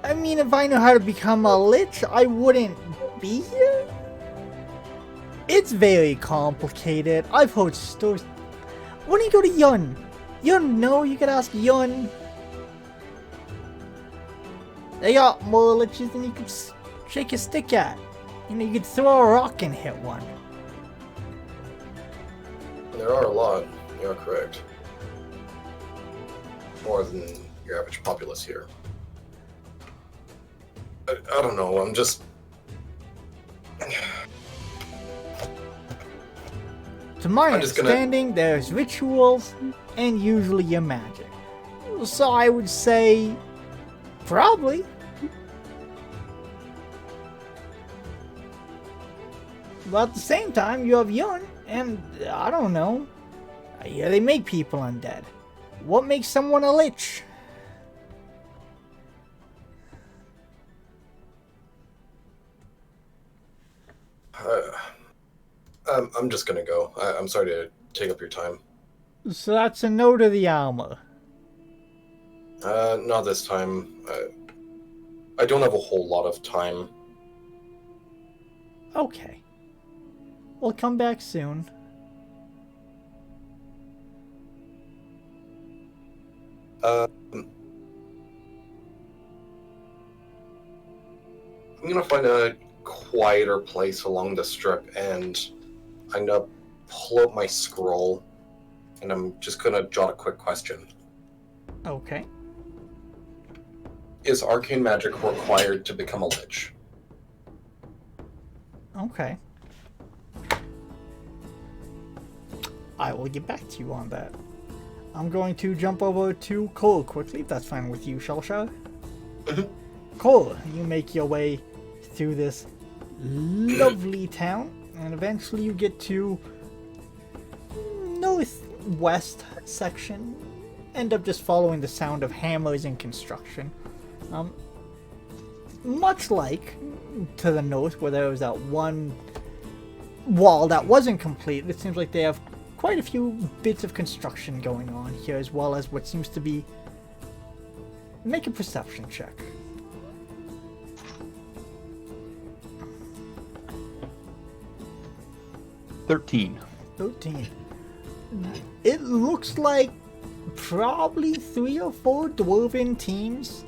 I mean, if I know how to become a lich, I wouldn't be here? It's very complicated. I've heard stories. Why don't you go to Yun? Yun, no, you could ask Yun. They got more liches than you could shake a stick at. You know, you could throw a rock and hit one. There are a lot, you're correct. More than your average populace here. I don't know, I'm just... To my I'm just gonna- understanding, there's rituals and usually a magic. So I would say... probably. But at the same time, you have Yun, and I don't know. Yeah, they make people undead. What makes someone a lich? I'm just gonna go. I'm sorry to take up your time. So that's a no to the armor. Not this time. I don't have a whole lot of time. Okay. We'll come back soon. I'm gonna find a quieter place along the strip, and I'm gonna pull out my scroll, and I'm just gonna jot a quick question. Okay. Is arcane magic required to become a lich? Okay. I will get back to you on that. I'm going to jump over to Cole quickly, if that's fine with you, Shelsha. Cole, you make your way through this lovely town, and eventually you get to northwest section. End up just following the sound of hammers and construction. Much like to the north, where there was that one wall that wasn't complete, it seems like they have quite a few bits of construction going on here, as well as what seems to be... Make a perception check. $13. 13. It looks like probably 3 or 4 dwarven teams.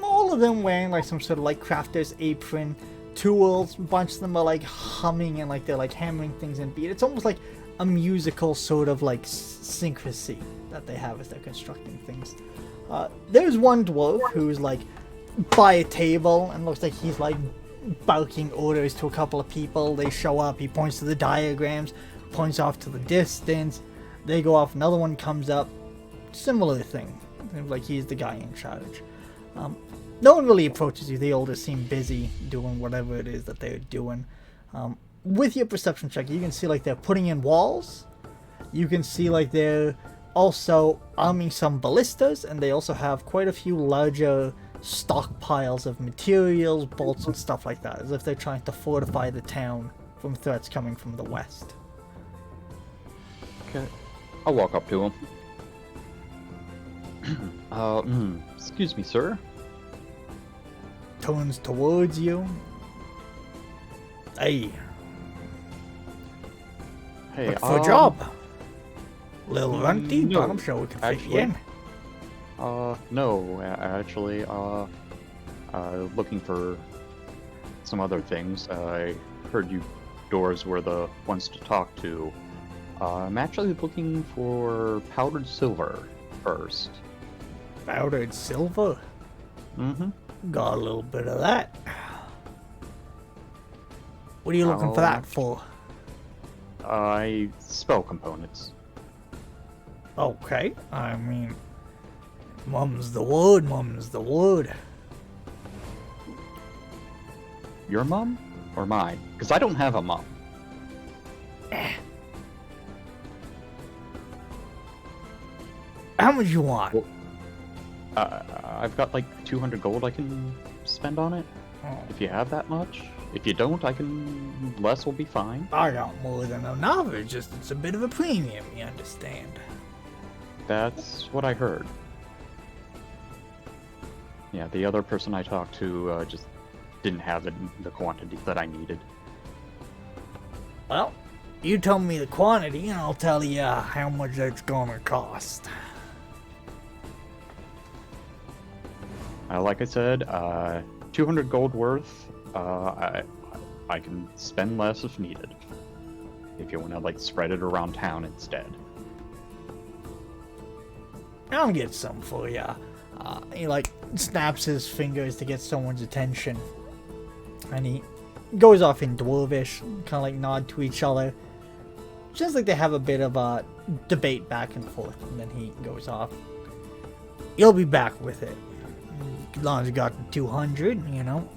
All of them wearing like some sort of like crafter's apron, tools. A bunch of them are like humming and like they're like hammering things in beat. It's almost like a musical sort of like syncrasy that they have as they're constructing things. There's one dwarf who's like by a table and looks like he's like barking orders to a couple of people. They show up, he points to the diagrams, points off to the distance, they go off, another one comes up, similar thing. Seems like he's the guy in charge. No one really approaches you, they all just seem busy doing whatever it is that they're doing. With your perception check, you can see like they're putting in walls, you can see like they're also arming some ballistas, and they also have quite a few larger stockpiles of materials, bolts and stuff like that, as if they're trying to fortify the town from threats coming from the west. Okay. I'll walk up to him. Excuse me, sir. Turns towards you. Hey, Hey, look for a job. Little runty, no, but I'm sure we can fit you actually. in. No, actually, looking for some other things. I heard you doors were the ones to talk to. I'm actually looking for powdered silver first. Powdered silver. Mm-hmm. Got a little bit of that. What are you looking for that for? I spell components. Okay, I mean, mum's the word, mum's the word. Your mom or mine? Because I don't have a mom. How much you want? Well, I've got like 200 gold I can spend on it. Oh, If you have that much. If you don't, I can. Less will be fine. I got more than enough, it's a bit of a premium, you understand? That's what I heard. Yeah, the other person I talked to just didn't have the quantity that I needed. Well, you tell me the quantity and I'll tell you how much that's gonna cost. Like I said, 200 gold worth. I can spend less if needed. If you want to like spread it around town instead. I'll get some for you. He like snaps his fingers to get someone's attention, and he goes off in Dwarvish, kind of like nod to each other, just like they have a bit of a debate back and forth, and then he goes off. You'll be back with it, as long as you got the 200, you know.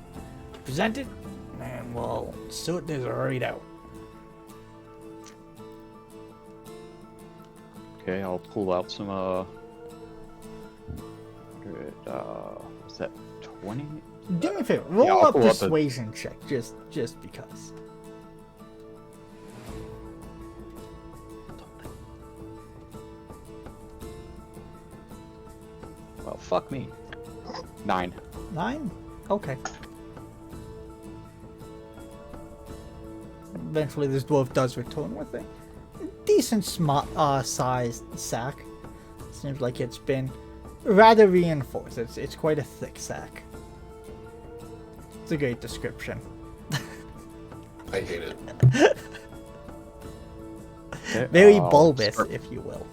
Present it, and we'll sort this right out. Okay, I'll pull out some is that 20? Do me a favor, roll I'll up pull up the- persuasion check, just because. Well, fuck me. 9. 9? Okay. Eventually this dwarf does return with a decent sized sack. Seems like it's been rather reinforced. It's quite a thick sack. It's a great description. I hate it. Okay, Very I'll bulbous, start- if you will.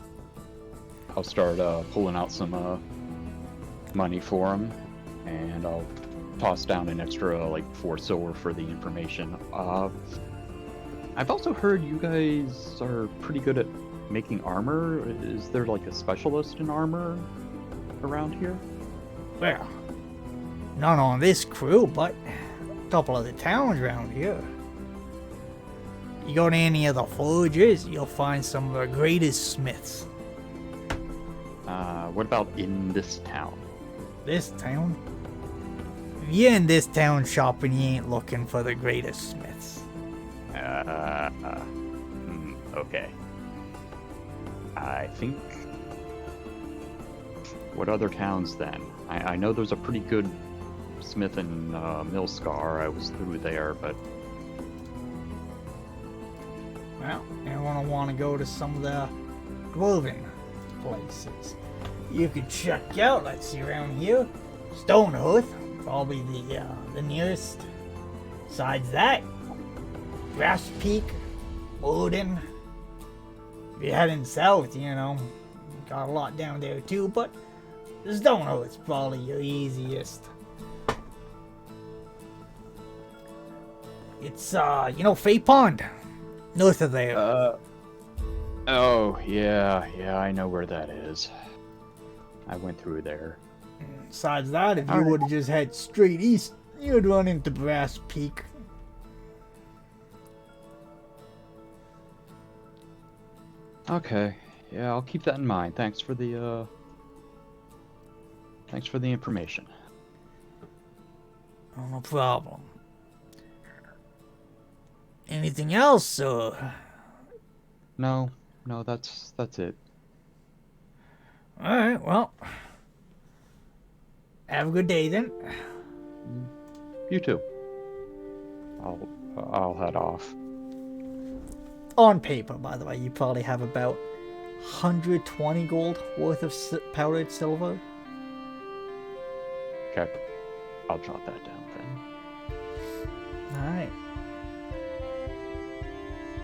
I'll start pulling out some money for him, and I'll toss down an extra like 4 silver for the information. I've also heard you guys are pretty good at making armor. Is there like a specialist in armor around here? Well, not on this crew, but a couple of the towns around here. You go to any of the forges, you'll find some of the greatest smiths. What about in this town? This town? If you're in this town shopping, you ain't looking for the greatest smiths. Okay. I think. What other towns then? I know there's a pretty good smith in Millscar. I was through there, but Well, you're gonna want to go to some of the dwarven places. You could check out, let's see around here, Stonehearth, probably the nearest. Besides that, Grass Peak, Odin. If you're heading south, you know, got a lot down there too, but Stonehearth's probably your easiest. It's, you know, Fay Pond, north of there. oh yeah, I know where that is. I went through there. Besides that, if you Alright. would have just head straight east, you'd run into Brass Peak. Okay, yeah, I'll keep that in mind. Thanks for the information. Oh, no problem. Anything else, or? No, that's it. Alright, well, Have a good day then. You too. I'll head off. On paper, by the way, you probably have about 120 gold worth of powdered silver. Okay. I'll jot that down then. Alright.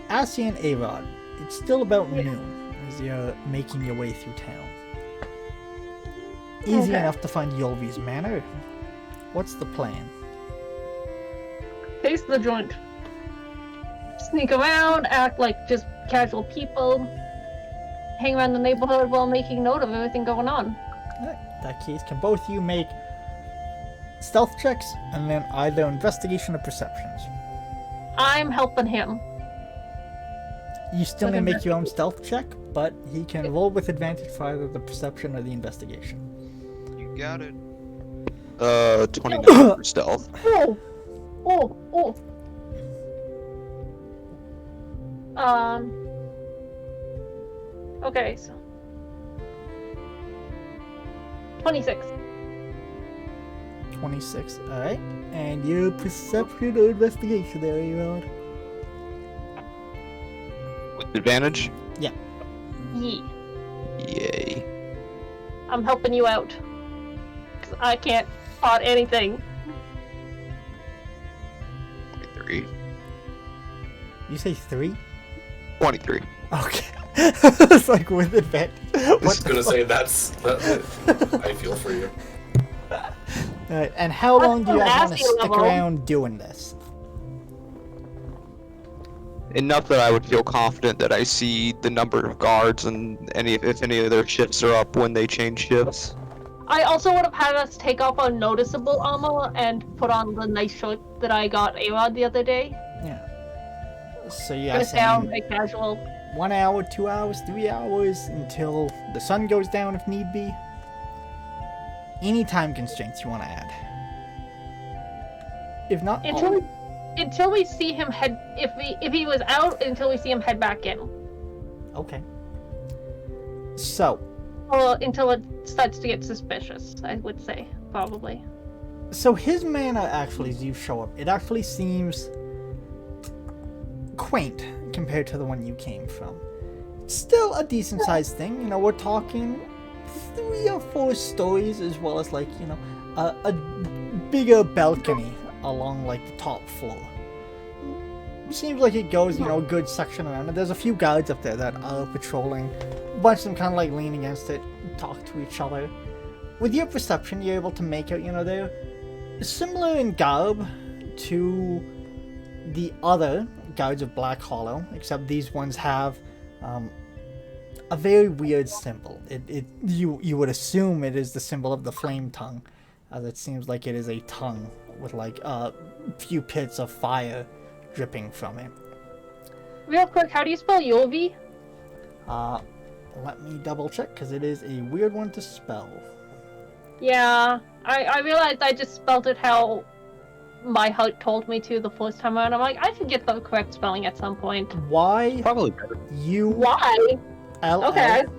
Assi and Arod, it's still about noon as you're making your way through town. Easy enough to find Yolvi's manor. What's the plan? Taste the joint. Sneak around, act like just casual people. Hang around the neighborhood while making note of everything going on. Alright, in that case, can both of you make stealth checks and then either investigation or perceptions? I'm helping him. You still need to make your own stealth check, but he can roll with advantage for either the perception or the investigation. You got it. 29 for stealth. Oh. Okay, so 26. 26, alright. And your perception or investigation there, Arod? With advantage? Yeah. Yee. Yay. I'm helping you out. 'Cause I can't spot anything. 23. You say 3? 23. Okay. It's like with advantage. I was gonna say that. I feel for you. Alright, and how long do you That's guys want to nasty stick level. around doing this? Enough that I would feel confident that I see the number of guards and if any of their shifts are up when they change shifts. I also would have had us take off our noticeable armor and put on the nice shirt that I got Arod the other day. Yeah. So you Gonna guys sound saying like casual. 1 hour, 2 hours, 3 hours until the sun goes down if need be? Any time constraints you want to add? If not, Until we see him head, if he was out, until we see him head back in, okay. So, or until it starts to get suspicious, I would say probably. his manner actually, as you show up, it actually seems quaint compared to the one you came from. Still a decent sized thing, you know, we're talking 3 or 4 stories as well as like, you know, a bigger balcony along like the top floor. Seems like it goes, you know, a good section around it. There's a few guards up there that are patrolling. A bunch of them kind of like lean against it, talk to each other. With your perception, you're able to make out, you know, they're similar in garb to the other guards of Black Hollow, except these ones have a very weird symbol. You would assume it is the symbol of the flame tongue, as it seems like it is a tongue with like a few pits of fire dripping from it. Real quick, how do you spell Yovi? Let me double check because it is a weird one to spell. Yeah, I realized I just spelled it how my heart told me to the first time around. I'm like, I should get the correct spelling at some point. Y Probably better. U Why? L Okay. L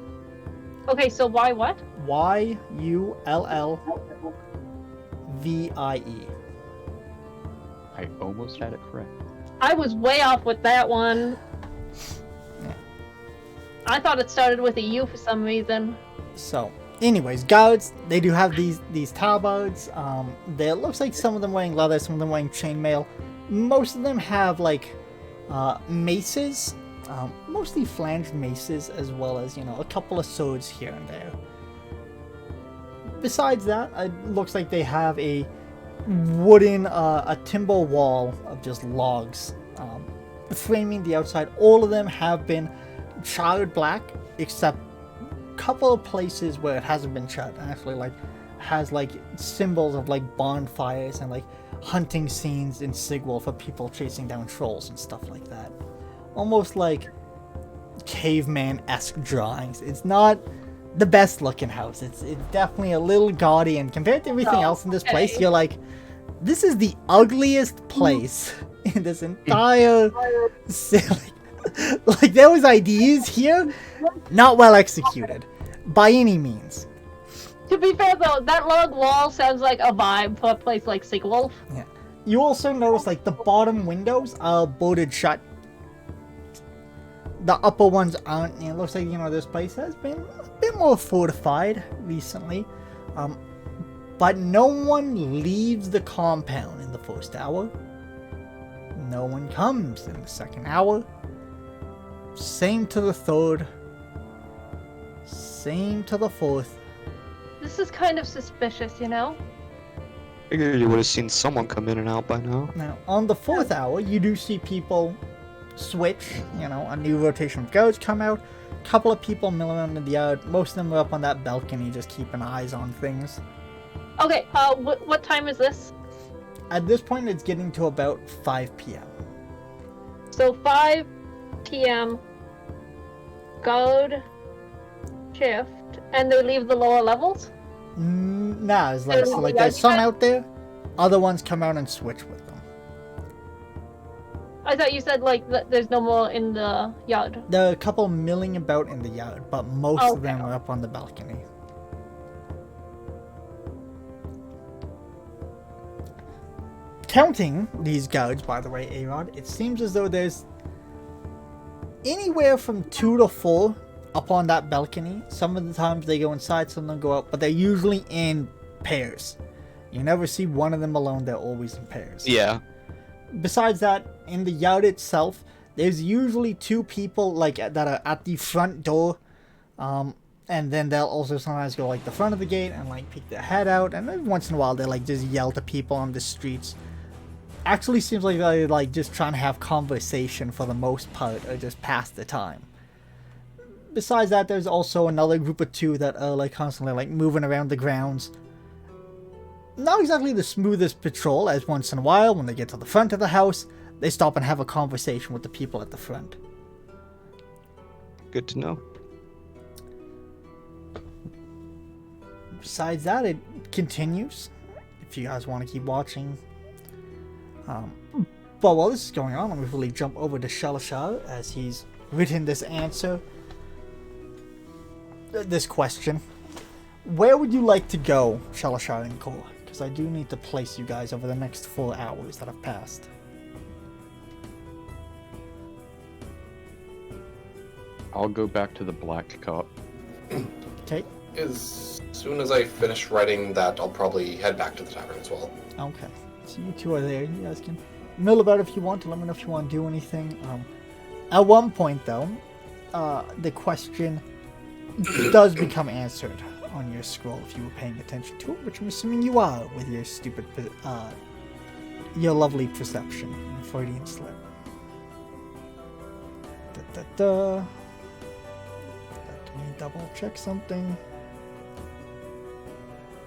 Okay, so why what? Y U L L V I E. I almost had it correct. I was way off with that one. Yeah. I thought it started with a U for some reason. So, anyways, guards, they do have these tabards. It looks like some of them wearing leather, some of them wearing chainmail. Most of them have like maces, mostly flanged maces, as well as, you know, a couple of swords here and there. Besides that, it looks like they have a wooden, a timber wall of just logs framing the outside. All of them have been charred black, except a couple of places where it hasn't been charred. Actually, like has like symbols of like bonfires and like hunting scenes in Sigwell for people chasing down trolls and stuff like that. Almost like caveman-esque drawings. It's not the best looking house. It's definitely a little gaudy, and compared to everything else in this place, you're like, this is the ugliest place in this entire city. Like, there was ideas here, not well executed by any means. To be fair though, that log wall sounds like a vibe for a place like Sigwolf. Yeah. You also notice like the bottom windows are bolted shut. The upper ones aren't. And it looks like, you know, this place has been a bit more fortified recently. But no one leaves the compound in the first hour. No one comes in the second hour. Same to the third. Same to the fourth. This is kind of suspicious, you know? Figured you would have seen someone come in and out by now. Now, on the fourth hour, you do see people switch. You know, a new rotation of guards come out. A couple of people mill around in the yard. Most of them are up on that balcony just keeping eyes on things. Okay, what time is this? At this point, it's getting to about 5 p.m. So 5 p.m. guard shift, and they leave the lower levels? Nah, it's like, so, like there's some out there. Other ones come out and switch with them. I thought you said like there's no more in the yard. There are a couple milling about in the yard, but most of them are up on the balcony. Counting these guards, by the way, A-Rod, it seems as though there's anywhere from 2 to 4 up on that balcony. Some of the times they go inside, some of them go out, but they're usually in pairs. You never see one of them alone, they're always in pairs. Yeah. Besides that, in the yard itself, there's usually 2 people like that are at the front door, and then they'll also sometimes go like the front of the gate and like peek their head out, and every once in a while they like just yell to people on the streets. Actually seems like they're like just trying to have conversation for the most part, or just pass the time. Besides that, there's also another group of 2 that are like constantly like moving around the grounds. Not exactly the smoothest patrol, as once in a while when they get to the front of the house, they stop and have a conversation with the people at the front. Good to know. Besides that, it continues. If you guys want to keep watching. But while this is going on, I'm going to really jump over to Shalashar as he's written this answer. This question. Where would you like to go, Shalashar and Core? Because I do need to place you guys over the next 4 hours that have passed. I'll go back to the Black Cup. Okay. As soon as I finish writing that, I'll probably head back to the tavern as well. Okay. So you 2 are there. You guys can mill about if you want to. Let me know if you want to do anything. At one point, though, the question does become answered on your scroll if you were paying attention to it, which I'm assuming you are with your stupid, your lovely perception and Freudian slip. Let me double check something.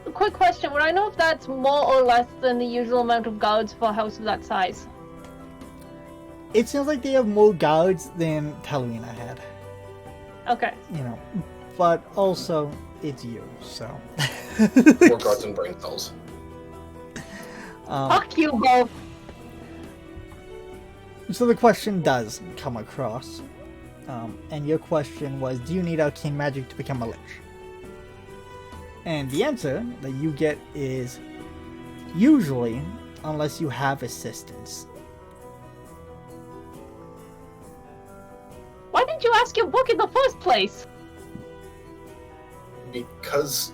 A quick question, would I know if that's more or less than the usual amount of guards for a house of that size? It seems like they have more guards than Tellerina had. Okay. You know, but also it's you, so. 4 guards and brain cells. Fuck you both! So the question does come across, and your question was, do you need arcane magic to become a Lich? And the answer that you get is, usually, unless you have assistance. Why didn't you ask your book in the first place? Because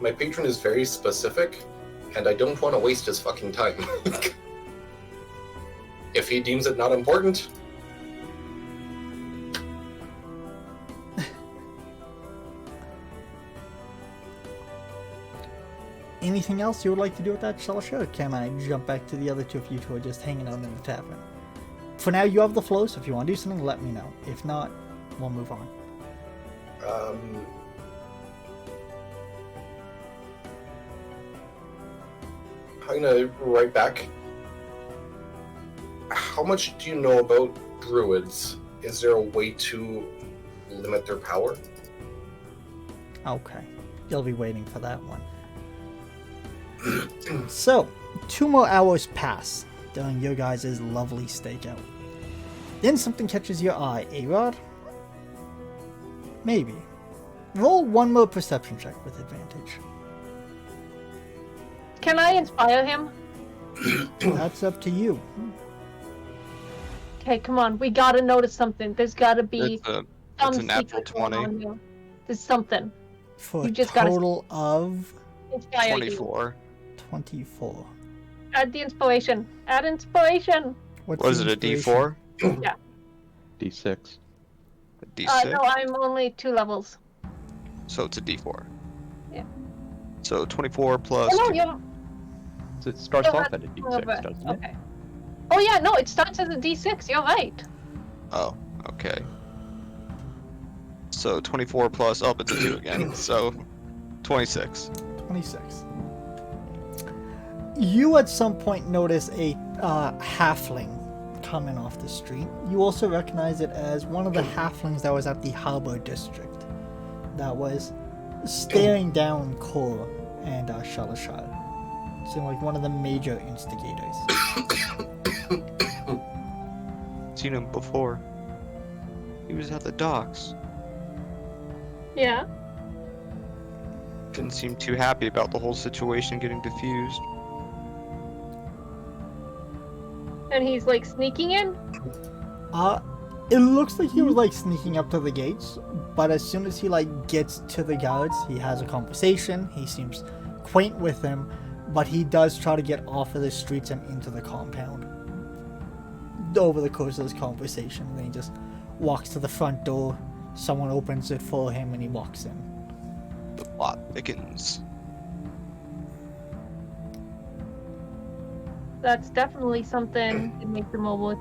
my patron is very specific, and I don't want to waste his fucking time. If he deems it not important... Anything else you would like to do with that, Shalashar? Or can I jump back to the other 2 of you 2 are just hanging out in the tavern? For now, you have the flow, so if you want to do something, let me know. If not, we'll move on. I'm gonna write back. How much do you know about druids? Is there a way to limit their power? Okay. You'll be waiting for that one. So, 2 more hours pass during your guys' lovely stakeout. Then something catches your eye. A-Rod? Maybe. Roll one more perception check with advantage. Can I inspire him? That's up to you. Okay, come on. We gotta notice something. There's gotta be It's some a natural secret going 20. on here. There's something. For You a just gotta total of inspire 24. 24. You. Add the inspiration. Add inspiration. What's Was the it a inspiration? D4? Yeah. D6. A D6? No, I'm only 2 levels. So it's a D4. Yeah. So 24 plus. Oh, no, 2. you're... So it starts you're off right. at a D6, doesn't it? Okay. Oh yeah, no, it starts as a D6. You're right. Oh, okay. So 24 plus. Oh, it's a 2 again. So 26. 26. You at some point notice a halfling coming off the street. You also recognize it as one of the halflings that was at the harbor district that was staring down Cole and Shalashar. Seemed like one of the major instigators. Seen him before. He was at the docks. Yeah. Didn't seem too happy about the whole situation getting diffused. And he's like sneaking in? It looks like he was like sneaking up to the gates, but as soon as he like gets to the guards, he has a conversation. He seems quaint with them, but he does try to get off of the streets and into the compound. Over the course of this conversation, then he just walks to the front door. Someone opens it for him, and he walks in. The plot thickens. That's definitely something that makes them all worth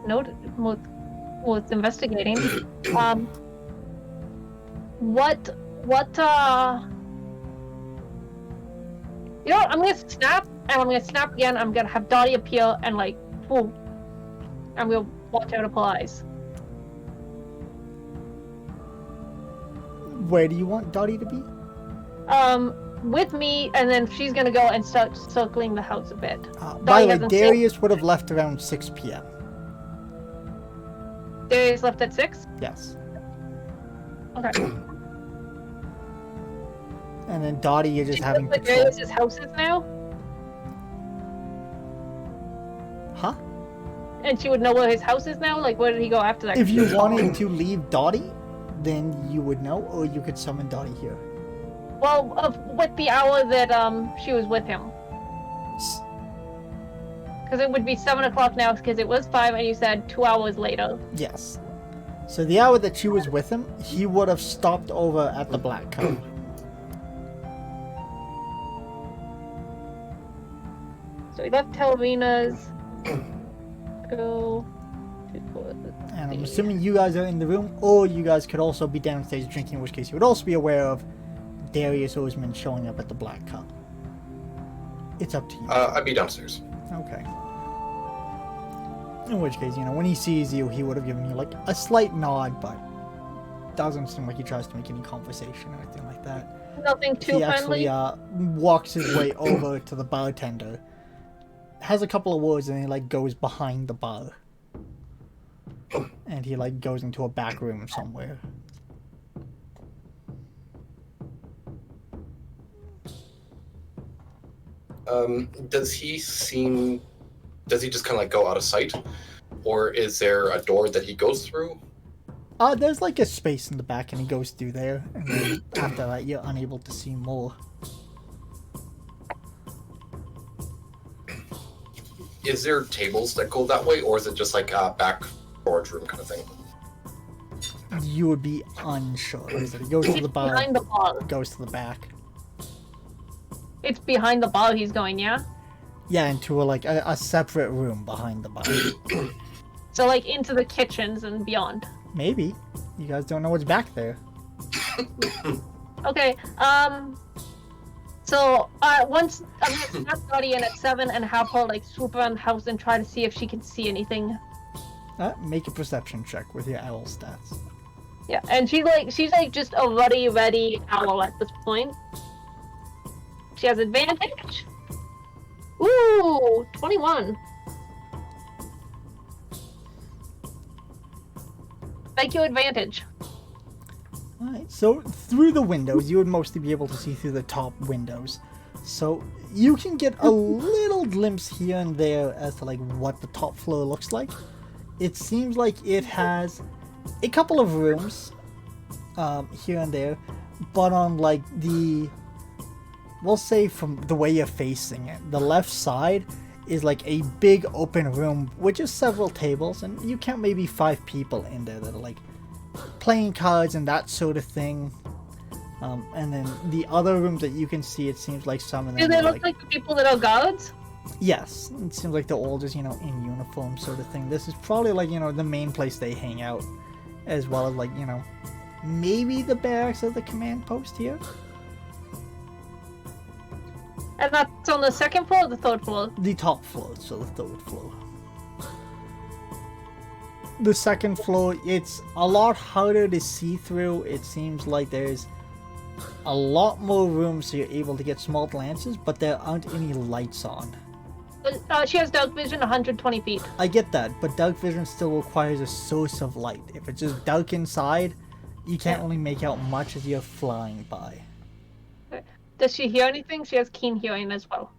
investigating. What you know what, I'm gonna snap, and I'm gonna snap again. I'm gonna have Dottie appear and like, boom, and we'll watch out of her eyes. Where do you want Dottie to be? With me, and then she's gonna go and start circling the house a bit. By the way, hasn't Darius would have left around 6 p.m. Darius left at 6? Yes. Okay. And then Dottie, you're just having where patrol. Darius's house is now? Huh? And she would know where his house is now? Like, where did he go after that? If you wanted to leave Dottie, then you would know, or you could summon Dottie here. Well, with the hour that she was with him. Because it would be 7 o'clock now, because it was 5, and you said 2 hours later. Yes. So the hour that she was with him, he would have stopped over at the Black Cup. So he left Telvina's. Go. And I'm assuming you guys are in the room, or you guys could also be downstairs drinking, in which case you would also be aware of Darius Osman showing up at the Black Cup. It's up to you. I'd be downstairs. Okay. In which case, you know, when he sees you, he would have given you, like, a slight nod, but doesn't seem like he tries to make any conversation or anything like that. Nothing too He friendly. actually walks his way over to the bartender, has a couple of words, and he, like, goes behind the bar. And he, like, goes into a back room somewhere. Does he just kind of like go out of sight? Or is there a door that he goes through? There's like a space in the back and he goes through there, and then after that you're unable to see more. Is there tables that go that way, or is it just like a back storage room kind of thing? You would be unsure. Is it he goes to the bar, Behind the bar. goes to the back. It's behind the bar he's going, yeah? Yeah, into a separate room behind the bar. So like into the kitchens and beyond. Maybe. You guys don't know what's back there. Okay, so once I'm gonna snap Dottie in at 7 and have her like swoop around the house and try to see if she can see anything. Make a perception check with your owl stats. Yeah, and she's like just a ready owl at this point. She has advantage. Ooh, 21. Thank you, advantage. Alright, so through the windows, you would mostly be able to see through the top windows. So you can get a little glimpse here and there as to like what the top floor looks like. It seems like it has a couple of rooms here and there, but on like we'll say from the way you're facing it, the left side is like a big open room with just several tables, and you count maybe 5 people in there that are like playing cards and that sort of thing. And then the other rooms that you can see, it seems like some of them Do they look like the people that are guards? Yes, it seems like they're all just, in uniform sort of thing. This is probably like, the main place they hang out, as well as like, maybe the barracks of the command post here. And that's on the second floor or the third floor? The top floor, so the third floor. The second floor, it's a lot harder to see through. It seems like there's a lot more room so you're able to get small glances, but there aren't any lights on. She has dark vision 120 feet. I get that, but dark vision still requires a source of light. If it's just dark inside, you can't really make out much as you're flying by. Does she hear anything? She has keen hearing as well.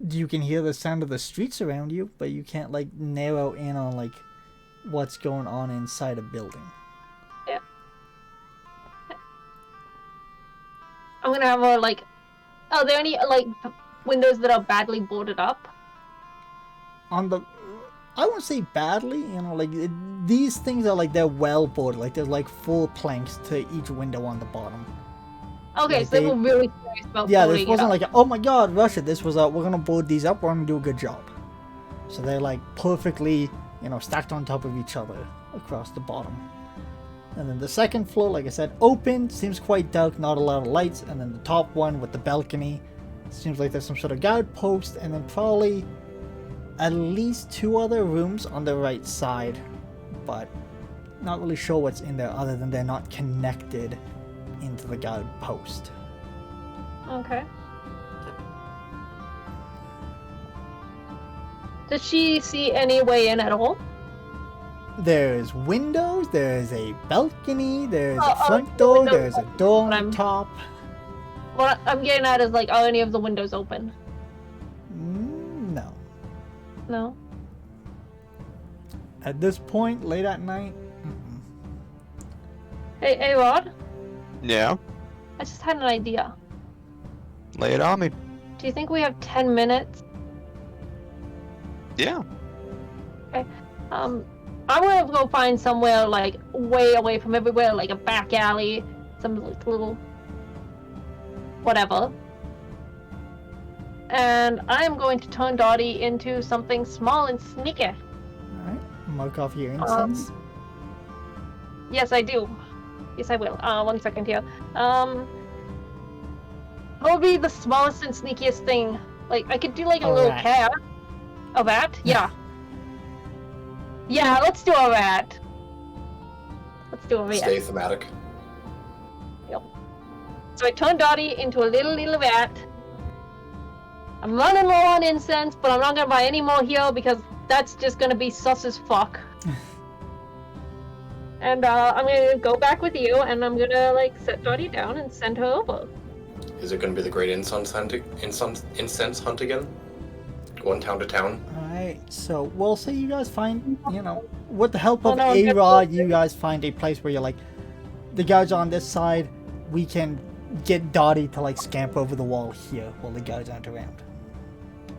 You can hear the sound of the streets around you, but you can't like narrow in on like what's going on inside a building. Yeah. I'm gonna have her like, are there any like windows that are badly boarded up? I wouldn't say badly, these things are like, they're well boarded, like there's like 4 planks to each window on the bottom. Okay, like so they were really serious about yeah, boarding this wasn't it like, oh my god, Russia, this was we're gonna board these up, we're gonna do a good job. So they're like perfectly, stacked on top of each other across the bottom. And then the second floor, like I said, open, seems quite dark, not a lot of lights. And then the top one with the balcony, seems like there's some sort of guard post, and then probably at least 2 other rooms on the right side, but not really sure what's in there other than they're not connected into the guard post. Okay. Does she see any way in at all? There's windows, there's a balcony, there's a front door, there's a door on top. What I'm getting at is like, are any of the windows open? No. No? At this point, late at night, Hey Rod? Yeah? I just had an idea. Lay it on me. Do you think we have 10 minutes? Yeah. Okay. I'm gonna go find somewhere like way away from everywhere, like a back alley, some like, little whatever. And I'm going to turn Dottie into something small and sneaky. alright, mark off your incense. Yes, I do. Yes, I will. 1 second here. What would be the smallest and sneakiest thing? Like, I could do like a little rat. cat. A rat? Yeah. Yeah, let's do a rat. Let's do a rat. Stay thematic. Yep. So I turned Dottie into a little rat. I'm running low on incense, but I'm not gonna buy any more here because that's just gonna be sus as fuck. And I'm gonna go back with you, and I'm gonna like set Dottie down and send her over. Is it going to be the great incense hunt again? Going town to town? Alright, so we'll say you guys find, with the help of no, A-Rod, you guys find a place where you're like, the guards are on this side, we can get Dottie to like scamper over the wall here while the guards aren't around.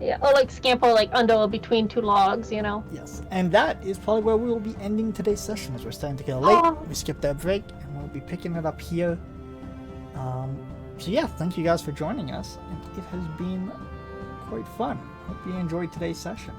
Yeah, or like scamper like under or between 2 logs, Yes, and that is probably where we will be ending today's session as we're starting to get late. Oh. We skipped that break and we'll be picking it up here. So yeah, thank you guys for joining us. And it has been quite fun. Hope you enjoyed today's session.